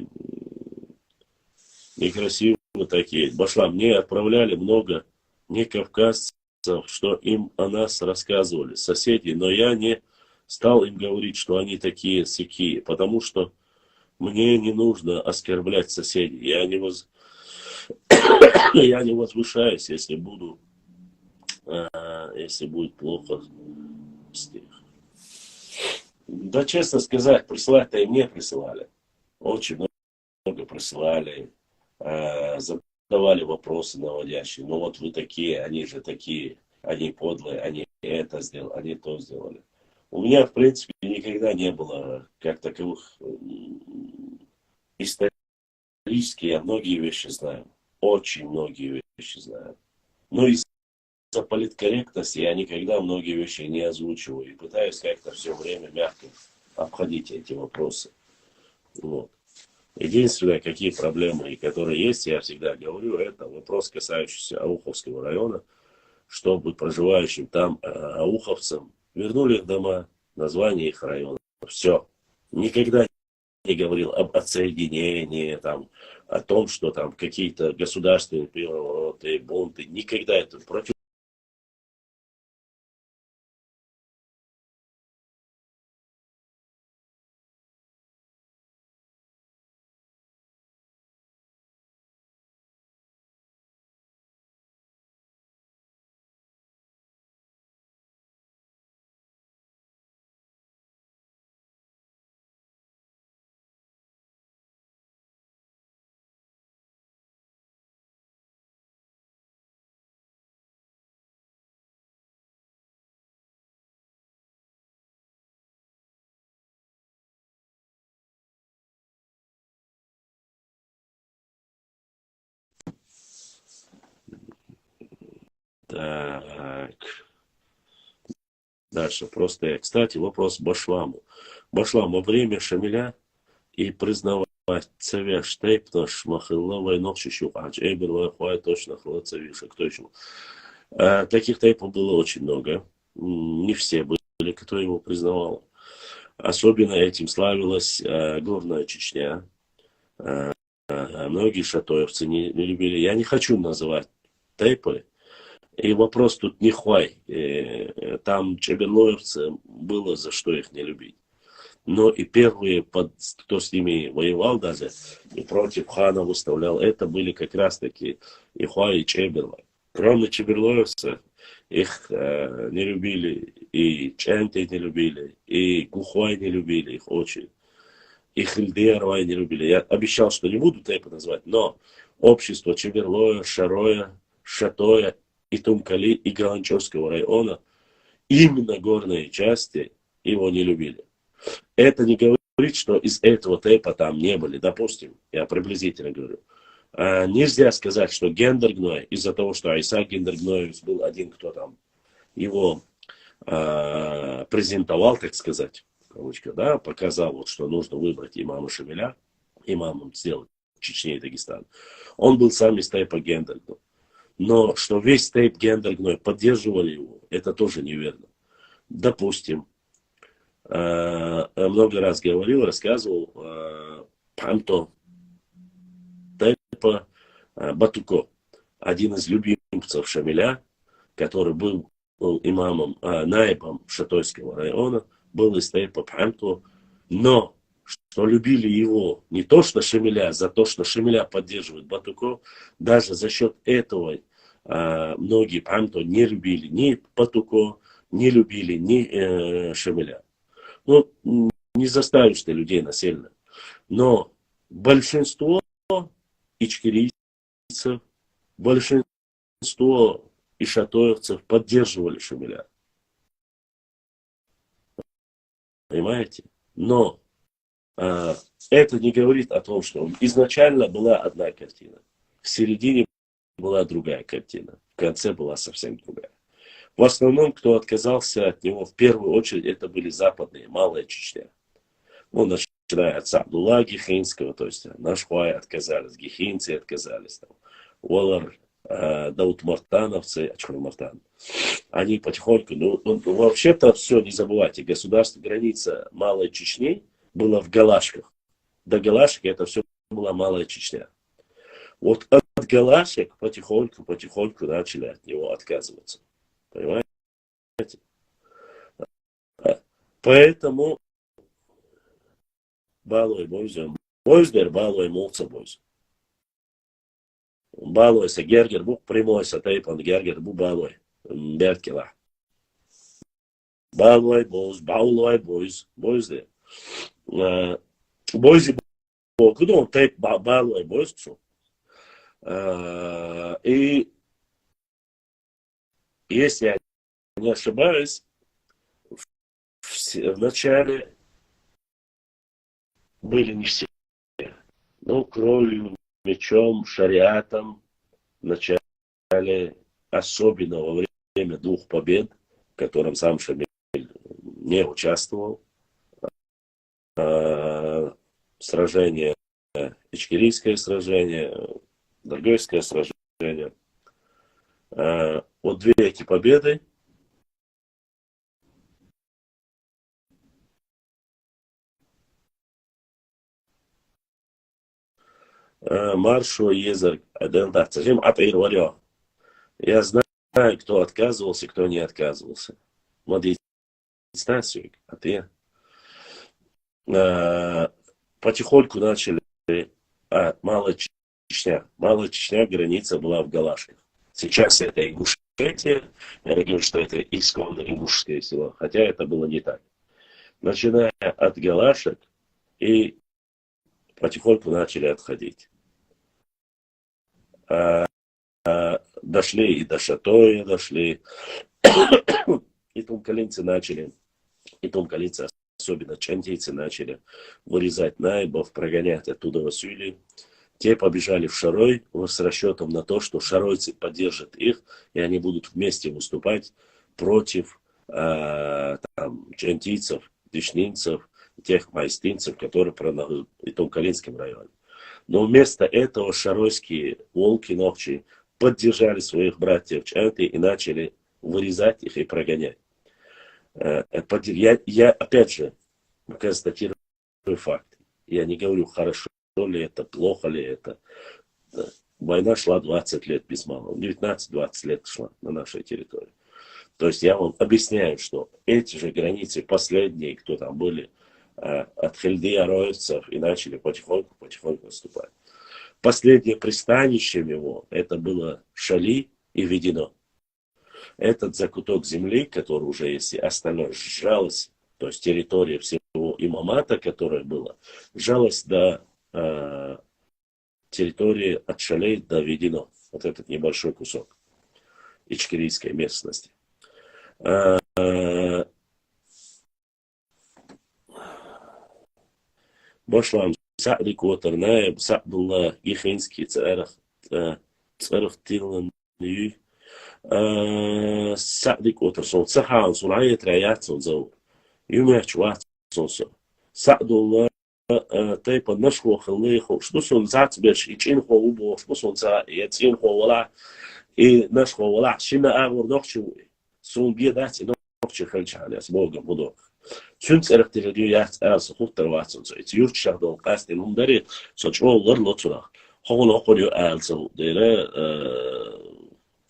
некрасиво такие. Башла, мне отправляли много не кавказцев, что им о нас рассказывали, соседи, но я не стал им говорить, что они такие сякие, потому что мне не нужно оскорблять соседей. Я не возвышаюсь, если будет плохо. Да, честно сказать, присылать-то и мне присылали. Очень много присылали. Задавали вопросы наводящие. Ну вот вы такие, они же такие, они подлые, они это сделали, они то сделали. У меня, в принципе, никогда не было как таковых исторических, я многие вещи знаю. Очень многие вещи знаю. Но из-за политкорректности я никогда многие вещи не озвучиваю. И пытаюсь как-то все время мягко обходить эти вопросы. Вот. Единственное, какие проблемы, которые есть, я всегда говорю, это вопрос, касающийся Ауховского района, чтобы проживающим там ауховцам вернули их дома, название их района. Все. Никогда не говорил об отсоединении, там, о том, что там какие-то государственные перевороты, бунты. Никогда это против Так. Дальше. Просто, кстати, вопрос Башламу. Башлам, во время Шамиля и признавать цевя штейпнаш махилловой ночи щупач эйбер хвай точно хлоцевиша. Кто еще? Таких тейпов было очень много. Не все были, кто его признавал. Особенно этим славилась Горная Чечня. Многие шатоевцы не любили. Я не хочу называть тейпы. И вопрос тут не хвай. Там чеберлоевцы было за что их не любить. Но и первые, кто с ними воевал даже, и против хана выставлял, это были как раз таки и хвай, и чеберлой. Кроме чеберлоевцев, их не любили, и ченты не любили, и гухой не любили их очень. И хильдеровой не любили. Я обещал, что не буду тейпы назвать, но общество Чеберлоя, Шароя, Шатоя и Тумкали, и Галанчевского района, именно горные части его не любили. Это не говорит, что из этого тейпа там не были. Допустим, я приблизительно говорю. Нельзя сказать, что Гендер-Гной, из-за того, что Айса Гендер-Гноевец был один, кто там его презентовал, так сказать, кавычка, да, показал, вот, что нужно выбрать имама Шамиля, имамом сделать Чечне и Дагестан. Он был сам из тейпа Гендер-Гной. Но что весь тейп Гендер-Гной поддерживали его, это тоже неверно. Допустим, много раз говорил, рассказывал Панто тейпа Батуко, один из любимцев Шамиля, который был имамом, наибом Шатойского района, был из тейпа Панто, но что любили его не то, что Шамиля, за то, что Шамиля поддерживает Батуко, даже за счет этого многие Панто не любили ни Батуко, не любили ни Шамиля. Ну, не заставишь ты людей насильно. Но большинство ичкерийцев, большинство ишатоевцев поддерживали Шамиля. Понимаете? Но это не говорит о том, что изначально была одна картина. В середине была другая картина. В конце была совсем другая. В основном, кто отказался от него, в первую очередь, это были западные, Малая Чечня. Ну, начиная от Абдулла Гехинского, то есть Нашхуай отказались, гехинцы отказались, там, Уолар, Даутмартановцы, Ачхурмартан. Они потихоньку, вообще-то все, не забывайте, государство, граница Малой Чечни была в Галашках. До Галашек это все была Малая Чечня. Вот от Галашек потихоньку начали от него отказываться. Понимаете? Поэтому балой бойздер, балой молца бойз. Балой се гергер бук прямой се тейпан гергер бу балой. Беркела. Балой бойз, бойздер. Бойзи бок, куда он тейп балой бойз? И если я не ошибаюсь, в начале были не все. Ну, кровью, мечом, шариатом, в начале, особенно во время двух побед, в котором сам Шамиль не участвовал, сражение, Ичкерийское сражение, Доргойское сражение. Вот две эти победы Маршу Езер Адендацажим Атаир Варё. Я знаю, кто отказывался, кто не отказывался. Младенец Стасик, а ты? Потихоньку начали Малая Чечня. Малая Чечня, граница была в Галашках. Сейчас это Ингушетия. Я говорю, что это исконно ингушское село. Хотя это было не так. Начиная от Галашек и потихоньку начали отходить. Дошли и до Шатоя, дошли. И тумкалинцы начали. И тумкалинцы, особенно чантийцы, начали вырезать наибов, прогонять оттуда Василий. Те побежали в Шарой с расчетом на то, что шаройцы поддержат их, и они будут вместе выступать против там, чантийцев, дешнинцев, тех майстинцев, которые в Итом-Калинском районе. Но вместо этого шаройские волки ночи поддержали своих братьев чанты и начали вырезать их и прогонять. Я опять же, констатирую факты. Я не говорю, хорошо ли это, плохо ли это. Война шла 20 лет без малого. 19-20 лет шла на нашей территории. То есть я вам объясняю, что эти же границы последние, кто там были, от Хельды ароевцев, и начали потихоньку отступать. Последнее пристанище его, это было Шали и Ведено. Этот закуток земли, который уже, если остальное сжалось, то есть территория всего имамата, которая была, сжалась до территории от Шалей до Ведено. Вот этот небольшой кусок ичкерийской местности. Бошлам Сади Котарнаев, Садулла Ихинский царах Тилан Сади Котарсон, Сахан Сунайет Раятсон Зау, Юмяч Ватсон Садулла типа нашего халыху, что сон зацбеш и чин хоубо, что сон за и чин хоула и наш хоула, шина авор нохчуй, сон бедать и нохчи хальчали с Богом будок. Чунц эрхтелью яц арс хуттер ватсон, so it's your shadow cast in hundred, so чмо лор лоцурах. Хогон хогорю алсо, дере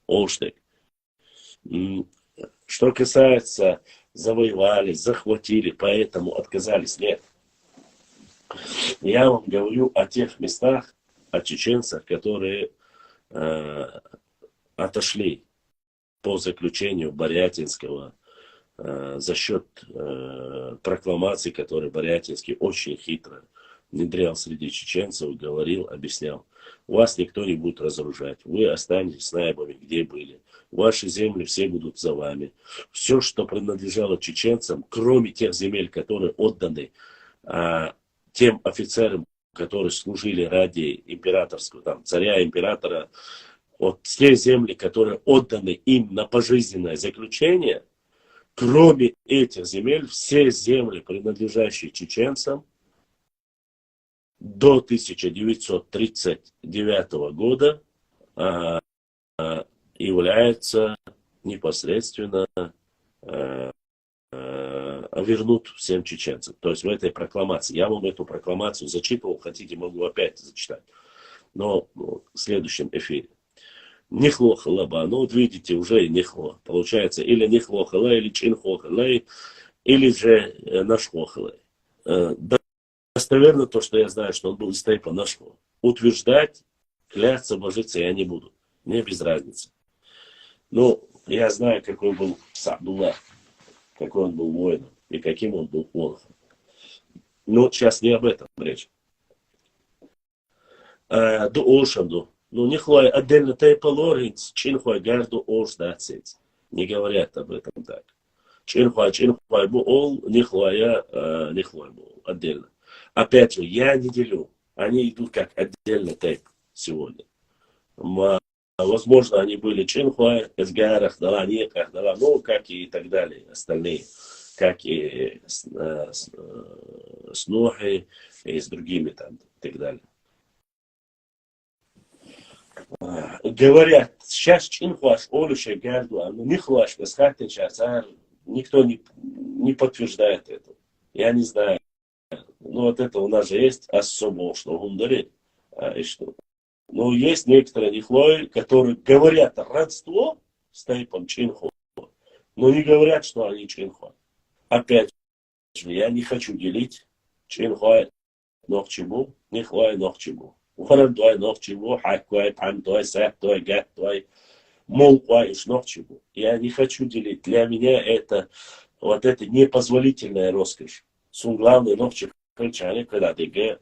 олштек. Что касается завоевали, захватили, поэтому отказались, нет. Я вам говорю о тех местах, о чеченцах, которые отошли по заключению Борятинского за счет прокламаций, которые Борятинский очень хитро внедрял среди чеченцев, говорил, объяснял. Вас никто не будет разоружать. Вы останетесь с наибами, где были. Ваши земли все будут за вами. Все, что принадлежало чеченцам, кроме тех земель, которые отданы тем офицерам, которые служили ради императорского, там, царя, императора, вот те земли, которые отданы им на пожизненное заключение, кроме этих земель, все земли, принадлежащие чеченцам, до 1939 года являются непосредственно вернут всем чеченцам. То есть в этой прокламации. Я вам эту прокламацию зачитывал, хотите, могу опять зачитать. Но в следующем эфире. Нихло халаба. Ну вот видите, уже нихло. Получается или нихло халай, или чинхо халай, или же нашхо халай. Достоверно то, что я знаю, что он был из тейпа нашхо. Утверждать, клясться, божиться я не буду. Мне без разницы. Ну, я знаю, какой был Сабдулла, какой он был воином и каким он был монахом. Но сейчас не об этом речь. До Олшанду. Ну, нихлой отдельно тейпа лоринц, чинхой гарду олшдацец. Не говорят об этом так. Чинхой бу ол, нихлой бу отдельно. Опять же, я не делю. Они идут как отдельно тейп сегодня. Возможно, они были чинхуай, эсгарах, дала, неках, дала, ну, как и так далее, остальные, как и с Нохой и с другими там, и так далее. Говорят, сейчас чинхуаш, олюше, гарду, а нихуаш, бесхатин, шацар, никто не подтверждает это. Я не знаю. Ну, вот это у нас же есть особо, что гундари, и что. Но есть некоторые нихлои, которые говорят родство с тейпом чинхо, но не говорят, что они чинхо. Опять же, я не хочу делить чинхо нохчибу, нихлои нохчибу. Ухарам твой нохчибу, хайквай, пан твой, сак твой, гат твой, мол твой иш нохчибу. Я не хочу делить. Для меня это вот это непозволительная роскошь. Сум главный нохчибу, когда ты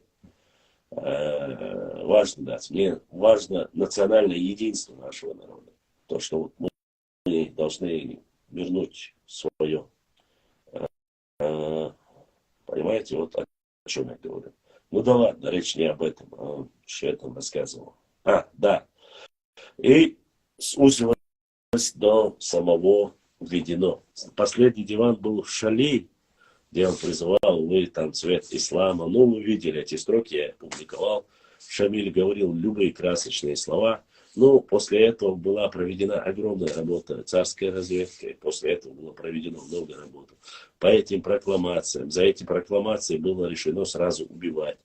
важно дать. Мне важно национальное единство нашего народа. То, что вот мы должны вернуть свое. Понимаете, вот о чем я говорю. Ну да ладно, речь не об этом, а он что я там рассказывал. Да. И сузилось до самого Ведено. Последний диван был в Шали, где он призывал, вы там цвет ислама. Ну, вы видели эти строки, я их публиковал. Шамиль говорил любые красочные слова. Ну, после этого была проведена огромная работа царской разведкой. После этого было проведено много работы по этим прокламациям. За эти прокламации было решено сразу убивать.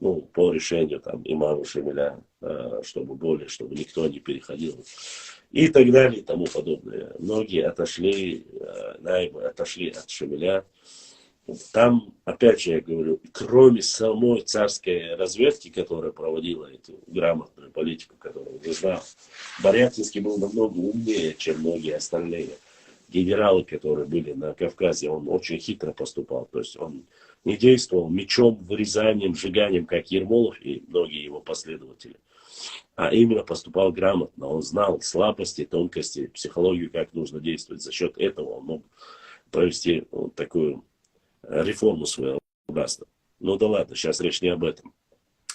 Ну, по решению там имама Шамиля, чтобы никто не переходил. И так далее, и тому подобное. Многие отошли, наибы отошли от Шамиля. Там, опять же, я говорю, кроме самой царской разведки, которая проводила эту грамотную политику, которую я знал, Борятинский был намного умнее, чем многие остальные генералы, которые были на Кавказе. Он очень хитро поступал. То есть он не действовал мечом, вырезанием, сжиганием, как Ермолов и многие его последователи, а именно поступал грамотно. Он знал слабости, тонкости, психологию, как нужно действовать. За счет этого он мог провести вот такую реформу своего государства. Ну да ладно, сейчас речь не об этом.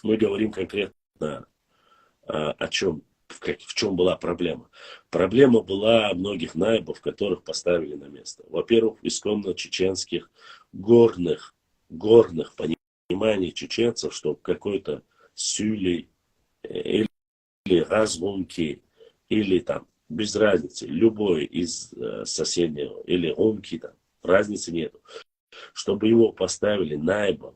Мы говорим конкретно о чем, в чем была проблема. Проблема была многих наибов, которых поставили на место. Во-первых, исконно чеченских горных пониманий чеченцев, что какой-то Сюли или Разгунки, или там, без разницы, любой из соседнего, или Гунки, там, разницы нету. Чтобы его поставили наибом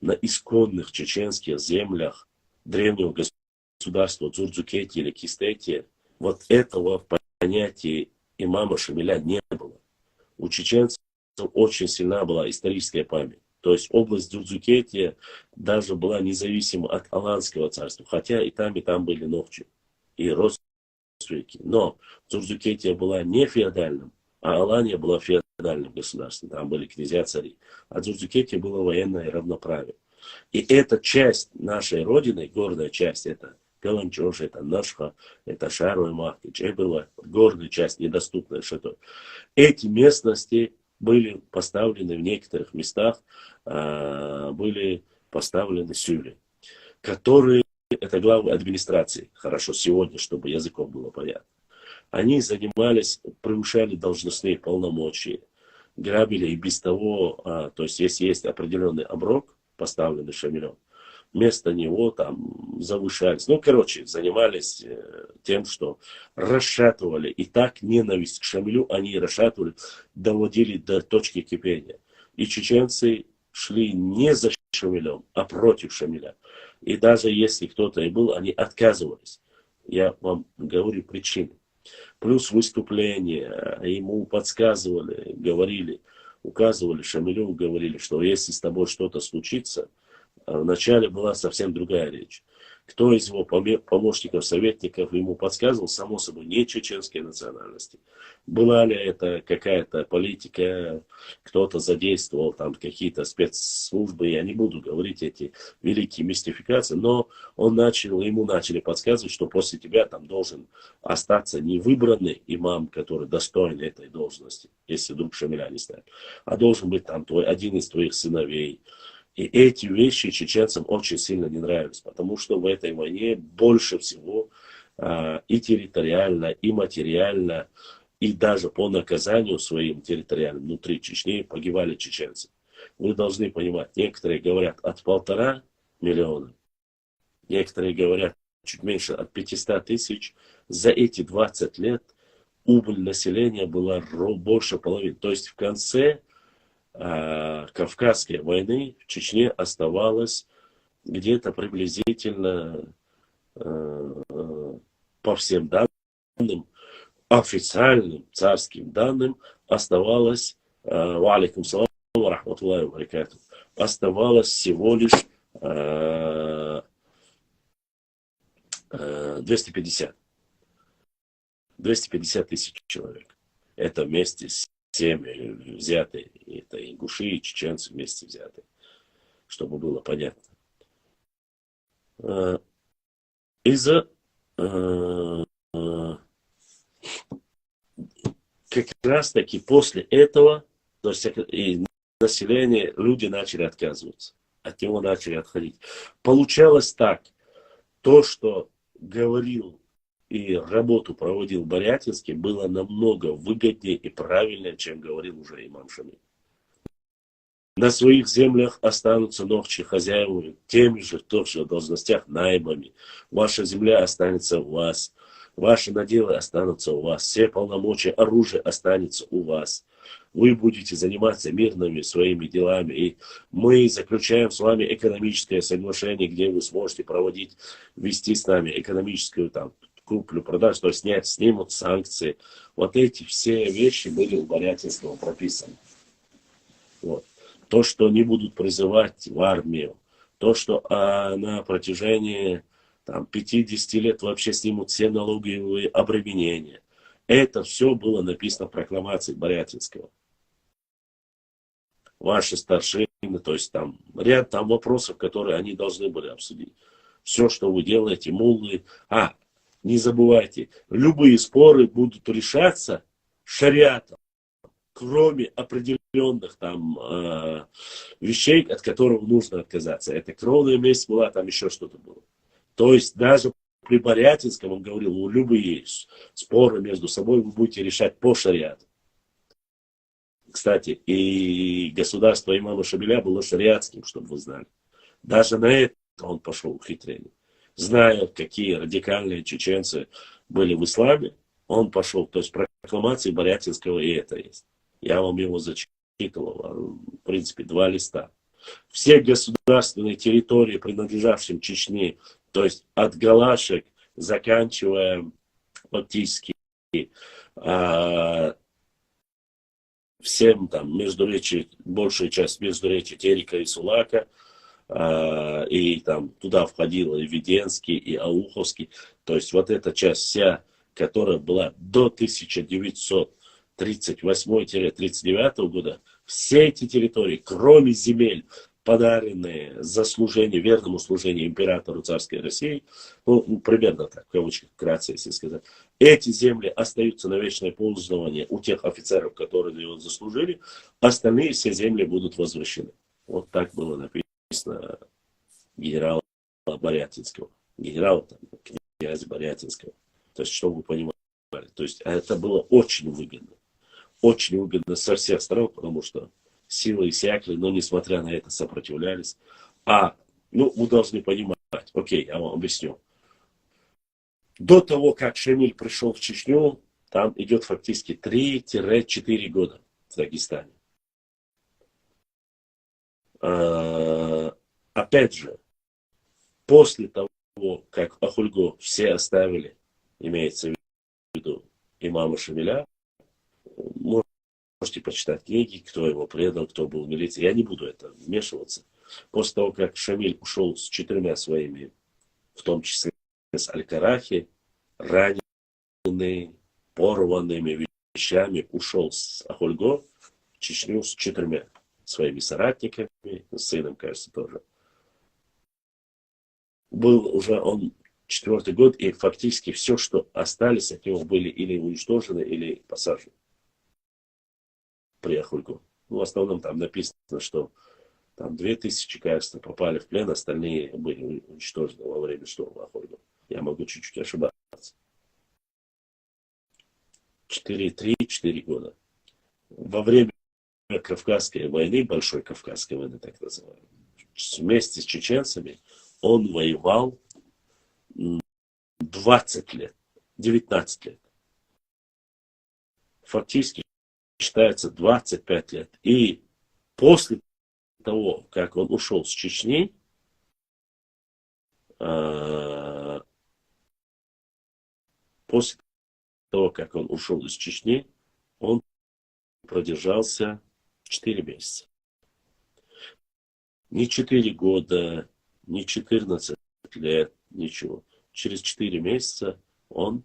на исконных чеченских землях древнего государства Дзурдзукетии или Кистетии, вот этого в понятии имама Шамиля не было. У чеченцев очень сильна была историческая память. То есть область Дзурдзукетия даже была независима от Аланского царства, хотя и там были ногчи и родственники. Но Дзурдзукетия была не феодальным, а Алания была феодальным государством. Там были князья-цари. А Дзурдзукетия было военное равноправие. И эта часть нашей родины, горная часть, это Каланчош, это Нашха, это Шару и Махтич, это была горная часть, недоступная Шато. Эти местности были поставлены в некоторых местах, были поставлены сюли, которые, это главы администрации, хорошо сегодня, чтобы языком было понятно. Они занимались, превышали должностные полномочия, грабили и без того, то есть если есть определенный оброк, поставленный Шамилем, вместо него там завышались. Ну, короче, занимались тем, что расшатывали. И так ненависть к Шамилю они расшатывали, доводили до точки кипения. И чеченцы шли не за Шамилем, а против Шамиля. И даже если кто-то и был, они отказывались. Я вам говорю причины. Плюс выступления, ему подсказывали, говорили, указывали Шамилю, говорили, что если с тобой что-то случится, вначале была совсем другая речь. Кто из его помощников, советников ему подсказывал, само собой, не чеченской национальности. Была ли это какая-то политика, кто-то задействовал там какие-то спецслужбы, я не буду говорить эти великие мистификации, но ему начали подсказывать, что после тебя там должен остаться не выбранный имам, который достоин этой должности, если вдруг Шамиля не ставит, а должен быть там один из твоих сыновей. И эти вещи чеченцам очень сильно не нравились, потому что в этой войне больше всего и территориально, и материально, и даже по наказанию своим территориальным внутри Чечни погибали чеченцы. Вы должны понимать, некоторые говорят от 1,5 миллиона, некоторые говорят чуть меньше от 500 тысяч. За эти 20 лет убыль населения была больше половины. То есть в конце Кавказской войны в Чечне оставалось где-то приблизительно, по всем данным, официальным царским данным, оставалось, валикум салам ва рахматуллахи ва баракатух, оставалось всего лишь 250 тысяч человек. Это вместе с всеми взятые, это ингуши и чеченцы вместе взятые, чтобы было понятно. Из-за как раз таки после этого, то есть и население, люди начали отказываться. от него начали отходить. Получалось так, то, что говорил и работу проводил Борятинский, было намного выгоднее и правильнее, чем говорил уже имам Шамиль. На своих землях останутся нохчи хозяевами, теми же, в тех же должностях, наибами. Ваша земля останется у вас. Ваши наделы останутся у вас. Все полномочия, оружие останется у вас. Вы будете заниматься мирными своими делами. И мы заключаем с вами экономическое соглашение, где вы сможете проводить, вести с нами экономическую там, куплю-продажу, то есть снимут санкции. Вот эти все вещи были у Борятинского прописаны. Вот. То, что не будут призывать в армию, то, что на протяжении там, 50 лет вообще снимут все налоговые обременения. Это все было написано в прокламации Борятинского. Ваши старшины, то есть там ряд там вопросов, которые они должны были обсудить. Все, что вы делаете, муллы. Не забывайте, любые споры будут решаться шариатом, кроме определенных там вещей, от которых нужно отказаться. Это кровная месть была, там еще что-то было. То есть даже при Борятинском он говорил, любые споры между собой вы будете решать по шариату. Кстати, и государство имама Шамиля было шариатским, чтобы вы знали. Даже на это он пошел в хитрение. Зная, какие радикальные чеченцы были в исламе, он пошел. То есть прокламации Борятинского и это есть. Я вам его зачитывал, в принципе, 2 листа. Все государственные территории, принадлежавшим Чечне, то есть от Галашек, заканчивая фактически всем там междуречье, большая часть междуречья Терека и Сулака, и там туда входило и Веденский, и Ауховский. То есть вот эта часть вся, которая была до 1938-39 года, все эти территории, кроме земель, подаренные за служение, верному служению императору царской России, ну, примерно так, в кавычках, вкратце, если сказать, эти земли остаются на вечное пользование у тех офицеров, которые его заслужили, остальные все земли будут возвращены. Вот так было написано генерала Борятинского, генерала князя Борятинского. То есть, чтобы вы понимали, то есть это было очень выгодно со всех сторон, потому что силы иссякли, но несмотря на это сопротивлялись. Вы должны понимать, окей, я вам объясню. До того, как Шамиль пришел в Чечню, там идет фактически 3-4 года в Дагестане. Опять же, после того, как Ахульго все оставили, имеется в виду имама Шамиля, можете почитать книги, кто его предал, кто был в милиции. Я не буду это вмешиваться. После того, как Шамиль ушел с 4 своими, в том числе с Аль-Карахи, раненый, порванными вещами, ушел с Ахульго в Чечню с 4 своими соратниками, с сыном, кажется, тоже. Был уже он 4-й год, и фактически все, что остались от него, были или уничтожены, или посажены при Ахульго. В основном там написано, что там 2000, кажется, попали в плен, остальные были уничтожены во время штурма Ахульго. Я могу чуть-чуть ошибаться. 3-4 года. Во время Кавказской войны, Большой Кавказской войны, так называемой, вместе с чеченцами он воевал 20 лет, 19 лет. Фактически считается 25 лет. И после того, как он ушел с Чечни, после того, как он ушел из Чечни, он продержался 4 месяца. Не 4 года, не 14 лет, ничего. Через 4 месяца он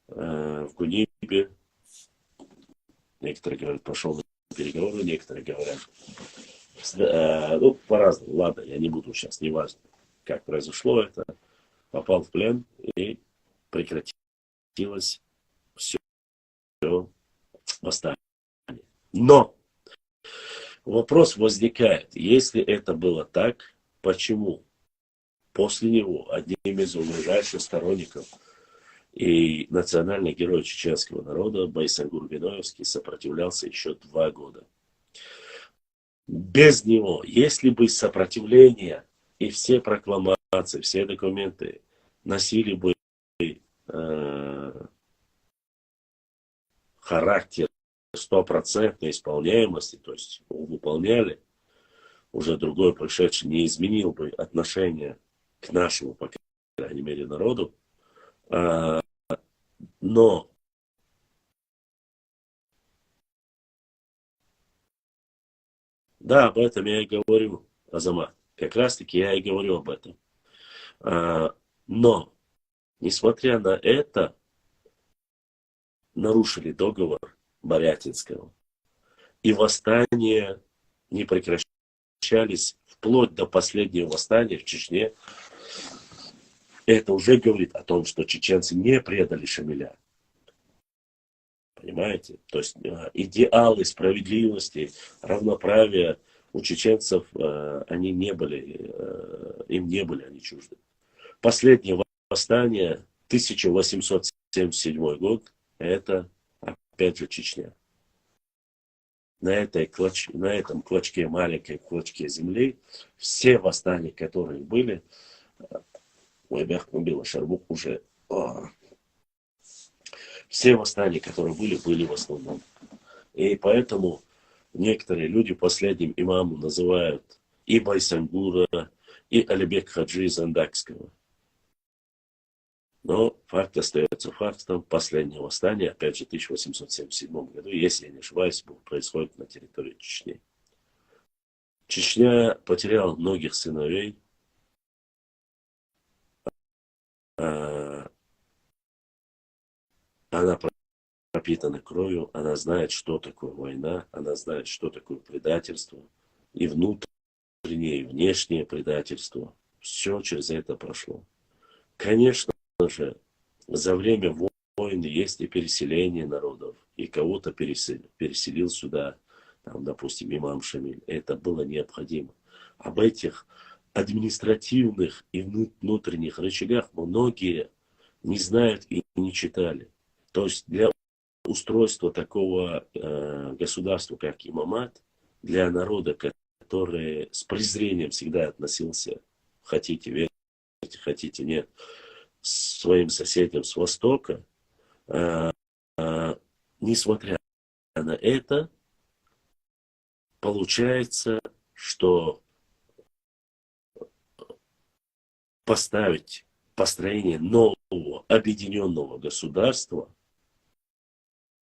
в Кунибе, некоторые говорят, пошел на переговоры, некоторые говорят, по-разному. Ладно, я не буду сейчас, не важно, как произошло это. Попал в плен и прекратилось все восстание. Но вопрос возникает, если это было так, почему после него одним из ближайших сторонников и национальный герой чеченского народа Байсангур Биноевский сопротивлялся еще 2 года. Без него, если бы сопротивление и все прокламации, все документы носили бы характер 100% исполняемости, то есть выполняли, уже другой пришедший не изменил бы отношение к нашему, по крайней мере, народу. Но да, об этом я и говорю, Азамат. Как раз таки я и говорю об этом. Но, несмотря на это, нарушили договор Борятинского. И восстания не прекращались вплоть до последнего восстания в Чечне. Это уже говорит о том, что чеченцы не предали Шамиля. Понимаете? То есть идеалы справедливости, равноправия у чеченцев, они не были, им не были они чужды. Последнее восстание, 1877 год, это опять же Чечня. На этом клочке, маленькой клочке земли, все восстания, которые были, уже... Все восстания, которые были в основном. И поэтому некоторые люди последним имамом называют и Байсангура, и Алибек Хаджи Зандакского. Но факт остается фактом. Последнее восстание, опять же, в 1877 году, если я не ошибаюсь, происходит на территории Чечни. Чечня потеряла многих сыновей. Она пропитана кровью, она знает, что такое война, она знает, что такое предательство, и внутреннее, и внешнее предательство. Все через это прошло. Конечно же, за время войны есть и переселение народов, и кого-то переселил сюда, там, допустим, имам Шамиль. Это было необходимо. Об этих административных и внутренних рычагах многие не знают и не читали. То есть для устройства такого государства, как имамат, для народа, который с презрением всегда относился, хотите верьте, хотите нет, своим соседям с Востока, несмотря на это, получается, что поставить построение нового объединенного государства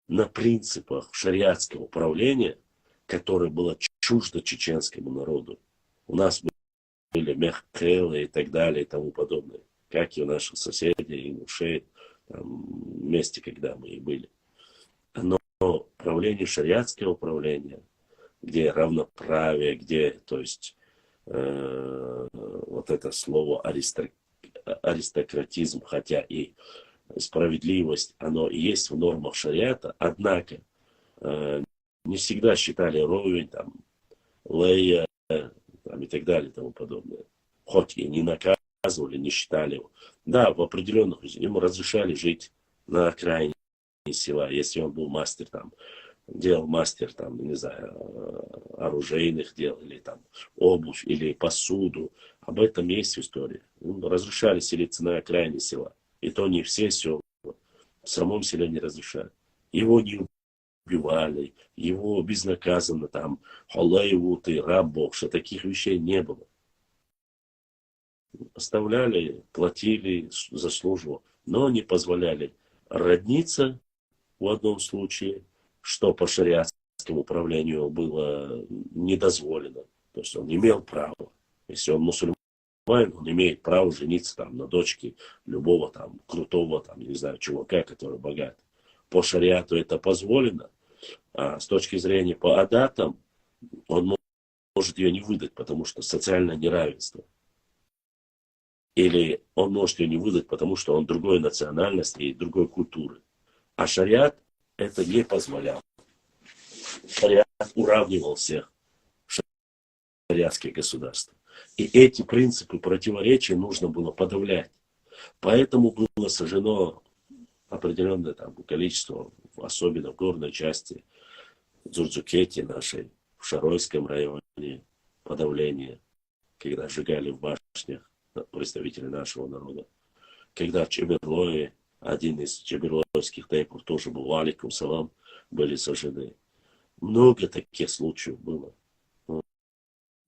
на принципах шариатского управления, которое было чуждо чеченскому народу. У нас были мехкелы и так далее и тому подобное, как и у наших соседей, ингушей, вместе, когда мы и были. Но управление, шариатское управление, где равноправие, где, то есть, вот это слово аристократизм, хотя и справедливость, оно и есть в нормах шариата, однако не всегда считали ровень, там, лея, там, и так далее и тому подобное. Хоть и не наказывали, не считали его. Да, в определенных ему разрешали жить на окраине села, если он был мастер, там, делал мастер, там, не знаю, оружейных дел, или там обувь, или посуду. Об этом есть история. Разрешали селиться на окраине села. И то не все села. В самом селе не разрешали. Его не убивали, его безнаказанно там, халаеву ты, раб Бог, что таких вещей не было. Оставляли, платили за службу, но не позволяли родниться в одном случае, что по шариатскому управлению было недозволено. То есть он имел право. Если он мусульманин, он имеет право жениться там на дочке любого там крутого, там, не знаю, чувака, который богат. По шариату это позволено, а с точки зрения по адатам он может ее не выдать, потому что социальное неравенство. Или он может ее не выдать, потому что он другой национальности и другой культуры. А шариат это не позволял. Шариат уравнивал всех. шариатское государство. И эти принципы противоречия нужно было подавлять. Поэтому было сожжено определенное там количество, особенно в горной части Дзурджукети нашей, в Шаройском районе, подавление, когда сжигали в башнях представители нашего народа. Когда в Чеберлое, один из чеберлойских тейпов тоже был, алейкум салам, были сожжены. Много таких случаев было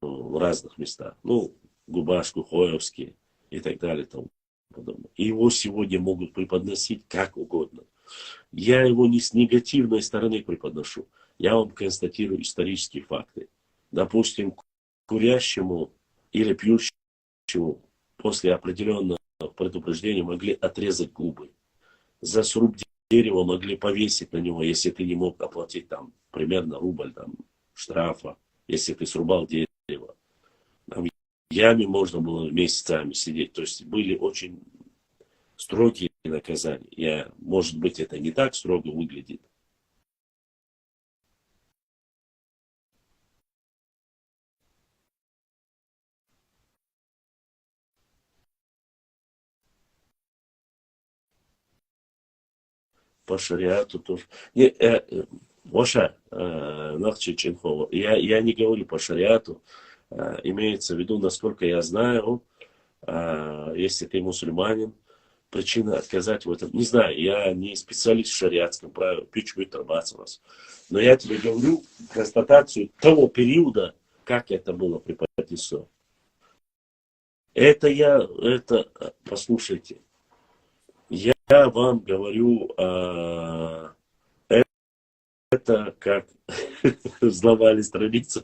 в разных местах. Ну, Губашку, Хоевский и так далее. Тому подобное. И его сегодня могут преподносить как угодно. Я его не с негативной стороны преподношу. Я вам констатирую исторические факты. Допустим, курящему или пьющему после определенного предупреждения могли отрезать губы. За сруб дерева могли повесить на него, если ты не мог оплатить там примерно рубль там, штрафа, если ты срубал дерево. Там в яме можно было месяцами сидеть. То есть были очень строгие наказания. Может быть, это не так строго выглядит. По шариату тоже. Воша, Нахчи Чинхова, я не говорю по шариату. Имеется в виду, насколько я знаю, если ты мусульманин, причина отказать в этом. Не знаю, я не специалист в шариатском праве, но я тебе говорю констатацию того периода, как это было преподнесено. Послушайте, я вам говорю, это как взломали страницу.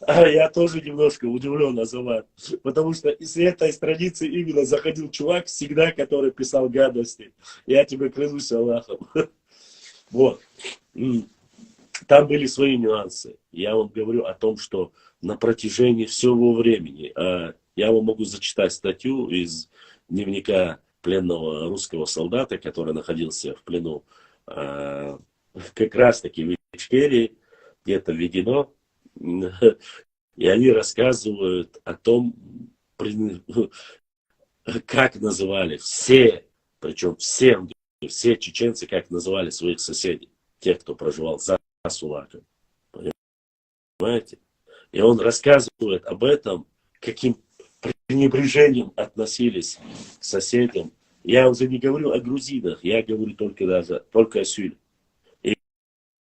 Я тоже немножко удивлен, Азамат, потому что из этой страницы именно заходил чувак всегда, который писал гадости. Я тебе клянусь Аллахом. Вот. Там были свои нюансы. Я вам говорю о том, что на протяжении всего времени, я вам могу зачитать статью из дневника пленного русского солдата, который находился в плену как раз таки в Ичкерии, где-то введено. И они рассказывают о том, как называли все, причем все чеченцы, как называли своих соседей, тех, кто проживал за Сулаком. Понимаете? И он рассказывает об этом, каким пренебрежением относились к соседям. Я уже не говорю о грузинах, я говорю только о Сюле.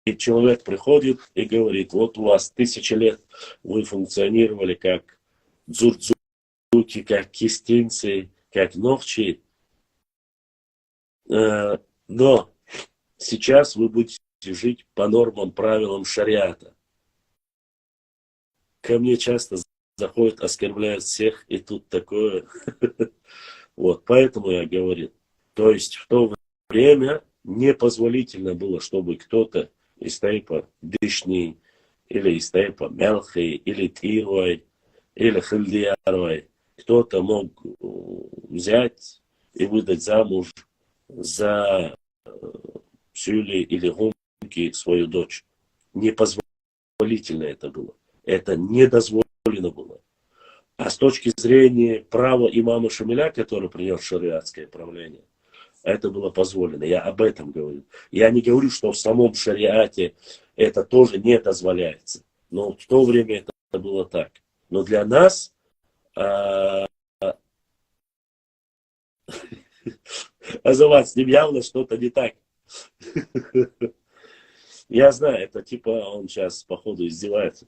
И человек приходит и говорит, вот у вас 1000 лет вы функционировали как дзурдзуки, как кистинцы, как нохчи. Но сейчас вы будете жить по нормам, правилам шариата. Ко мне часто заходят, оскорбляют всех, и тут такое. Вот, поэтому я говорю. То есть в то время непозволительно было, чтобы кто-то из тейпа Дышни, или из тейпа Мелхи, или Тирой, или Хильдиярой, кто-то мог взять и выдать замуж за Сюли или Гумки свою дочь. Непозволительно это было. Это недозволено было. А с точки зрения права имама Шамиля, который принес шариатское правление, это было позволено. Я об этом говорю. Я не говорю, что в самом шариате это тоже не дозволяется. Но в то время это было так. Но для нас Азамат, с ним явно что-то не так. Я знаю, это типа он сейчас походу издевается.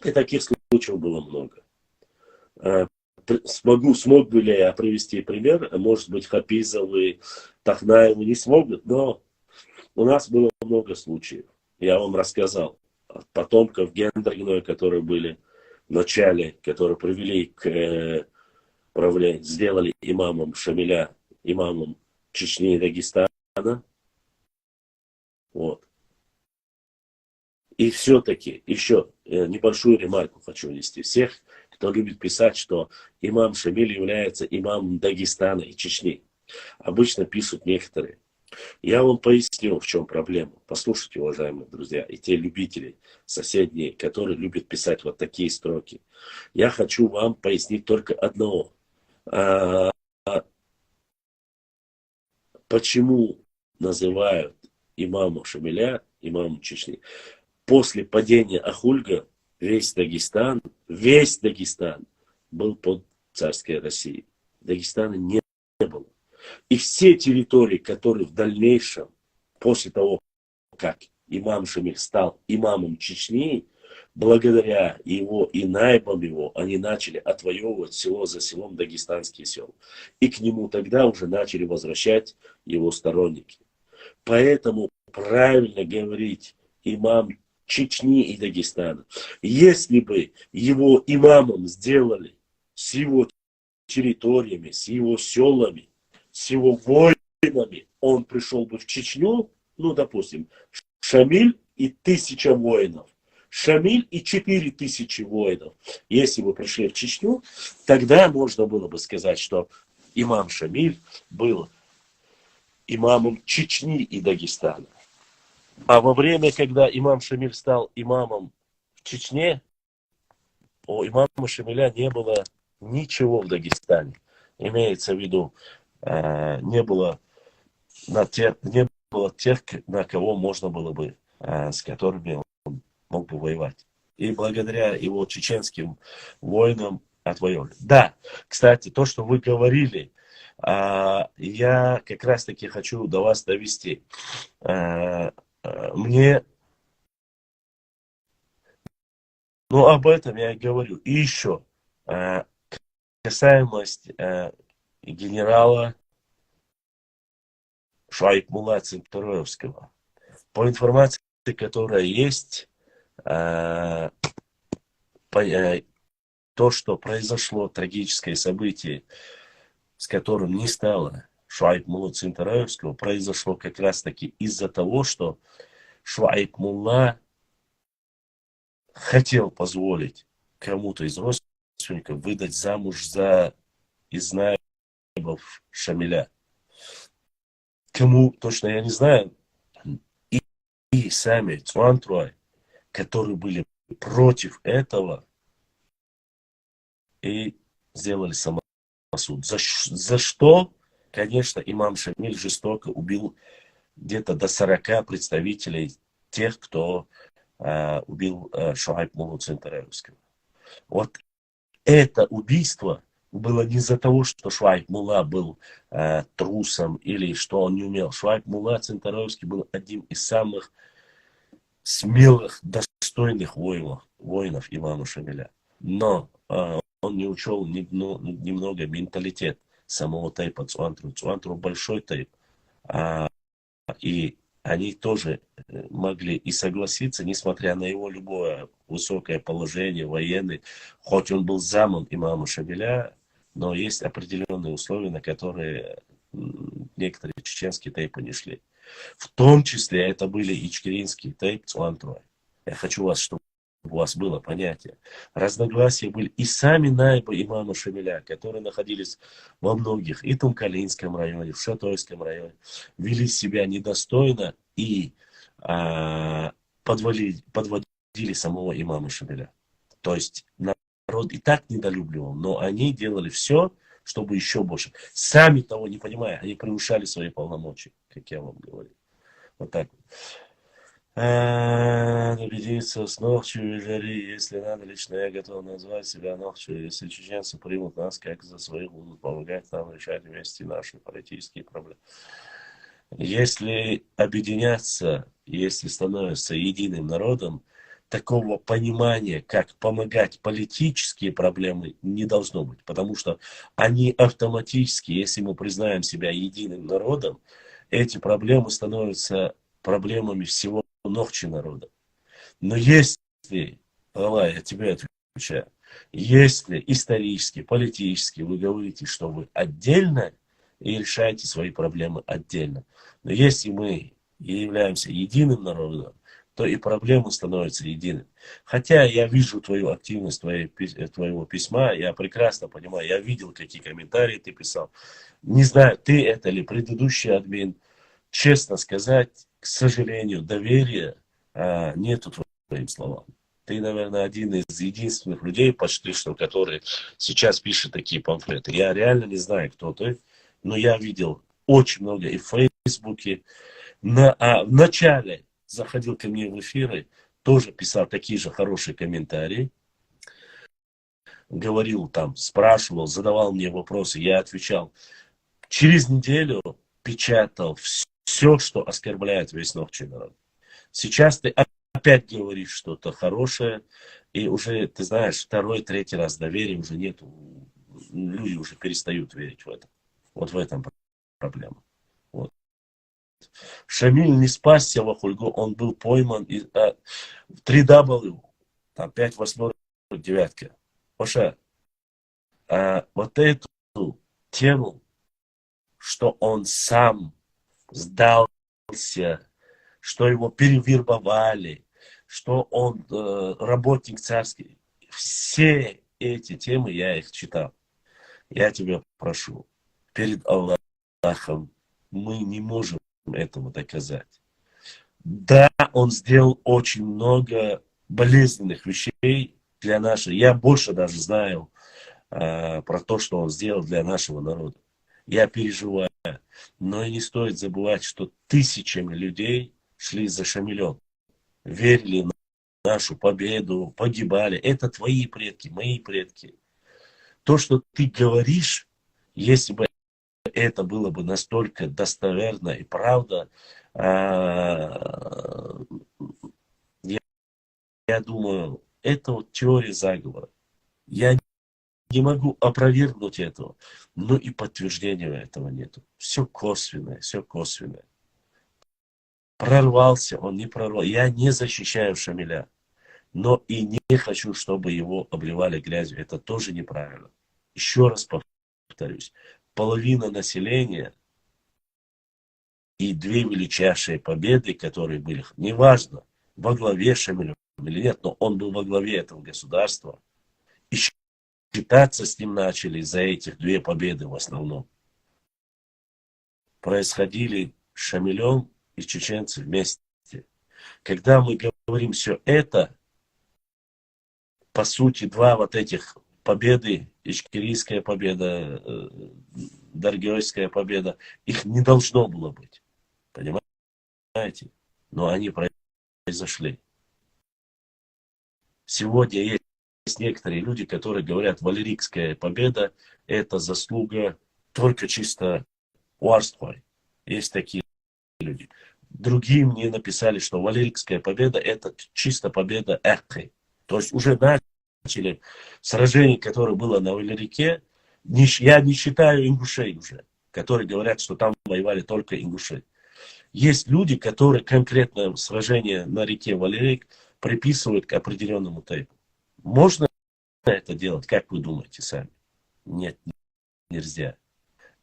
И таких случаев было много. Смог бы ли я привести пример? Может быть, Хапизовы, Тахнаевы не смогут, но у нас было много случаев. Я вам рассказал от потомков Гендергной, которые были в начале, которые привели к правлению, сделали имамом Шамиля, имамом Чечни и Дагестана. Вот. И все-таки еще небольшую ремарку хочу внести. Всех, кто любит писать, что имам Шамиль является имамом Дагестана и Чечни. Обычно пишут некоторые. Я вам поясню, в чем проблема. Послушайте, уважаемые друзья, и те любители соседние, которые любят писать вот такие строки. Я хочу вам пояснить только одно. Почему называют имама Шамиля имамом Чечни? После падения Ахульга весь Дагестан был под царской Россией. Дагестана не было. И все территории, которые в дальнейшем, после того, как имам Шамиль стал имамом Чечни, благодаря его и наибам его, они начали отвоевывать село за селом дагестанские села. И к нему тогда уже начали возвращать его сторонники. Поэтому правильно говорить имам Чечни и Дагестана. Если бы его имамом сделали с его территориями, с его селами, с его воинами, он пришел бы в Чечню, ну, допустим, Шамиль и 1000 воинов, Шамиль и 4000 воинов. Если бы пришли в Чечню, тогда можно было бы сказать, что имам Шамиль был имамом Чечни и Дагестана. А во время, когда имам Шамиль стал имамом в Чечне, у имама Шамиля не было ничего в Дагестане. Имеется в виду, не было тех, на кого можно было бы, с которыми он мог бы воевать. И благодаря его чеченским воинам отвоевали. Да, кстати, то, что вы говорили, я как раз таки хочу до вас довести. Мне, ну, об этом я и говорю. И еще, касаемость генерала Шуайб-Мулла Центуровского. По информации, которая есть, то, что произошло, трагическое событие, с которым не стало Шуайб-Муллу Центуровского, произошло как раз таки из-за того, что Шуайб-Мулла хотел позволить кому-то из родственников выдать замуж из наибов Шамиля. Кому, точно я не знаю. И сами Цуантрой, которые были против этого, и сделали самосуд. За что? Конечно, имам Шамиль жестоко убил где-то до 40 представителей тех, кто убил Шуайб-Муллу Центуровского. Вот это убийство было не из-за того, что Шуайб-Мулла был трусом или что он не умел. Шуайб-Мулла Центуровский был одним из самых смелых, достойных воинов имама Шамиля. Но он не учел немного менталитет самого тейпа Цуантру. Цуантру большой тейп. И они тоже могли и согласиться, несмотря на его любое высокое положение, военный, хоть он был замом имама Шамиля, но есть определенные условия, на которые некоторые чеченские тейпы не шли. В том числе это были ичкеринские тейп Цуантрой. Я хочу вас, чтобы у вас было понятие. Разногласия были и сами наибы имама Шамиля, которые находились во многих, и Тумкалинском районе, в Шатойском районе, вели себя недостойно и подводили самого имама Шамиля. То есть народ и так недолюбливал, но они делали все, чтобы еще больше. Сами того не понимая, они превышали свои полномочия, как я вам говорю. Вот так вот. Убедиться с ночью и жари, если надо, лично я готов назвать себя ночью, если чеченцы примут нас как за своих, будут помогать нам решать вместе наши политические проблемы. Если объединяться, если становятся единым народом, такого понимания, как помогать политические проблемы, не должно быть, потому что они автоматически, если мы признаем себя единым народом, эти проблемы становятся проблемами всего ногчи народа. Но если, Аллах, я тебе отвечаю, если исторически, политически вы говорите, что вы отдельно и решаете свои проблемы отдельно, но если мы являемся единым народом, то и проблемы становятся едиными. Хотя я вижу твою активность, твоего письма, я прекрасно понимаю, я видел, какие комментарии ты писал. Не знаю, ты это или предыдущий админ, честно сказать, к сожалению, доверия нету твоим словам. Ты, наверное, один из единственных людей, почти что, который сейчас пишет такие памфлеты. Я реально не знаю, кто ты, но я видел очень много и в Фейсбуке. В начале заходил ко мне в эфиры, тоже писал такие же хорошие комментарии. Говорил там, спрашивал, задавал мне вопросы, я отвечал. Через неделю печатал все, что оскорбляет весь ногчий народ. Сейчас ты опять говоришь что-то хорошее, и уже, ты знаешь, второй, третий раз доверия уже нету. Люди уже перестают верить в это. Вот в этом проблема. Вот. Шамиль не спасся в Ахульгу, он был пойман 3W, там 5 8 9. Оша, вот эту тему, что он сам сдался, что его перевербовали, что он работник царский. Все эти темы я их читал. Я тебя прошу, перед Аллахом мы не можем этого доказать. Да, он сделал очень много болезненных вещей для нашей. Я больше даже знаю про то, что он сделал для нашего народа. Я переживаю. Но и не стоит забывать, что тысячами людей шли за Шамилем. Верили в нашу победу, погибали. Это твои предки, мои предки. То, что ты говоришь, если бы это было бы настолько достоверно и правда, я думаю, это вот теория заговора. Я не могу опровергнуть этого, но и подтверждения этого нету. Все косвенное, все косвенное. Прорвался, он не прорвался. Я не защищаю Шамиля, но и не хочу, чтобы его обливали грязью. Это тоже неправильно. Еще раз повторюсь. Половина населения и две величайшие победы, которые были, неважно, во главе Шамиля или нет, но он был во главе этого государства. И считаться с ним начали за этих две победы в основном. Происходили с Шамилем и чеченцы вместе. Когда мы говорим все это, по сути, два вот этих победы, Ичкерийская победа, Даргиойская победа, их не должно было быть. Понимаете? Но они произошли. Сегодня есть некоторые люди, которые говорят, Валерийская победа — это заслуга только чисто Уарствой. Есть такие люди. Другие мне написали, что Валерийская победа — это чисто победа Эхты. То есть уже начали сражение, которое было на Валерике. Я не считаю ингушей уже, которые говорят, что там воевали только ингуши. Есть люди, которые конкретно сражение на реке Валерик приписывают к определенному тейпу. Можно это делать, как вы думаете сами? Нет, нельзя.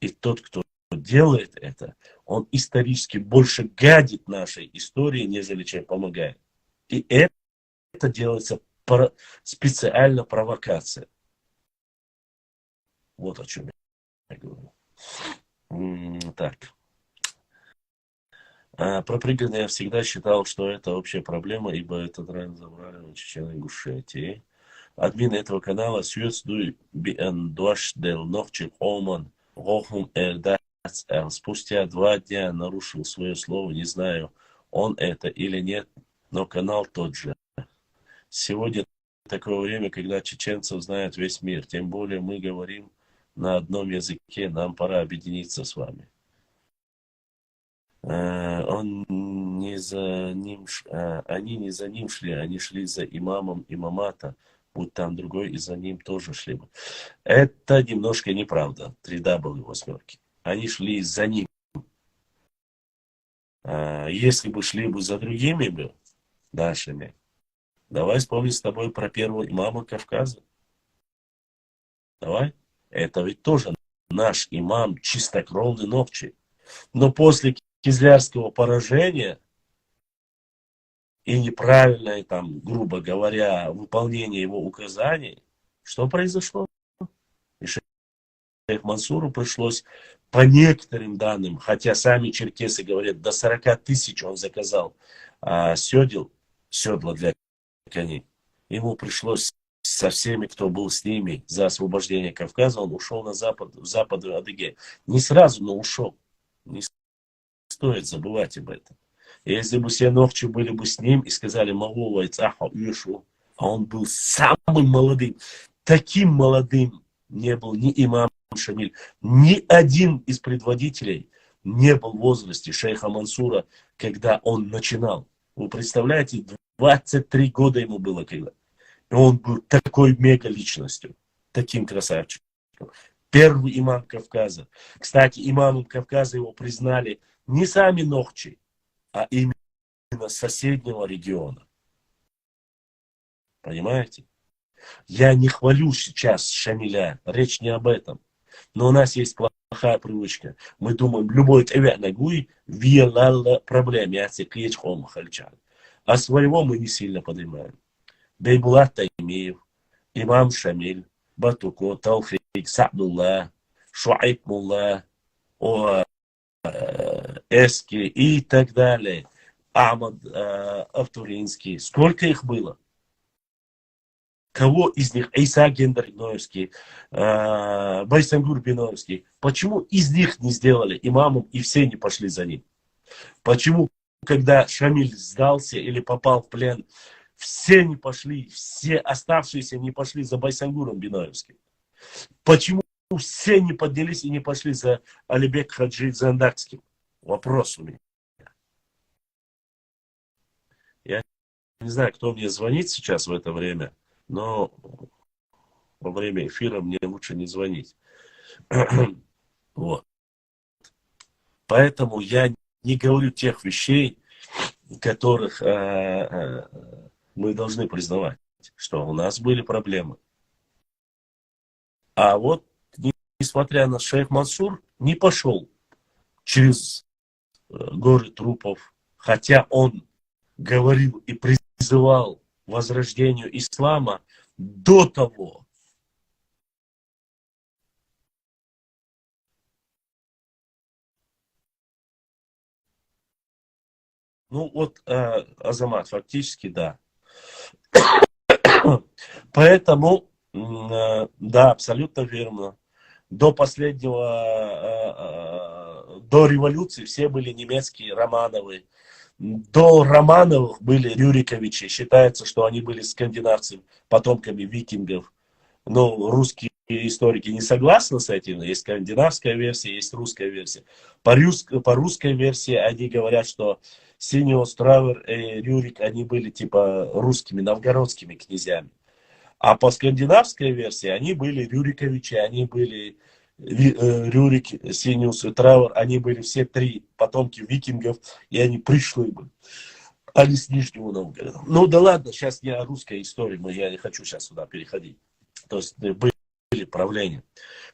И тот, кто делает это, он исторически больше гадит нашей истории, нежели чем помогает. И это делается специально провокация. Вот о чем я говорю. Так. Про пригородные я всегда считал, что это общая проблема, ибо этот район забрали у Чечен-Ингушетии. Админ этого канала Сюэцдуй Биэн Дуаш Дел Нохчик Оман Рохум Эрдац. Спустя 2 дня нарушил свое слово, не знаю, он это или нет, но канал тот же. Сегодня такое время, когда чеченцев знает весь мир, тем более мы говорим на одном языке, нам пора объединиться с вами. Они не за ним шли, они шли за имамом имамата, будь там другой, и за ним тоже шли бы. Это немножко неправда. 3W восьмерки. Они шли за ним. Если бы шли бы за другими нашими, давай вспомним с тобой про первого имама Кавказа. Давай. Это ведь тоже наш имам, чистокровный Нохчи. Но после Кизлярского поражения и неправильное, там, грубо говоря, выполнение его указаний, что произошло? Мансуру пришлось, по некоторым данным, хотя сами черкесы говорят, до 40 тысяч он заказал седла для коней. Ему пришлось со всеми, кто был с ними за освобождение Кавказа, он ушел на запад, в западную Адыгею. Не сразу, но ушел. Не стоит забывать об этом. Если бы все ногчи были бы с ним и сказали, Малова, а он был самым молодым, таким молодым не был ни имам Шамиль, ни один из предводителей не был в возрасте шейха Мансура, когда он начинал. Вы представляете, 23 года ему было когда. И он был такой мега личностью, таким красавчиком. Первый имам Кавказа. Кстати, имамом Кавказа его признали не сами ногчи, а именно соседнего региона. Понимаете? Я не хвалю сейчас Шамиля, речь не об этом. Но у нас есть плохая привычка. Мы думаем, любой нагуй виялала проблем, а своего мы не сильно поднимаем. Бейбулат Таймиев, имам Шамиль, Батуко, Талхик, Сабдулла, Шуайб Мулла, Эски и так далее. Ахмад Автуринский. Сколько их было? Кого из них? Иса Гендер-Ноевский, Байсангур Биноевский. Почему из них не сделали имамом и все не пошли за ним? Почему, когда Шамиль сдался или попал в плен, все не пошли, все оставшиеся не пошли за Байсангуром Биноевским? Почему все не поднялись и не пошли за Алибек Хаджи Зандакским? Вопрос у меня. Я не знаю, кто мне звонит сейчас в это время, но во время эфира мне лучше не звонить. Вот. Поэтому я не говорю тех вещей, которых мы должны признавать, что у нас были проблемы. А вот, несмотря на шейх Мансур, не пошел через горы трупов, хотя он говорил и призывал возрождению ислама до того. Ну вот, Азамат, фактически да. Поэтому, да, абсолютно верно. До последнего, до революции все были немецкие, Романовы. До Романовых были Рюриковичи. Считается, что они были скандинавцами, потомками викингов. Но русские историки не согласны с этим. Есть скандинавская версия, есть русская версия. По русской версии они говорят, что Синиус, Травер и Рюрик, они были типа русскими, новгородскими князьями. А по скандинавской версии они были Рюриковичи, они были Рюрик, Синиус и Травер, они были все три потомки викингов, и они пришлые были. Они с Нижнего Новгорода. Ну да ладно, сейчас не о русской истории, я не хочу сейчас сюда переходить. То есть были правления.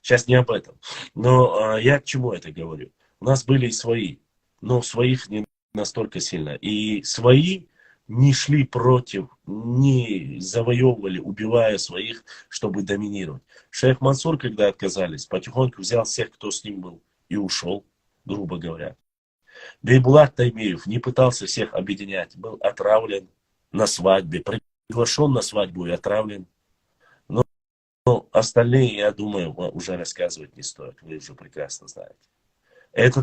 Сейчас не об этом. Но я к чему это говорю? У нас были и свои, но своих не настолько сильно. И свои не шли против, не завоевывали, убивая своих, чтобы доминировать. Шейх Мансур, когда отказались, потихоньку взял всех, кто с ним был, и ушел, грубо говоря. Бейбулат Таймиев не пытался всех объединять, был отравлен на свадьбе, приглашен на свадьбу и отравлен. Но остальные, я думаю, уже рассказывать не стоит, вы уже прекрасно знаете. Это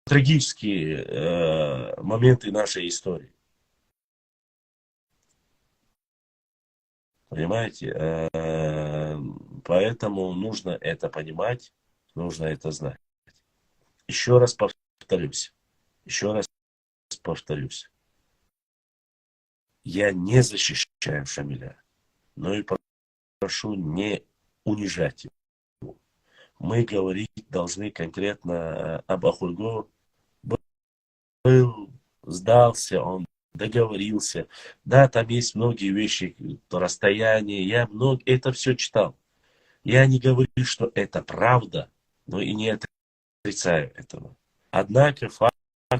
трагические моменты нашей истории. Понимаете? Поэтому нужно это понимать, нужно это знать. Еще раз повторюсь. Я не защищаю Шамиля, но и прошу не унижать его. Мы говорить должны конкретно об Ахурго. Был, сдался он, договорился. Да, там есть многие вещи, расстояние. Я это все читал. Я не говорю, что это правда, но и не отрицаю этого. Однако факт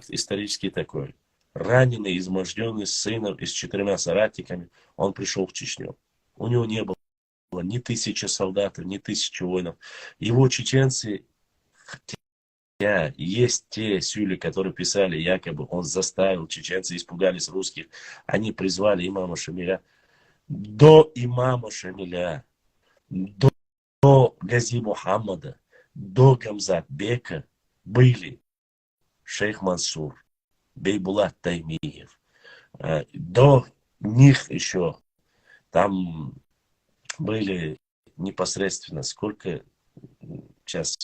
исторический такой. Раненый, изможденный, с сыном и с 4 соратниками, он пришел в Чечню. У него не было ни 1000 солдат, ни 1000 воинов. Его чеченцы, хотя есть те сюли, которые писали, якобы он заставил, чеченцы испугались русских, они призвали имама Шамиля. До имама Шамиля, до Гази Мухаммада, до Гамзат Бека были шейх Мансур, Бейбулат Таймиев. До них еще там были непосредственно, сколько, сейчас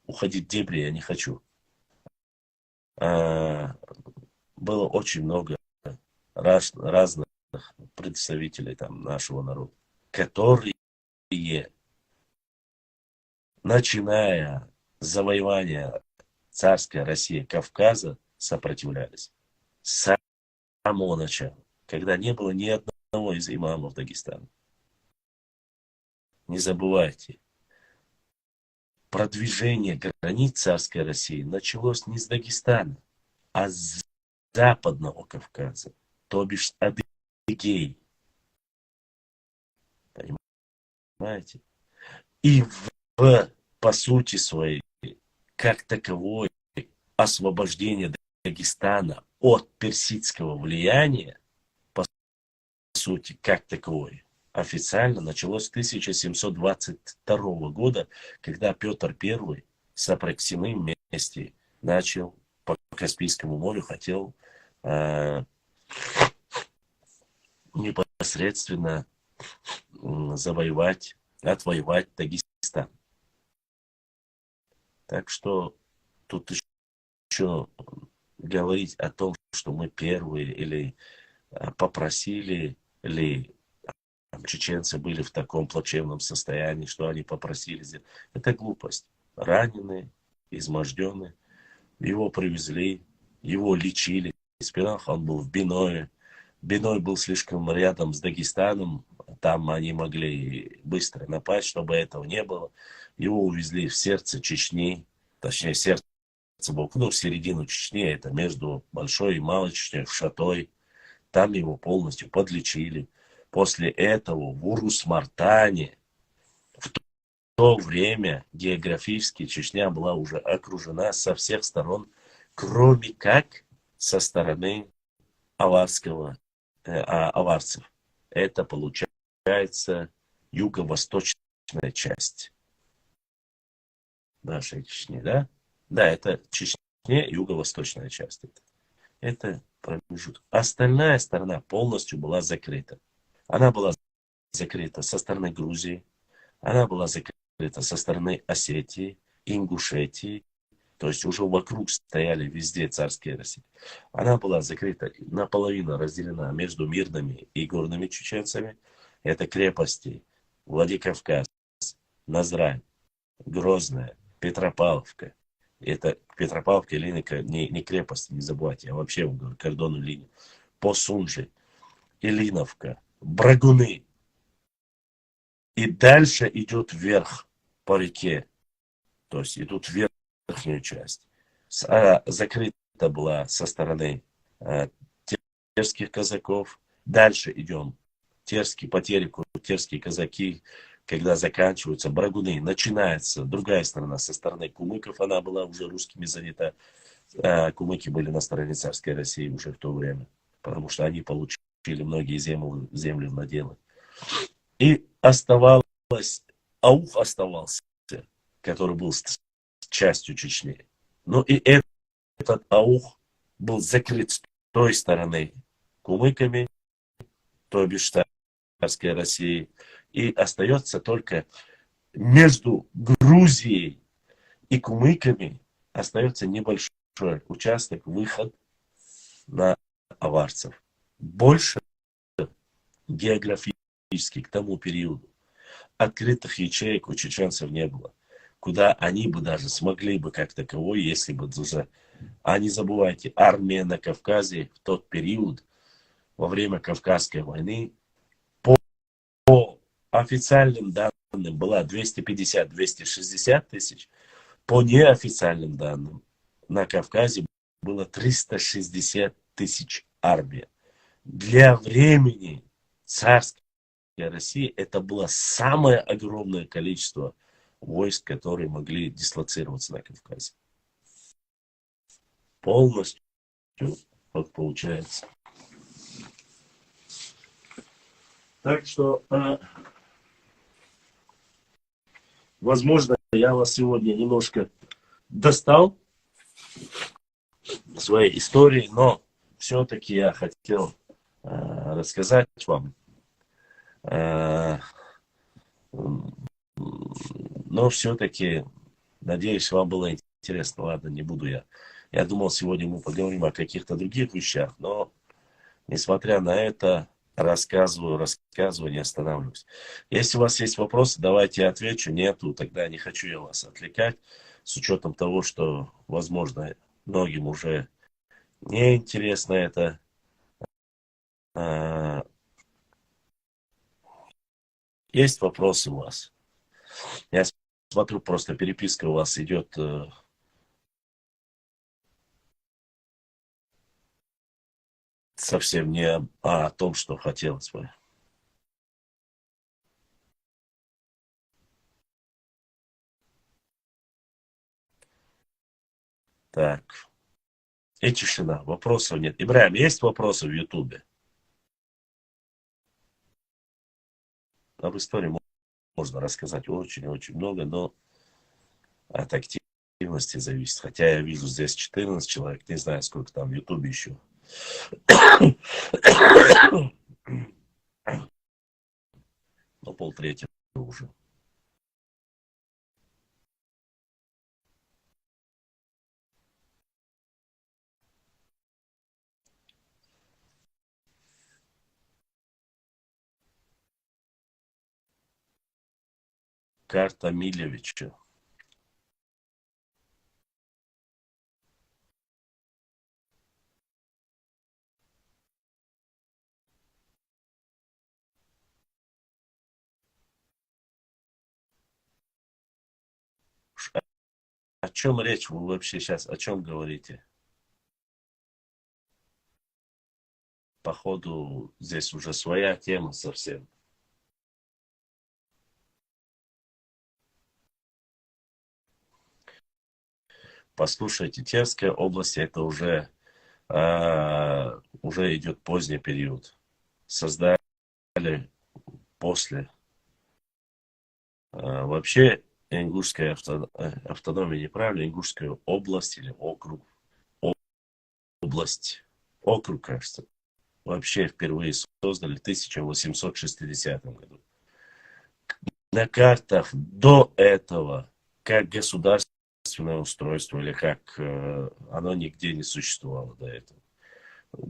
уходить в дебри я не хочу. Было очень много разных представителей там нашего народа, которые, начиная с завоевания царской России Кавказа, сопротивлялись. С самого начала, когда не было ни одного из имамов Дагестана. Не забывайте, продвижение границ царской России началось не с Дагестана, а с Западного Кавказа, то бишь с Адыгеи. Понимаете? И по сути своей, как таковое, освобождение Дагестана от персидского влияния, по сути, как таковое, официально началось с 1722 года, когда Петр I с Апраксиным вместе начал по Каспийскому морю, хотел непосредственно отвоевать Дагестан. Так что тут еще говорить о том, что мы первые или попросили, или чеченцы были в таком плачевном состоянии, что они попросили. Это глупость. Раненые, изможденные. Его привезли, его лечили. Спинах он был в Биное. Биной был слишком рядом с Дагестаном. Там они могли быстро напасть, чтобы этого не было. Его увезли в сердце Чечни. Точнее, сердце в середину Чечни. Это между Большой и Малой Чечней, в Шатой. Там его полностью подлечили. После этого в Урус-Мартане, в то время географически Чечня была уже окружена со всех сторон, кроме как со стороны аварцев. Это получается юго-восточная часть нашей Чечни, да? Да, это Чечня, юго-восточная часть. Это промежуток. Остальная сторона полностью была закрыта. Она была закрыта со стороны Грузии, она была закрыта со стороны Осетии, Ингушетии, то есть уже вокруг стояли везде царские России. Она была закрыта, наполовину разделена между мирными и горными чеченцами. Это крепости Владикавказ, Назрань, Грозная, Петропавловка. Это Петропавловка не крепость, не забывайте, я вообще вам говорю, кордонную линию. Посунжи, Илиновка, Брагуны. И дальше идет вверх по реке. То есть идут в верхнюю часть. Закрыта была со стороны терских казаков. Дальше идем. По Тереку, терские казаки, когда заканчиваются Брагуны, начинается другая сторона со стороны кумыков. Она была уже русскими занята. Кумыки были на стороне царской России уже в то время. Потому что они получили многие земли в наделы. И Аух оставался, который был частью Чечни. Но и этот Аух был закрыт с той стороны кумыками, то бишь царской России. И остается только между Грузией и кумыками остается небольшой участок, выход на аварцев. Больше географически к тому периоду открытых ячеек у чеченцев не было, куда они бы даже смогли бы как таковой, если бы уже... А не забывайте, армия на Кавказе в тот период, во время Кавказской войны, по официальным данным была 250-260 тысяч, по неофициальным данным на Кавказе было 360 тысяч армия. Для времени царской России это было самое огромное количество войск, которые могли дислоцироваться на Кавказе. Полностью, вот получается. Так что, возможно, я вас сегодня немножко достал своей истории, но все-таки я хотел рассказать вам. Но все-таки, надеюсь, вам было интересно. Ладно, не буду я. Я думал, сегодня мы поговорим о каких-то других вещах, но, несмотря на это, рассказываю, не останавливаюсь. Если у вас есть вопросы, давайте я отвечу. Нету, тогда не хочу я вас отвлекать, с учетом того, что, возможно, многим уже не интересно это. Есть вопросы у вас? Я смотрю, просто переписка у вас идет совсем не о том, что хотелось бы. Так. И тишина. Вопросов нет. Ибрахим, есть вопросы в Ютубе? Об истории можно рассказать очень-очень много, но от активности зависит. Хотя я вижу здесь 14 человек, не знаю, сколько там в Ютубе еще. Ну, 2:30 уже. Карта Милевича. О чем речь? Вы вообще сейчас о чем говорите? Походу, здесь уже своя тема совсем. Послушайте, Терская область, это уже идет поздний период. Создали после. Вообще, Ингушская автономия неправильно, Ингушская область или округ. Область. Округ, кажется. Вообще впервые создали в 1860 году. На картах до этого, как государственное устройство, или как оно нигде не существовало до этого.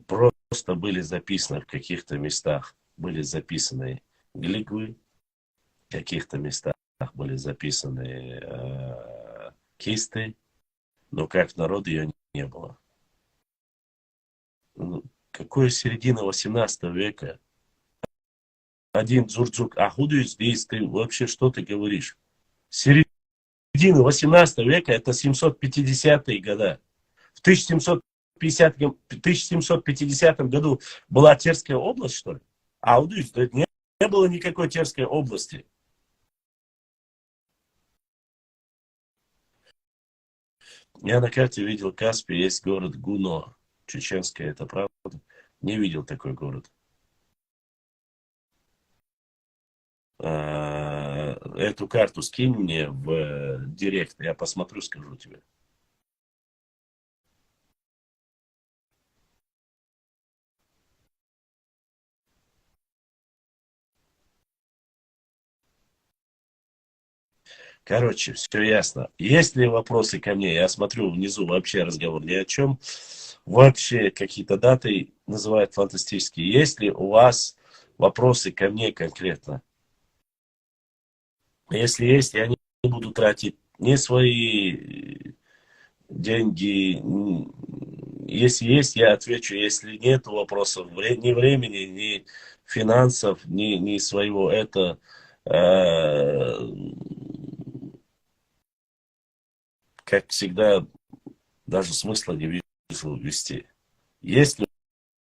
Просто были записаны в каких-то местах, были записаны глигвы, в каких-то местах были записаны кисты, но как народ ее не было. Какое середина 18 века? Один Дзурцук Ахуду здесь, ты вообще что ты говоришь? Середина 18 века это 750-е годы. В 1750 году была Терская область, что ли? Аудуис, не было никакой Терской области. Я на карте видел Каспий, есть город Гуно. Чеченская, это правда? Не видел такой город. Эту карту скинь мне в директ, я посмотрю, скажу тебе. Короче, все ясно. Есть ли вопросы ко мне? Я смотрю, внизу вообще разговор ни о чем. Вообще какие-то даты называют фантастические. Есть ли у вас вопросы ко мне конкретно? Если есть, я не буду тратить ни свои деньги. Если есть, я отвечу. Если нет вопросов, ни времени, ни финансов, ни своего, это... как всегда, даже смысла не вижу вести. Есть ли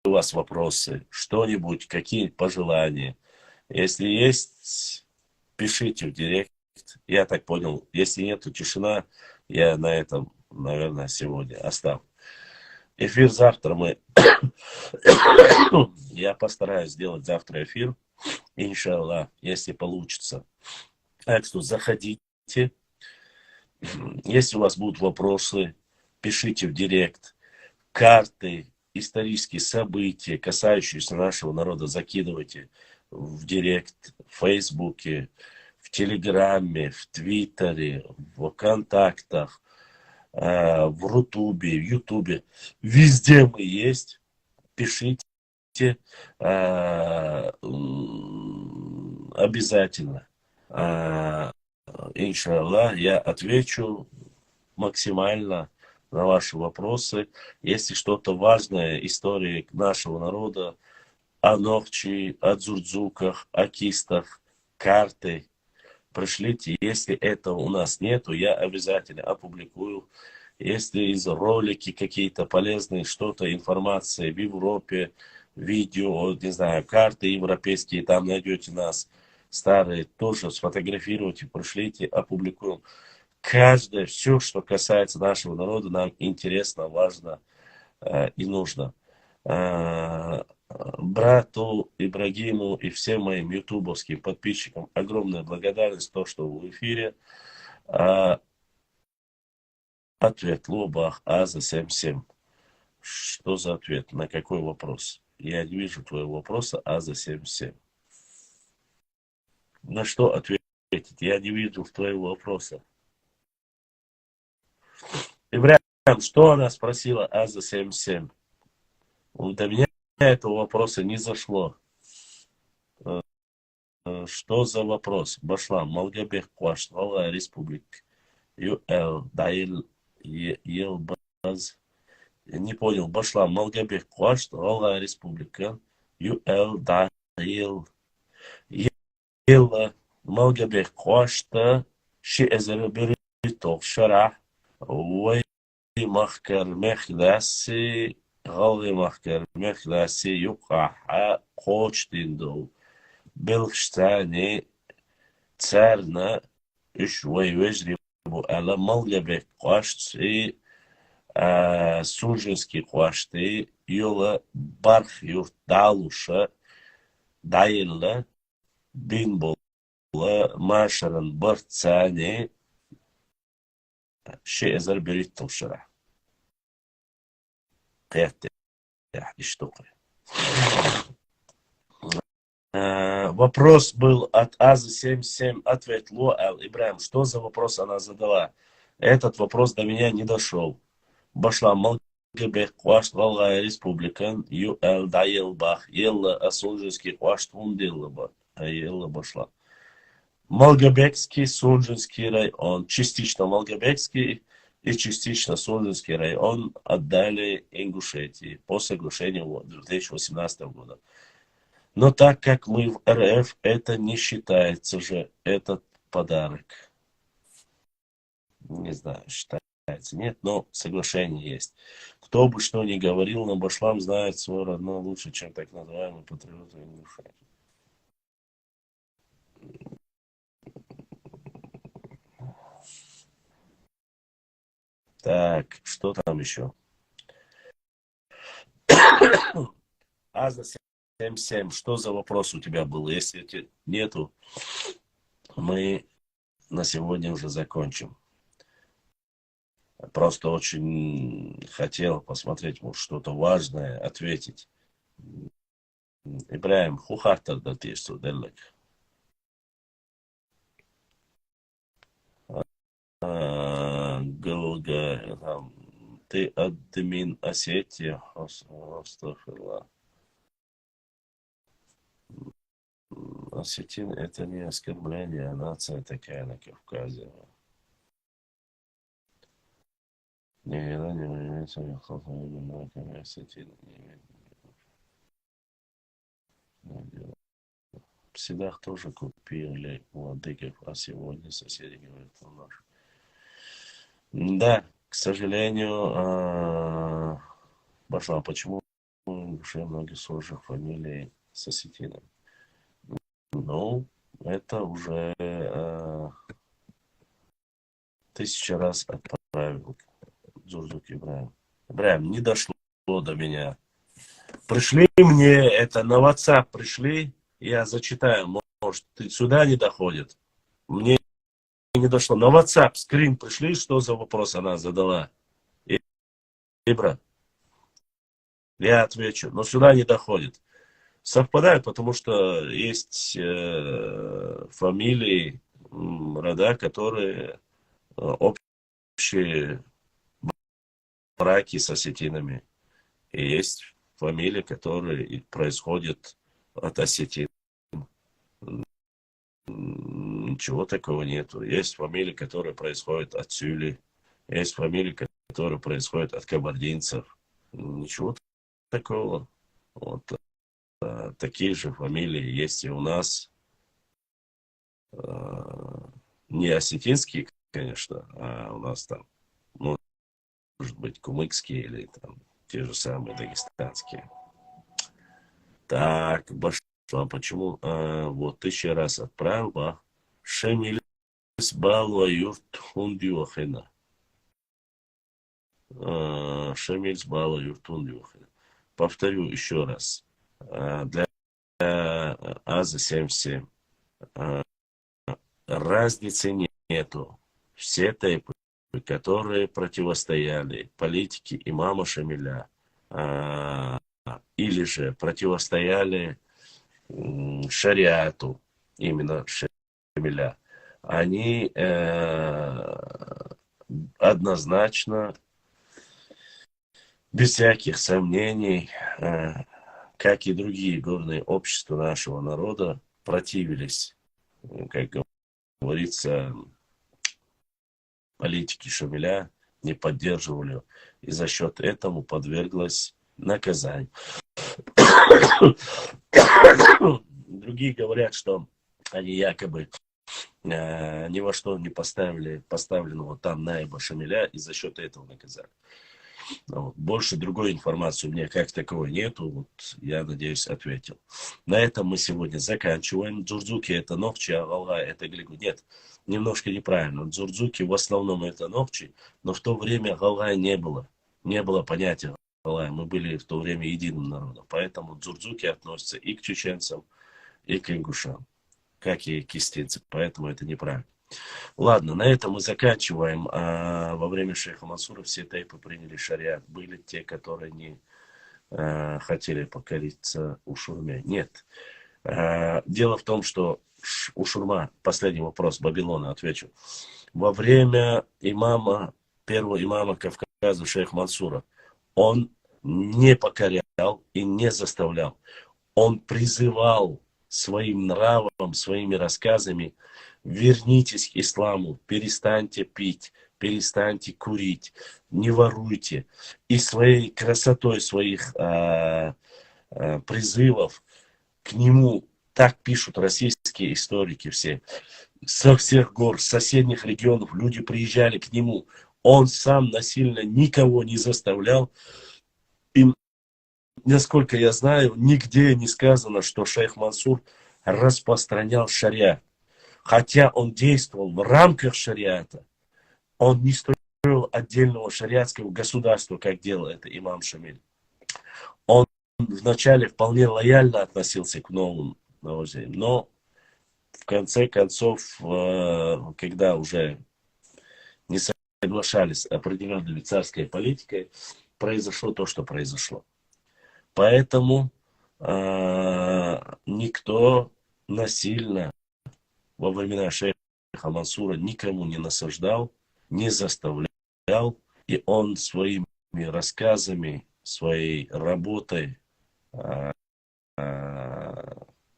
у вас вопросы, что-нибудь, какие пожелания? Если есть, пишите в директ. Я так понял, если нету тишина, я на этом, наверное, сегодня оставлю. Эфир завтра мы... Я постараюсь сделать завтра эфир, иншаллах, если получится. Так что заходите. Если у вас будут вопросы, пишите в директ. Карты, исторические события, касающиеся нашего народа, закидывайте в директ, в Фейсбуке, в Телеграме, в Твиттере, в Контактах, в Рутубе, в Ютубе. Везде мы есть. Пишите обязательно. Иншаллах, я отвечу максимально на ваши вопросы. Если что-то важное, истории нашего народа, о Нохчи, о Дзурдзуках, о Кистах, карты, пришлите. Если этого у нас нету, я обязательно опубликую. Если из ролики какие-то полезные, что-то, информация в Европе, видео, не знаю, карты европейские, там найдете нас, старые, тоже сфотографируйте, пришлите, опубликуем. Каждое, все, что касается нашего народа, нам интересно, важно и нужно. Брату Ибрагиму и всем моим ютубовским подписчикам огромная благодарность, то, что вы в эфире. Ответ Лобах Аза 77. Что за ответ? На какой вопрос? Я не вижу твоего вопроса, Аза 77. На что ответить? Я не вижу твоего вопроса. Ибрагим, что она спросила Аза 77? До меня этого вопроса не зашло. Что за вопрос? Башлам, Малгабек Кваш, Волга Республика. ЮЛ, Даил, Елбаз. Не понял. Башлам, Малгабек Кваш, Волга Республика. ЮЛ, Даил, Ел, Малгабек Квашта, Ши Эзербери, Тох Шарах, Уай Махкар Мехласи, غالي محكر مخلصي يقع قوش ديندو بالخشتاني تسارنا شوي وجري بو على ملغبك قواشتي سونجنسكي قواشتي يولا барх юрт далуша дайла бинбола машаран барцани شيء زر بريد توشرح قيادتي штуки. Вопрос был от Азы 77. Ответ Лоэл Ибрахим. Что за вопрос она задала? Этот вопрос до меня не дошел. Башла Малгабек Квашт Волгая Республика. ЮЛ Дайелбах. Елла Асунжинский Квашт Вундилла. Елла Башла. Малгабекский, Сунжинский район. Частично Малгабекский и частично Сунжинский район отдали Ингушетии по соглашению 2018 года. Но так как мы в РФ, это не считается же этот подарок. Не знаю, считается, нет, но соглашение есть. Кто бы что ни говорил, но Башлам знает свой родной лучше, чем так называемый патриот Ингушетии. Так, что там еще? Аза 77, что за вопрос у тебя был? Если нету, мы на сегодня уже закончим. Просто очень хотел посмотреть, может, что-то важное, ответить. Ибрахим, хухартар да ты что, делек? Галга, ты админ Осетии, Астафилла. Осетин это не оскорбление, а нация такая на Кавказе. Никогда не является именно осетин. В Седах тоже купили владыков, а сегодня соседи говорят, что наш. Да, к сожалению, Башла, почему в душе много схожих фамилий с осетином? Ну, это уже 1000 раз отправил Дзурзук Ибраим. Ибраим, не дошло до меня. Пришли мне это на WhatsApp, пришли, я зачитаю, может, сюда не доходит. Мне не дошло. На WhatsApp скрин пришли, что за вопрос она задала. Ибра, я отвечу, но сюда не доходит. Совпадают, потому что есть фамилии, рода, которые общие браки с осетинами. И есть фамилии, которые происходят от осетин. Ничего такого нету. Есть фамилии, которые происходят от сюли. Есть фамилии, которые происходят от кабардинцев. Ничего такого. Вот. Такие же фамилии есть и у нас. Не осетинские, конечно, а у нас там, может быть, кумыкские или там те же самые дагестанские. Так, почему? Вот 1000 раз отправил, Шемилис балва юрт хундиохена. Шемилис балва юрт хундиохена. Повторю еще раз. Для АЗа 77 разницы нету. Все тейпы, которые противостояли политике имама Шамиля, или же противостояли шариату, именно Шамиля, они однозначно, без всяких сомнений, как и другие горные общества нашего народа, противились, как говорится, политики Шамиля, не поддерживали, и за счет этого подверглась наказанию. Другие говорят, что они якобы ни во что не поставили поставленного там наиба Шамиля, и за счет этого наказали. Вот. Больше другой информации у меня как таковой нету. Вот, я надеюсь, ответил. На этом мы сегодня заканчиваем. Дзурзуки это ногчи, а Галгай это глигу. Нет, немножко неправильно. Дзурзуки в основном это ногчи, но в то время Галгай не было. Не было понятия Галгая. Мы были в то время единым народом. Поэтому дзурзуки относятся и к чеченцам, и к ингушам, как и к кистинцам. Поэтому это неправильно. Ладно, на этом мы заканчиваем. Во время шейха Мансура все тейпы приняли шариат. Были те, которые не хотели покориться Ушурме. Нет. Дело в том, что Ушурма, последний вопрос Вавилона, отвечу. Во время первого имама Кавказа шейха Мансура, он не покорял и не заставлял. Он призывал своим нравом, своими рассказами: вернитесь к исламу, перестаньте пить, перестаньте курить, не воруйте. И своей красотой своих призывов к нему, так пишут российские историки все, со всех гор, с соседних регионов люди приезжали к нему. Он сам насильно никого не заставлял. И, насколько я знаю, нигде не сказано, что шейх Мансур распространял шариат. Хотя он действовал в рамках шариата, он не строил отдельного шариатского государства, как делал это имам Шамиль. Он вначале вполне лояльно относился к новым новоземьям, но в конце концов, когда уже не соглашались с определенной царской политикой, произошло то, что произошло. Поэтому никто насильно во времена шейха Мансура никому не насаждал, не заставлял, и он своими рассказами, своей работой,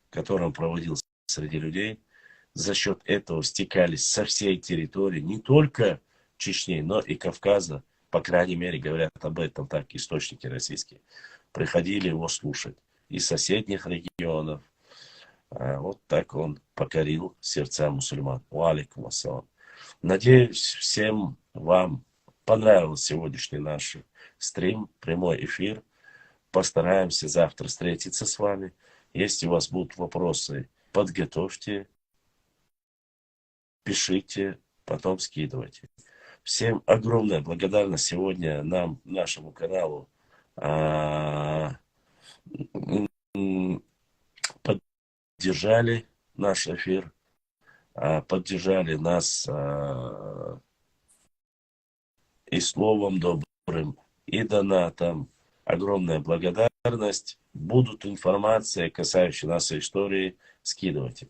которую он проводил среди людей, за счет этого стекались со всей территории, не только Чечни, но и Кавказа, по крайней мере, говорят об этом так источники российские, приходили его слушать из соседних регионов. Вот так он покорил сердца мусульман. Уалейкум ассалам. Надеюсь, всем вам понравился сегодняшний наш стрим, прямой эфир. Постараемся завтра встретиться с вами. Если у вас будут вопросы, подготовьте, пишите, потом скидывайте. Всем огромная благодарность сегодня нашему каналу. Поддержали наш эфир, поддержали нас и словом добрым, и донатом. Огромная благодарность. Будут информации, касающие нашей истории, скидывайте.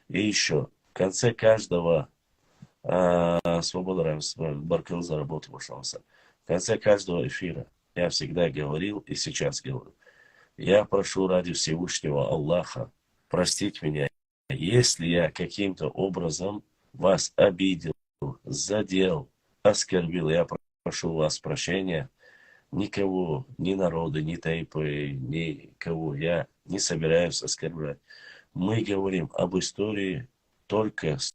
И еще, в конце каждого свобода, Баркал за работу пожалуйста. В конце каждого эфира я всегда говорил и сейчас говорю. Я прошу ради Всевышнего Аллаха простить меня, если я каким-то образом вас обидел, задел, оскорбил. Я прошу вас прощения. Никого, ни народа, ни тайпы, никого я не собираюсь оскорблять. Мы говорим об истории только с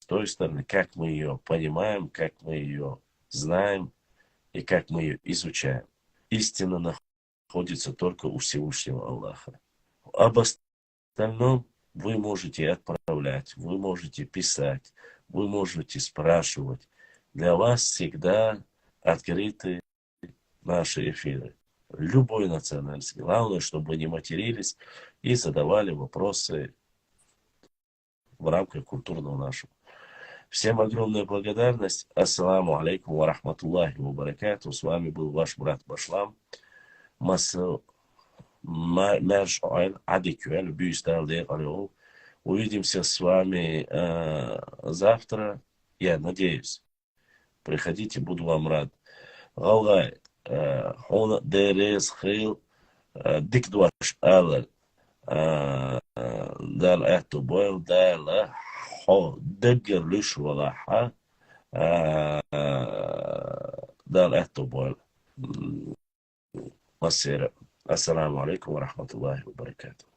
той стороны, как мы ее понимаем, как мы ее знаем и как мы ее изучаем. Истина находится только у Всевышнего Аллаха. Об остальном вы можете отправлять, вы можете писать, вы можете спрашивать. Для вас всегда открыты наши эфиры. Любой национальности. Главное, чтобы вы не матерились и задавали вопросы в рамках культурного нашего. Всем огромная благодарность. Ассаламу алейкум ва рахматуллахи ва баракату. С вами был ваш брат Башлам. Увидимся с вами завтра. Я надеюсь. Приходите, буду вам рад. Галгай. هون دارس خيل ديك دواش آلر دال احتو بويل دال حو دقر ليش ولا حا دال احتو بويل مصير. السلام عليكم ورحمة الله وبركاته.